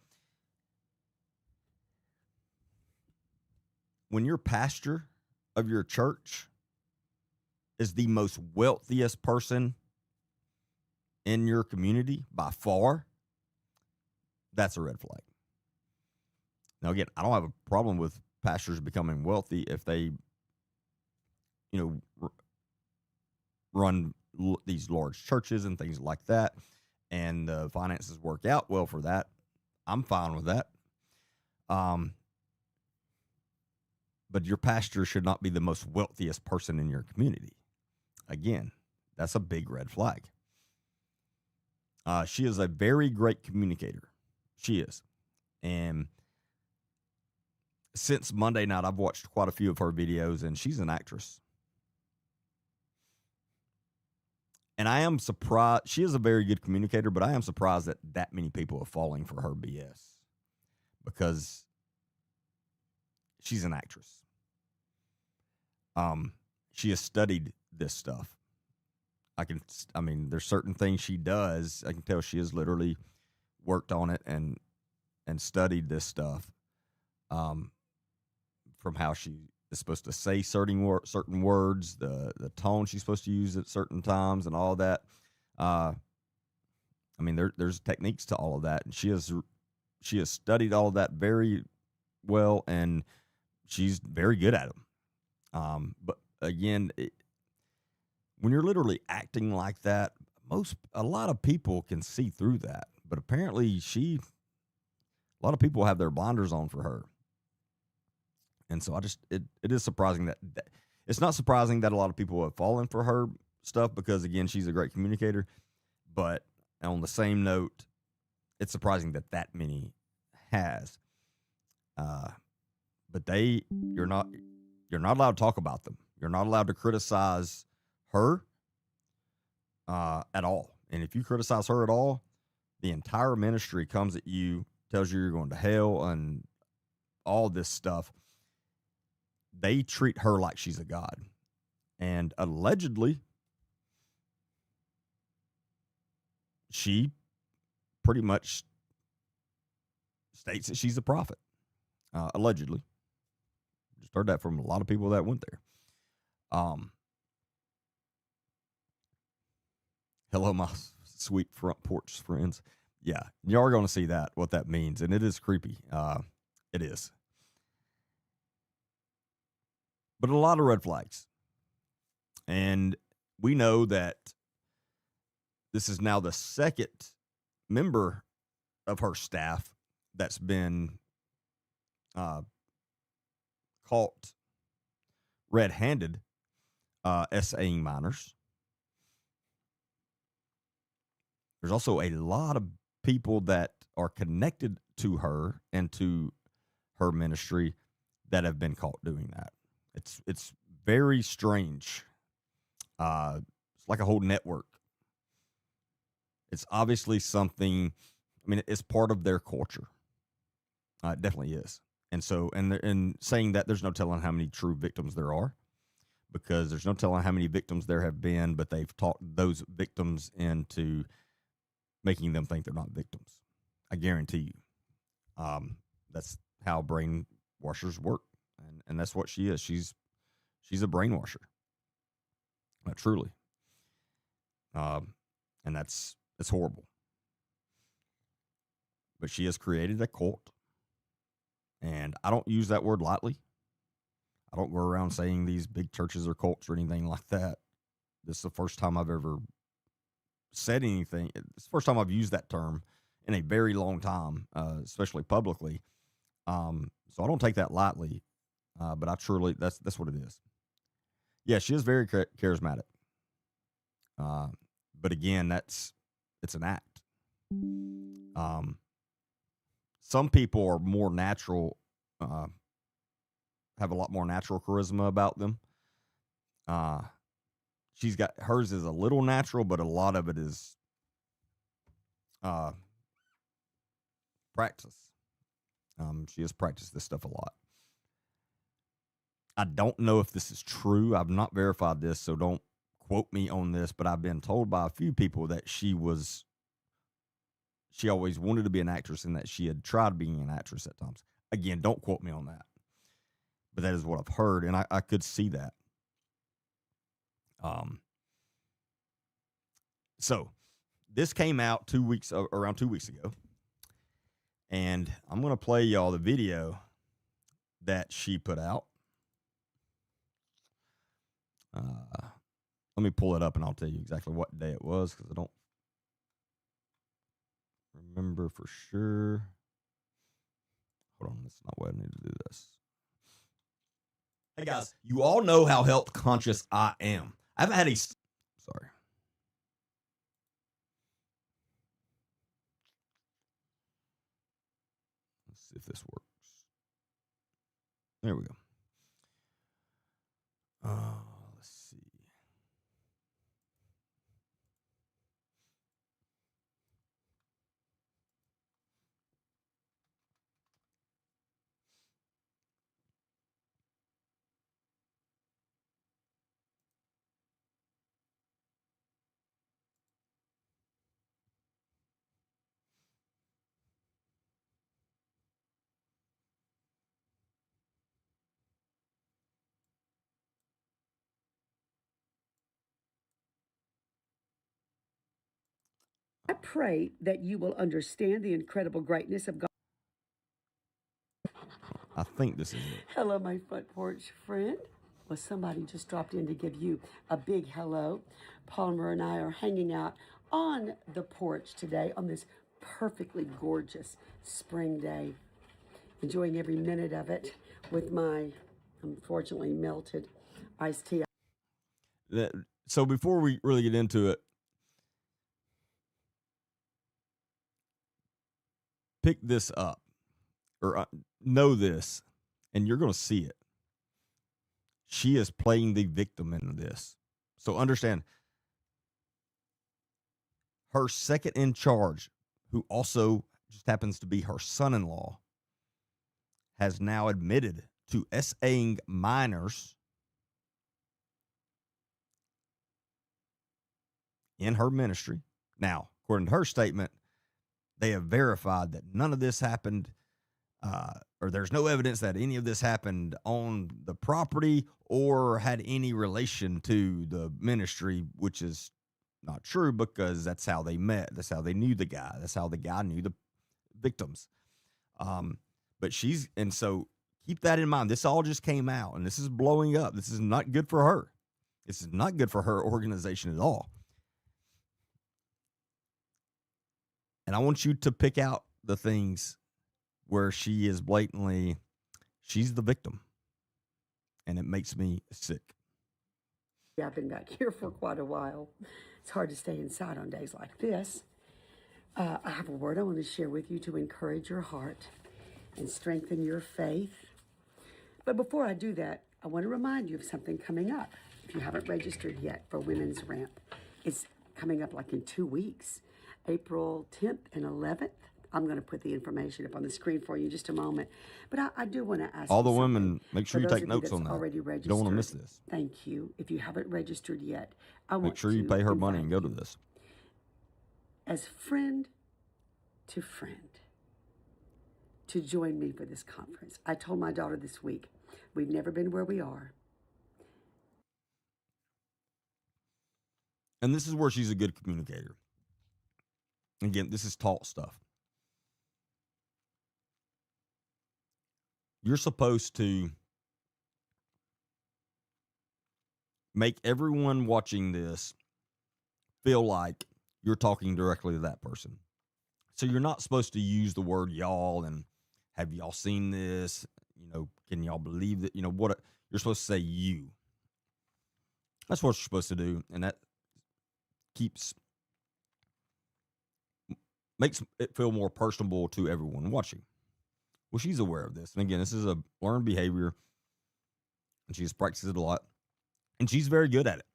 when your pastor of your church is the most wealthiest person in your community by far, that's a red flag. Now, again, I don't have a problem with pastors becoming wealthy if they, run these large churches and things like that, and the finances work out well for that. I'm fine with that. But your pastor should not be the most wealthiest person in your community. Again, that's a big red flag. She is a very great communicator. She is. And since Monday night, I've watched quite a few of her videos, and she's an actress. And I am surprised. She is a very good communicator, but I am surprised that many people are falling for her BS because she's an actress. She has studied this stuff. There's certain things she does. I can tell she has literally worked on it and studied this stuff. From how she is supposed to say certain words, the tone she's supposed to use at certain times, and all that. There's techniques to all of that, and she has studied all of that very well, and she's very good at them. But again, when you're literally acting like that, a lot of people can see through that. But apparently, a lot of people have their blinders on for her. And so it is surprising that it's not surprising that a lot of people have fallen for her stuff because, again, she's a great communicator. But on the same note, it's surprising that many has. But you're not allowed to talk about them. You're not allowed to criticize her at all. And if you criticize her at all, the entire ministry comes at you, tells you you're going to hell, and all this stuff. They treat her like she's a god. And allegedly, she pretty much states that she's a prophet. Allegedly. Just heard that from a lot of people that went there. Hello, my sweet front porch friends. Yeah, you are going to see what that means. And it is creepy. It is. But a lot of red flags. And we know that this is now the second member of her staff that's been caught red-handed essaying minors. There's also a lot of people that are connected to her and to her ministry that have been caught doing that. It's very strange. It's like a whole network. It's obviously something. It's part of their culture. It definitely is. And so, and saying that, there's no telling how many true victims there are, because there's no telling how many victims there have been, but they've talked those victims into making them think they're not victims. I guarantee you. That's how brainwashers work. And that's what she is. She's a brainwasher. Truly. And it's horrible. But she has created a cult. And I don't use that word lightly. I don't go around saying these big churches are cults or anything like that. This is the first time I've ever said anything. It's the first time I've used that term in a very long time, especially publicly. So I don't take that lightly. But I truly, that's what it is. Yeah, she is very charismatic. But again, it's an act. Some people are more natural, have a lot more natural charisma about them. Hers is a little natural, but a lot of it is practice. She has practiced this stuff a lot. I don't know if this is true. I've not verified this, so don't quote me on this, but I've been told by a few people that she always wanted to be an actress and that she had tried being an actress at times. Again, don't quote me on that, but that is what I've heard, and I could see that. So this came out around 2 weeks ago, and I'm going to play y'all the video that she put out. Let me pull it up and I'll tell you exactly what day it was because I don't remember for sure. Hold on, that's not why I need to do this. Hey guys, you all know how health conscious I am. I haven't had sorry. Let's see if this works. There we go. Let's see. I pray that you will understand the incredible greatness of God. I think this is it. Hello, my front porch friend. Well, somebody just dropped in to give you a big hello. Palmer and I are hanging out on the porch today on this perfectly gorgeous spring day, enjoying every minute of it with my unfortunately melted iced tea. So before we really get into it, pick this up or know this, and you're going to see it. She is playing the victim in this. So understand, her second in charge, who also just happens to be her son-in-law, has now admitted to SAing minors in her ministry. Now, according to her statement, they have verified that none of this happened, or there's no evidence that any of this happened on the property or had any relation to the ministry, which is not true because that's how they met. That's how they knew the guy. That's how the guy knew the victims. But so keep that in mind. This all just came out and this is blowing up. This is not good for her. This is not good for her organization at all. And I want you to pick out the things where she is she's the victim. And it makes me sick. Yeah, I've been back here for quite a while. It's hard to stay inside on days like this. I have a word I want to share with you to encourage your heart and strengthen your faith. But before I do that, I want to remind you of something coming up. If you haven't registered yet for Women's Ramp, it's coming up like in 2 weeks, April 10th and 11th. I'm going to put the information up on the screen for you in just a moment. But I do want to ask all the you women, make sure you take notes on that. Already registered, you don't want to miss this. Thank you. If you haven't registered yet, I want make sure you pay her money and go to this. As friend to friend, to join me for this conference. I told my daughter this week, we've never been where we are. And this is where she's a good communicator. Again, this is taught stuff. You're supposed to make everyone watching this feel like you're talking directly to that person. So you're not supposed to use the word y'all and have y'all seen this? You know, can y'all believe that? You know, what you're supposed to say you. That's what you're supposed to do. And that makes it feel more personable to everyone watching. Well, she's aware of this. And again, this is a learned behavior. And she's practiced it a lot. And she's very good at it.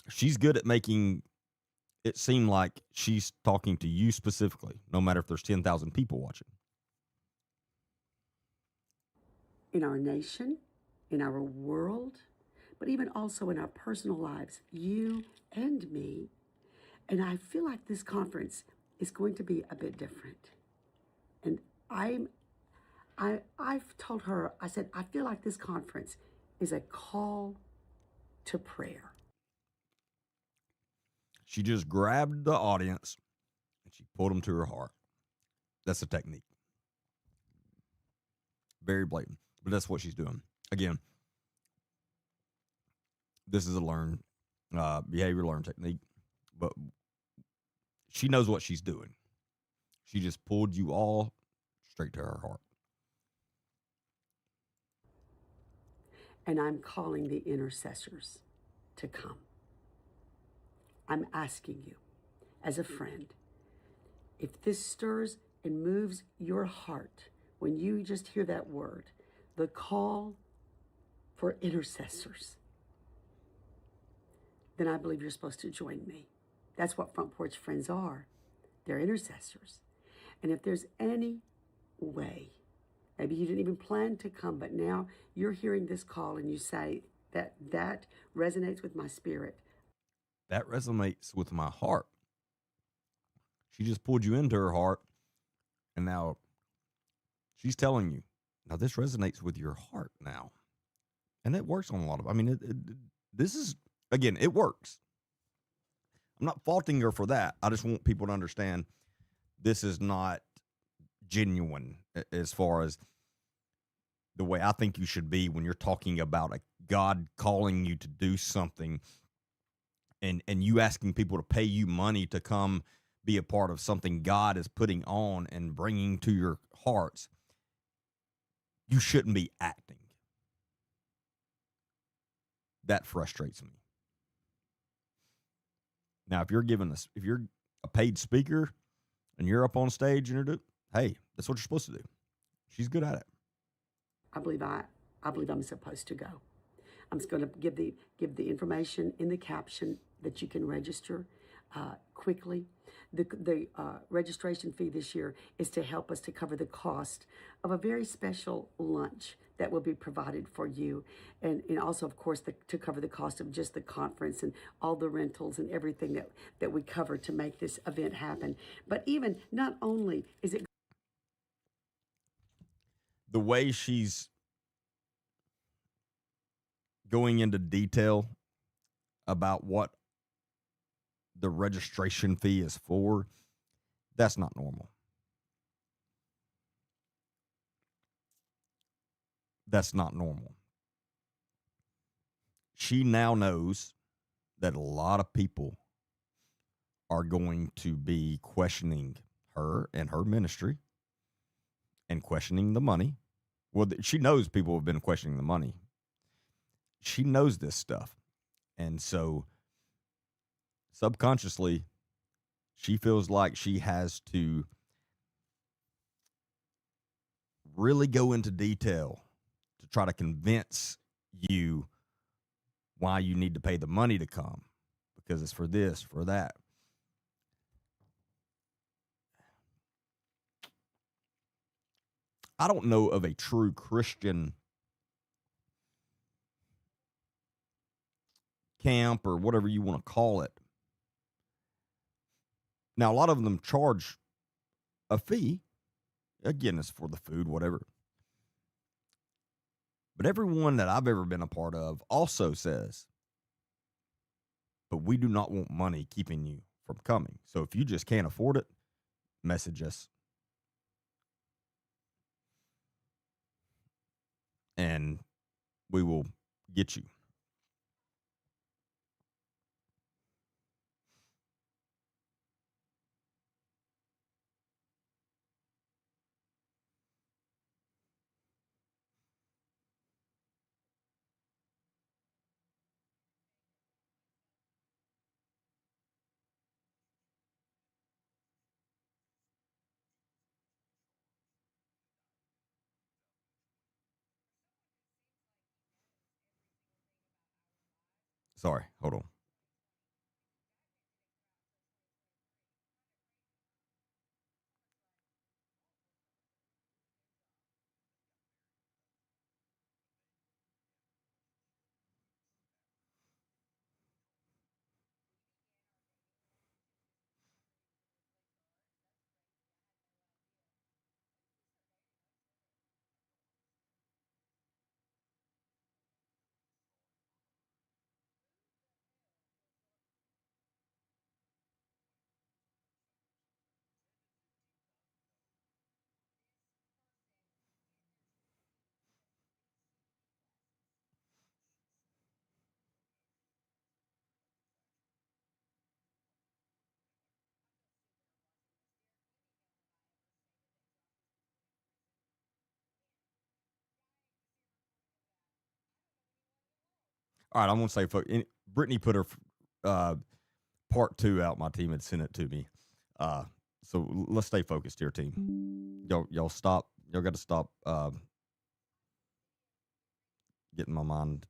She's good at making it seemed like she's talking to you specifically, no matter if there's 10,000 people watching. In our nation, in our world, but even also in our personal lives, you and me. And I feel like this conference is going to be a bit different. And I've told her, I said, I feel like this conference is a call to prayer. She just grabbed the audience and she pulled them to her heart. That's a technique. Very blatant, but that's what she's doing. Again, this is a behavior learn technique, but she knows what she's doing. She just pulled you all straight to her heart. And I'm calling the intercessors to come. I'm asking you, as a friend, if this stirs and moves your heart when you just hear that word, the call for intercessors, then I believe you're supposed to join me. That's what Front Porch Friends are. They're intercessors. And if there's any way, maybe you didn't even plan to come, but now you're hearing this call and you say that resonates with my spirit. That resonates with my heart. She just pulled you into her heart, and now she's telling you, now this resonates with your heart now. And it works on a lot of, this is, again, it works. I'm not faulting her for that. I just want people to understand this is not genuine as far as the way I think you should be when you're talking about a God calling you to do something and you asking people to pay you money to come be a part of something God is putting on and bringing to your hearts. You shouldn't be acting. That frustrates me. Now, if you're a paid speaker and you're up on stage and hey, that's what you're supposed to do. She's good at it. I believe I'm supposed to go. I'm just going to give the information in the caption that you can register quickly. The registration fee this year is to help us to cover the cost of a very special lunch that will be provided for you, and also, of course, to cover the cost of just the conference and all the rentals and everything that we cover to make this event happen. But even not only is it the way she's going into detail about what the registration fee is for, that's not normal. That's not normal. She now knows that a lot of people are going to be questioning her and her ministry and questioning the money. Well, she knows people have been questioning the money. She knows this stuff. And so subconsciously, she feels like she has to really go into detail to try to convince you why you need to pay the money to come, because it's for this, for that. I don't know of a true Christian camp or whatever you want to call it. Now, a lot of them charge a fee. Again, it's for the food, whatever. But everyone that I've ever been a part of also says, but we do not want money keeping you from coming. So if you just can't afford it, message us. And we will get you. Sorry, hold on. All right, I'm gonna say, Brittany put her part 2 out. My team had sent it to me. So let's stay focused here, team. Y'all stop. Y'all got to stop getting my mind.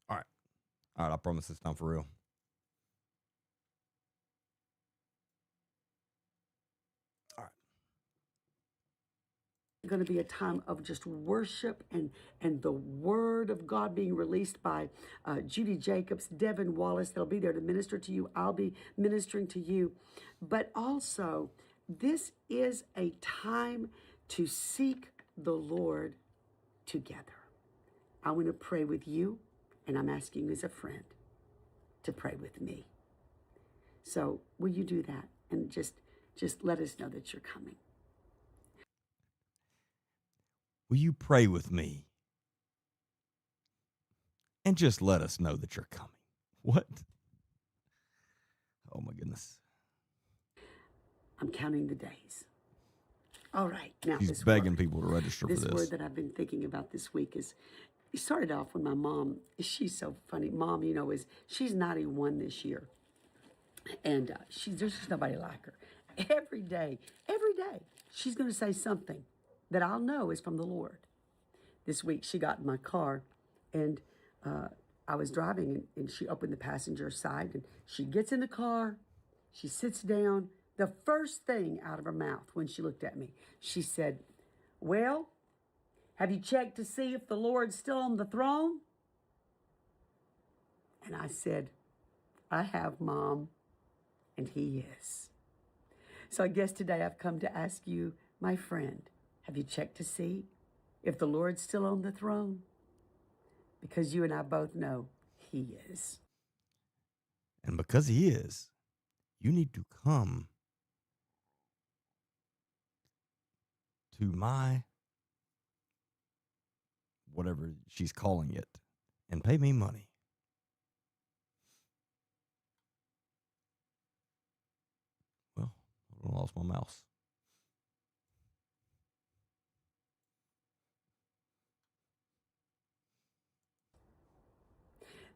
All right, all right. I promise this time for real. All right. Going to be a time of just worship and the word of God being released by Judy Jacobs, Devin Wallace. They'll be there to minister to you. I'll be ministering to you. But also, this is a time to seek the Lord together. I want to pray with you, and I'm asking you as a friend to pray with me. So will you do that? And just let us know that you're coming. Will you pray with me? And just let us know that you're coming. What? Oh my goodness. I'm counting the days. All right. Now, She's begging people to register for this. This word that I've been thinking about this week is, it started off when my mom, she's so funny. Mom, she's 91 this year. And there's just nobody like her. Every day, she's going to say something that I'll know is from the Lord. This week, she got in my car, and I was driving, and she opened the passenger side, and she gets in the car, she sits down. The first thing out of her mouth when she looked at me, she said, "Well, have you checked to see if the Lord's still on the throne?" And I said, "I have, Mom, and He is." So I guess today I've come to ask you, my friend, have you checked to see if the Lord's still on the throne? Because you and I both know He is. And because He is, you need to come to my, whatever she's calling it, and pay me money. Well, I lost my mouse.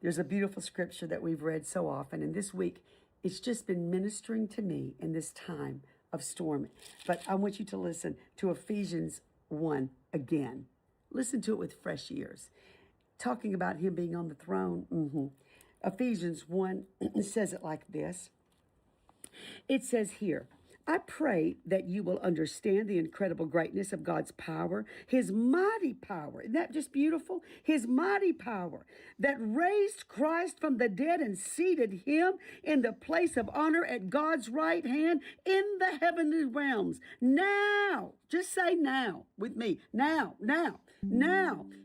There's a beautiful scripture that we've read so often, and this week it's just been ministering to me in this time of storm. But I want you to listen to Ephesians 1 again. Listen to it with fresh ears. Talking about Him being on the throne. Ephesians 1 says it like this. It says here, I pray that you will understand the incredible greatness of God's power, His mighty power. Isn't that just beautiful? His mighty power that raised Christ from the dead and seated Him in the place of honor at God's right hand in the heavenly realms. Now, just say now with me. Now,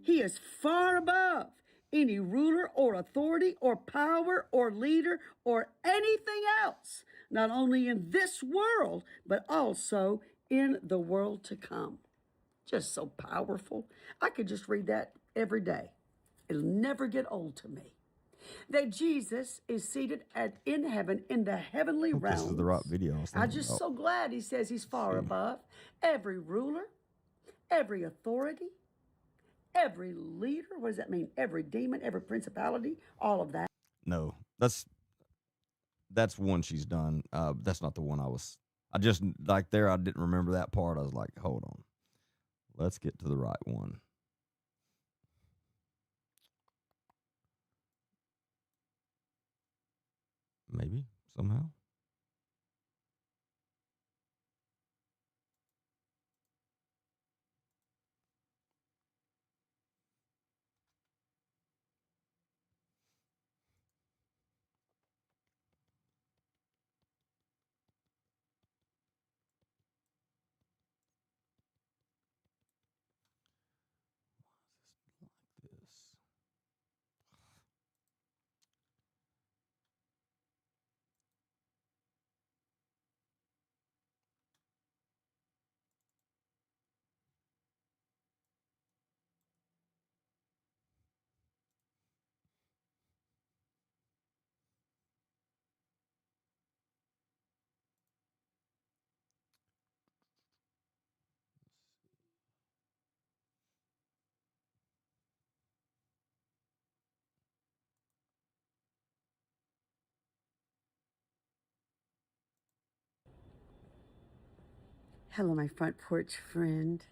He is far above any ruler or authority or power or leader or anything else, not only in this world, but also in the world to come. Just so powerful. I could just read that every day. It'll never get old to me. That Jesus is seated in heaven in the heavenly realms. This is the right video. I'm just so glad he says he's far above every ruler, every authority, every leader. What does that mean? Every demon, every principality, all of that. No, that's one she's done. That's not the one I just, like there, I didn't remember that part. I was like, hold on. Let's get to the right one. Maybe, somehow. Like this. Hello, my front porch friend.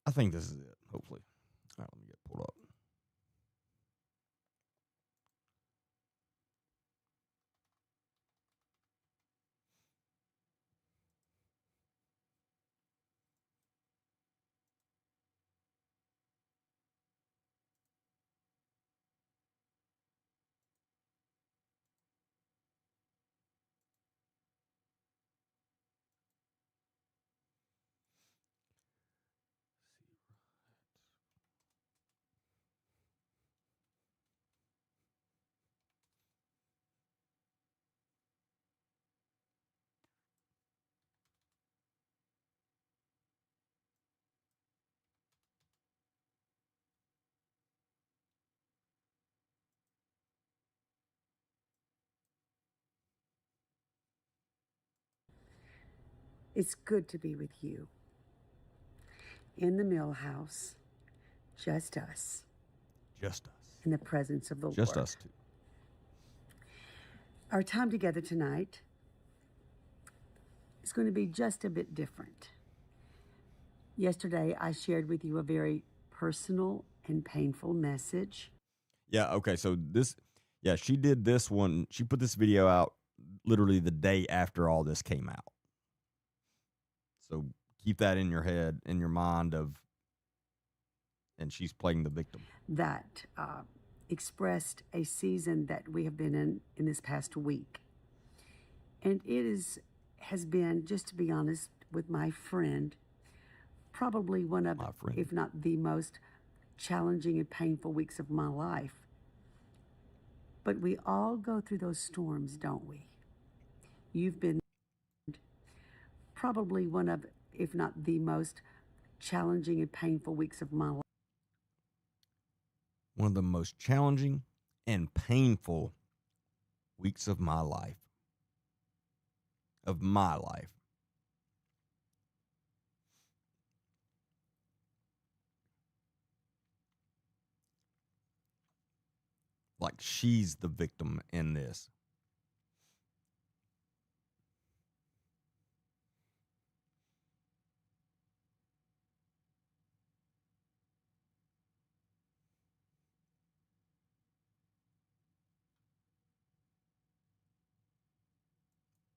I think this is it, hopefully. All right, let me get pulled up. It's good to be with you. In the mill house, just us. Just us. In the presence of the Lord. Just us two. Our time together tonight is going to be just a bit different. Yesterday, I shared with you a very personal and painful message. Yeah, okay, so she did this one. She put this video out literally the day after all this came out. So keep that in your head, in your mind and she's playing the victim. That expressed a season that we have been in this past week. And it has been, just to be honest with my friend, probably one of, if not the most challenging and painful weeks of my life. But we all go through those storms, don't we? You've been probably one of, if not the most challenging and painful weeks of my life. One of the most challenging and painful weeks of my life. Of my life. like she's the victim in this.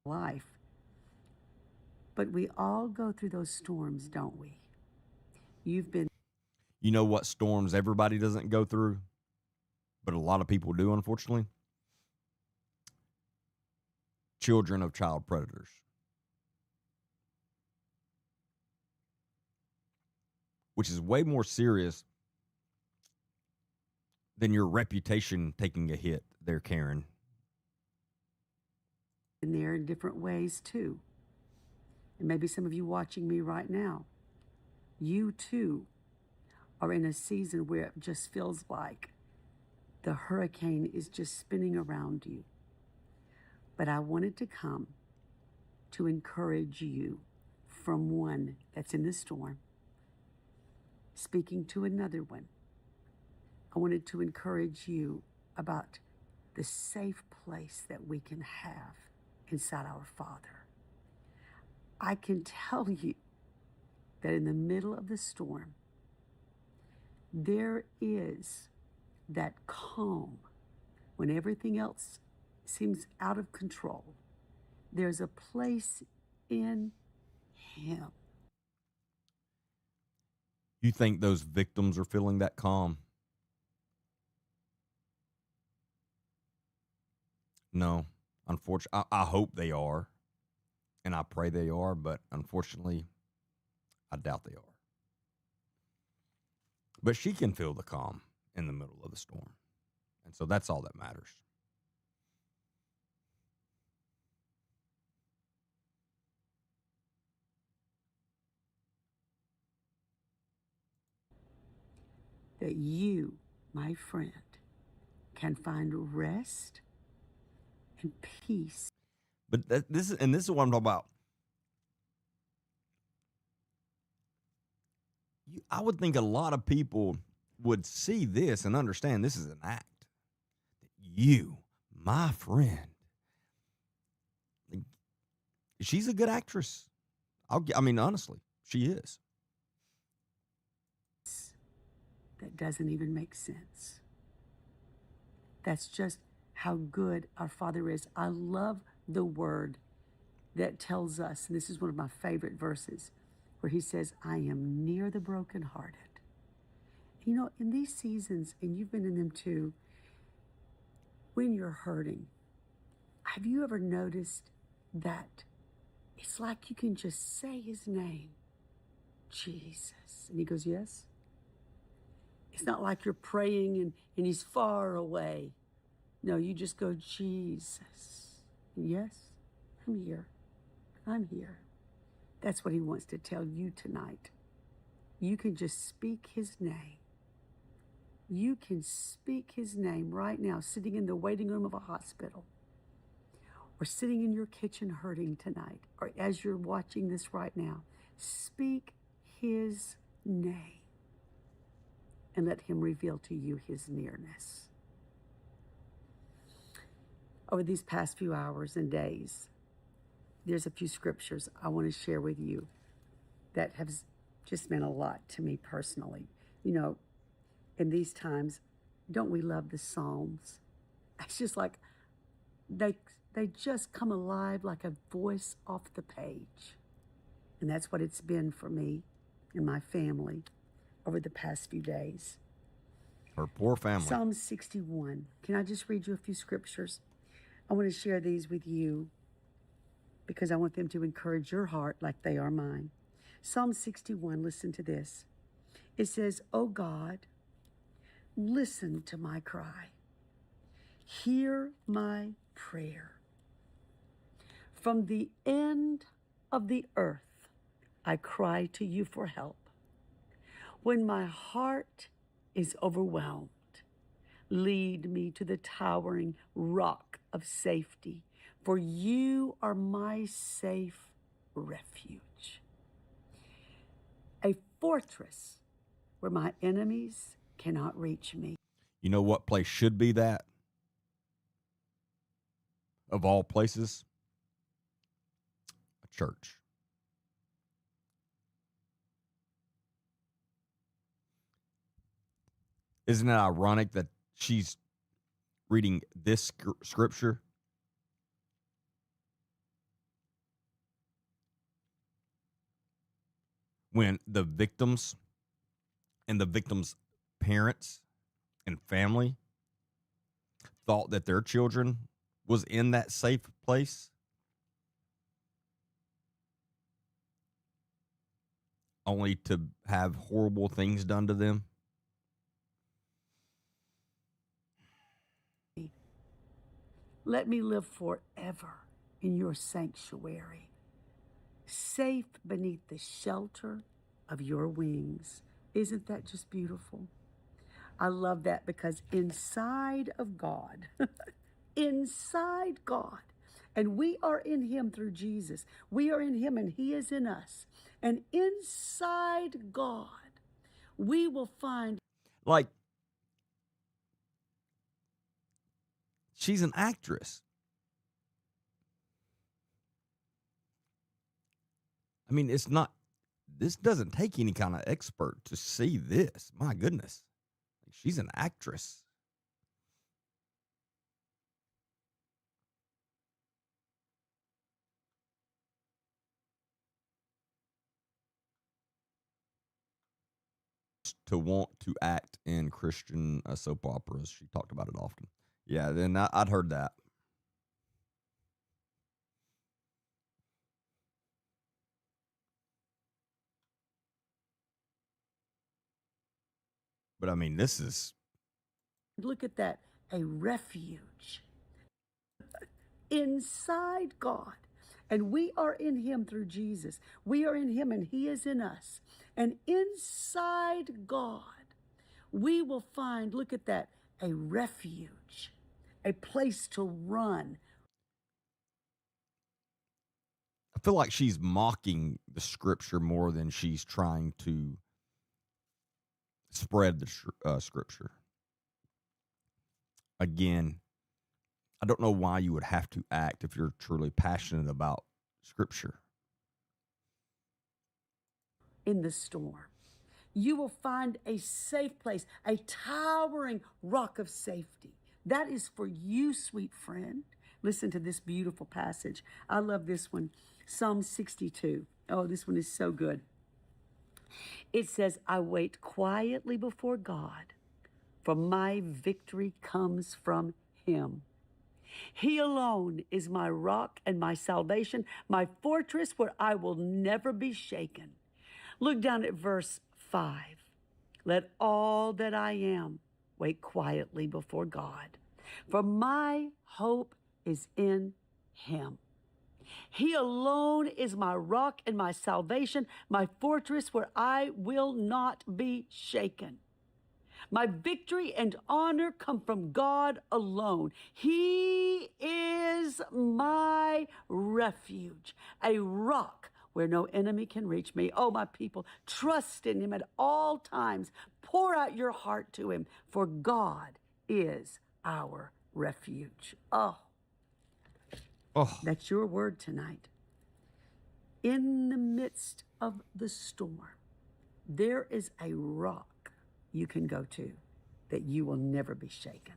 Life. But we all go through those storms, don't we? You've been. You know what storms everybody doesn't go through, but a lot of people do, unfortunately? Children of child predators. Which is way more serious than your reputation taking a hit there, Karen. In there in different ways too. And maybe some of you watching me right now, you too are in a season where it just feels like the hurricane is just spinning around you. But I wanted to come to encourage you from one that's in the storm, speaking to another one. I wanted to encourage you about the safe place that we can have inside our Father. I can tell you that in the middle of the storm, there is that calm when everything else seems out of control. There's a place in Him. You think those victims are feeling that calm? No. Unfortunately, I hope they are, and I pray they are, but unfortunately, I doubt they are. But she can feel the calm in the middle of the storm, and so that's all that matters. That you, my friend, can find rest and peace. But this is what I'm talking about. I would think a lot of people would see this and understand this is an act. You, my friend, she's a good actress. Honestly, she is. That doesn't even make sense. That's just how good our Father is. I love the word that tells us, and this is one of my favorite verses, where He says, I am near the brokenhearted. You know, in these seasons, and you've been in them too, when you're hurting, have you ever noticed that it's like you can just say His name, Jesus? And He goes, yes. It's not like you're praying and He's far away. No, you just go, Jesus. Yes, I'm here. I'm here. That's what He wants to tell you tonight. You can just speak His name. You can speak His name right now, sitting in the waiting room of a hospital, or sitting in your kitchen hurting tonight, or as you're watching this right now. Speak His name and let Him reveal to you His nearness. Over these past few hours and days, there's a few scriptures I want to share with you that have just meant a lot to me personally. You know, in these times, don't we love the Psalms? It's just like they just come alive like a voice off the page. And that's what it's been for me and my family over the past few days. Her poor family. Psalm 61. Can I just read you a few scriptures? I want to share these with you because I want them to encourage your heart like they are mine. Psalm 61, listen to this. It says, "O God, listen to my cry. Hear my prayer. From the end of the earth, I cry to you for help. When my heart is overwhelmed, lead me to the towering rock of safety, for you are my safe refuge. A fortress where my enemies cannot reach me." You know what place should be that? of all places, a church. Isn't it ironic that she's reading this scripture when the victims and the victims' parents and family thought that their children was in that safe place, only to have horrible things done to them? Let me live forever in your sanctuary, safe beneath the shelter of your wings. Isn't that just beautiful? I love that because inside of God, inside God, and we are in him through Jesus. We are in him and he is in us. And inside God, we will find. Like, she's an actress. I mean, this doesn't take any kind of expert to see this. My goodness. She's an actress. To want to act in Christian soap operas. She talked about it often. Yeah, then I'd heard that. But I mean, this is. Look at that, a refuge inside God. And we are in him through Jesus. We are in him and he is in us. And inside God, we will find, look at that, a refuge, a place to run. I feel like she's mocking the scripture more than she's trying to spread the scripture. Again, I don't know why you would have to act if you're truly passionate about scripture. In the storm, you will find a safe place, a towering rock of safety. That is for you, sweet friend. Listen to this beautiful passage. I love this one. Psalm 62. Oh, this one is so good. It says, I wait quietly before God, for my victory comes from him. He alone is my rock and my salvation, my fortress where I will never be shaken. Look down at verse 5. Let all that I am wait quietly before God, for my hope is in him. He alone is my rock and my salvation, my fortress where I will not be shaken. My victory and honor come from God alone. He is my refuge, a rock where no enemy can reach me. Oh, my people, trust in him at all times. Pour out your heart to him, for God is our refuge. Oh, that's your word tonight. In the midst of the storm, there is a rock you can go to that you will never be shaken.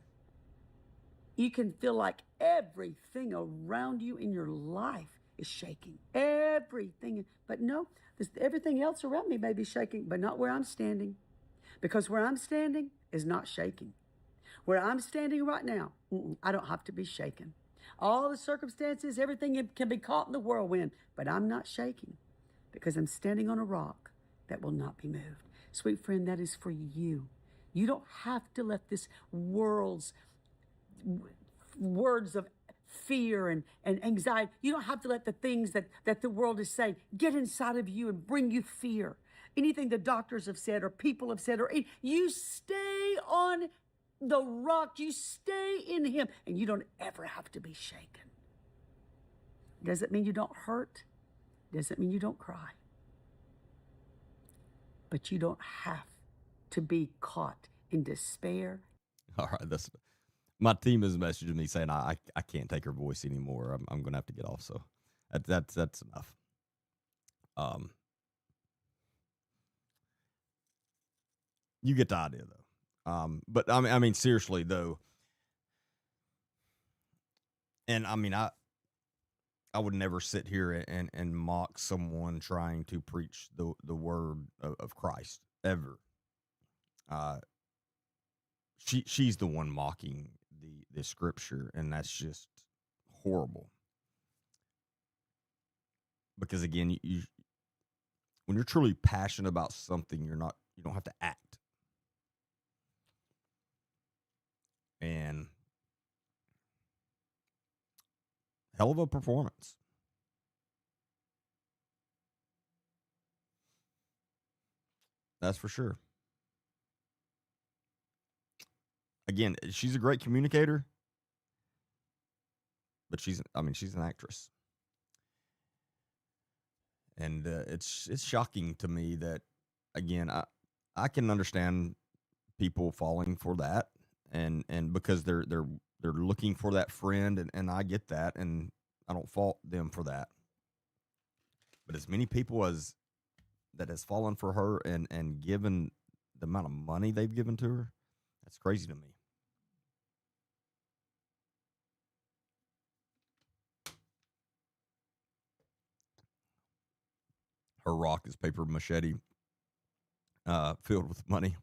You can feel like everything around you in your life is shaking. Everything. But no, everything else around me may be shaking, but not where I'm standing. Because where I'm standing is not shaking. Where I'm standing right now, I don't have to be shaken. All the circumstances, everything can be caught in the whirlwind, but I'm not shaking because I'm standing on a rock that will not be moved. Sweet friend, that is for you. You don't have to let this world's words of fear and anxiety, you don't have to let the things that the world is saying get inside of you and bring you fear. Anything the doctors have said or people have said, or you stay on the rock, you stay in him, and you don't ever have to be shaken. Doesn't mean you don't hurt. Doesn't mean you don't cry. But you don't have to be caught in despair. All right, My team is messaging me saying I can't take her voice anymore. I'm going to have to get off. So that's enough. You get the idea though. But I mean seriously though, and I mean I would never sit here and mock someone trying to preach the word of Christ ever. She's the one mocking the scripture, and that's just horrible. Because again, you when you're truly passionate about something, you don't have to act. And hell of a performance. That's for sure. Again, she's a great communicator, but she's an actress. And it's shocking to me that, again, I can understand people falling for that, and because they're looking for that friend, and I get that, and I don't fault them for that. But as many people as that has fallen for her and given the amount of money they've given to her, that's crazy to me. Her rock is paper machete, filled with money.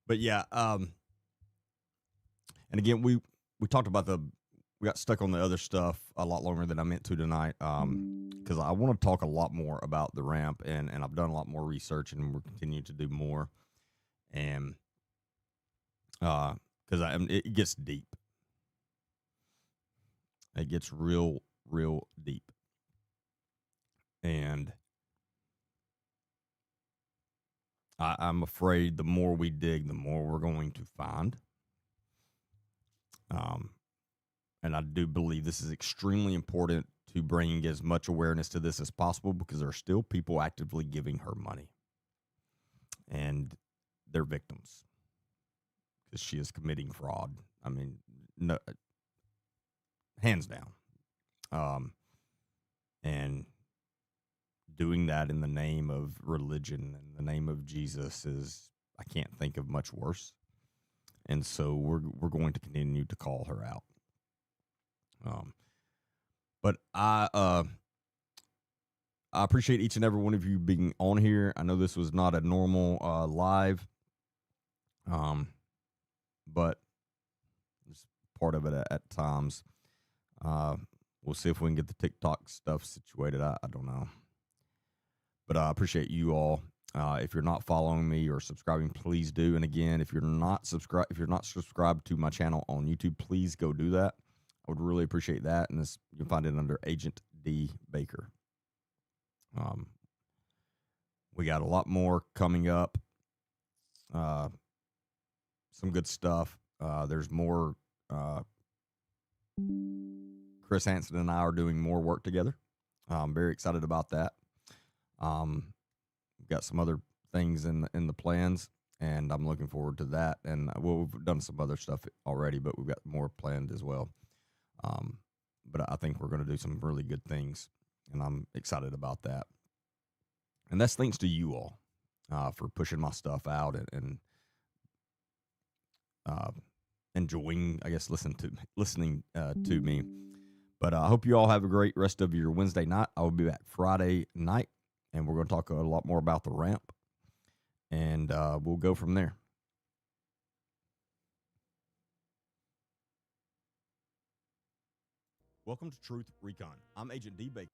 But yeah, and again, we talked about we got stuck on the other stuff a lot longer than I meant to tonight. Because I want to talk a lot more about the ramp, and I've done a lot more research, and we're continuing to do more. And because it gets deep, it gets real deep, and I'm afraid the more we dig, the more we're going to find. And I do believe this is extremely important to bring as much awareness to this as possible, because there are still people actively giving her money, and they're victims because she is committing fraud. I mean, no, hands down. And doing that in the name of religion, in the name of Jesus, I can't think of much worse. And so we're going to continue to call her out. But I appreciate each and every one of you being on here. I know this was not a normal live, but it's part of it at times. We'll see if we can get the TikTok stuff situated. I don't know, but I appreciate you all. If you're not following me or subscribing, please do. And again, if you're not subscribed to my channel on YouTube, please go do that. I would really appreciate that. And you can find it under Agent D Baker. We got a lot more coming up. Some good stuff. There's more. Chris Hansen and I are doing more work together. I'm very excited about that. We've got some other things in the plans, and I'm looking forward to that. And we've done some other stuff already, but we've got more planned as well. But I think we're going to do some really good things, and I'm excited about that. And that's thanks to you all for pushing my stuff out and enjoying, I guess, listening to me. But I hope you all have a great rest of your Wednesday night. I will be back Friday night, and we're going to talk a lot more about the ramp, and we'll go from there. Welcome to Truth Recon. I'm Agent D. Baker.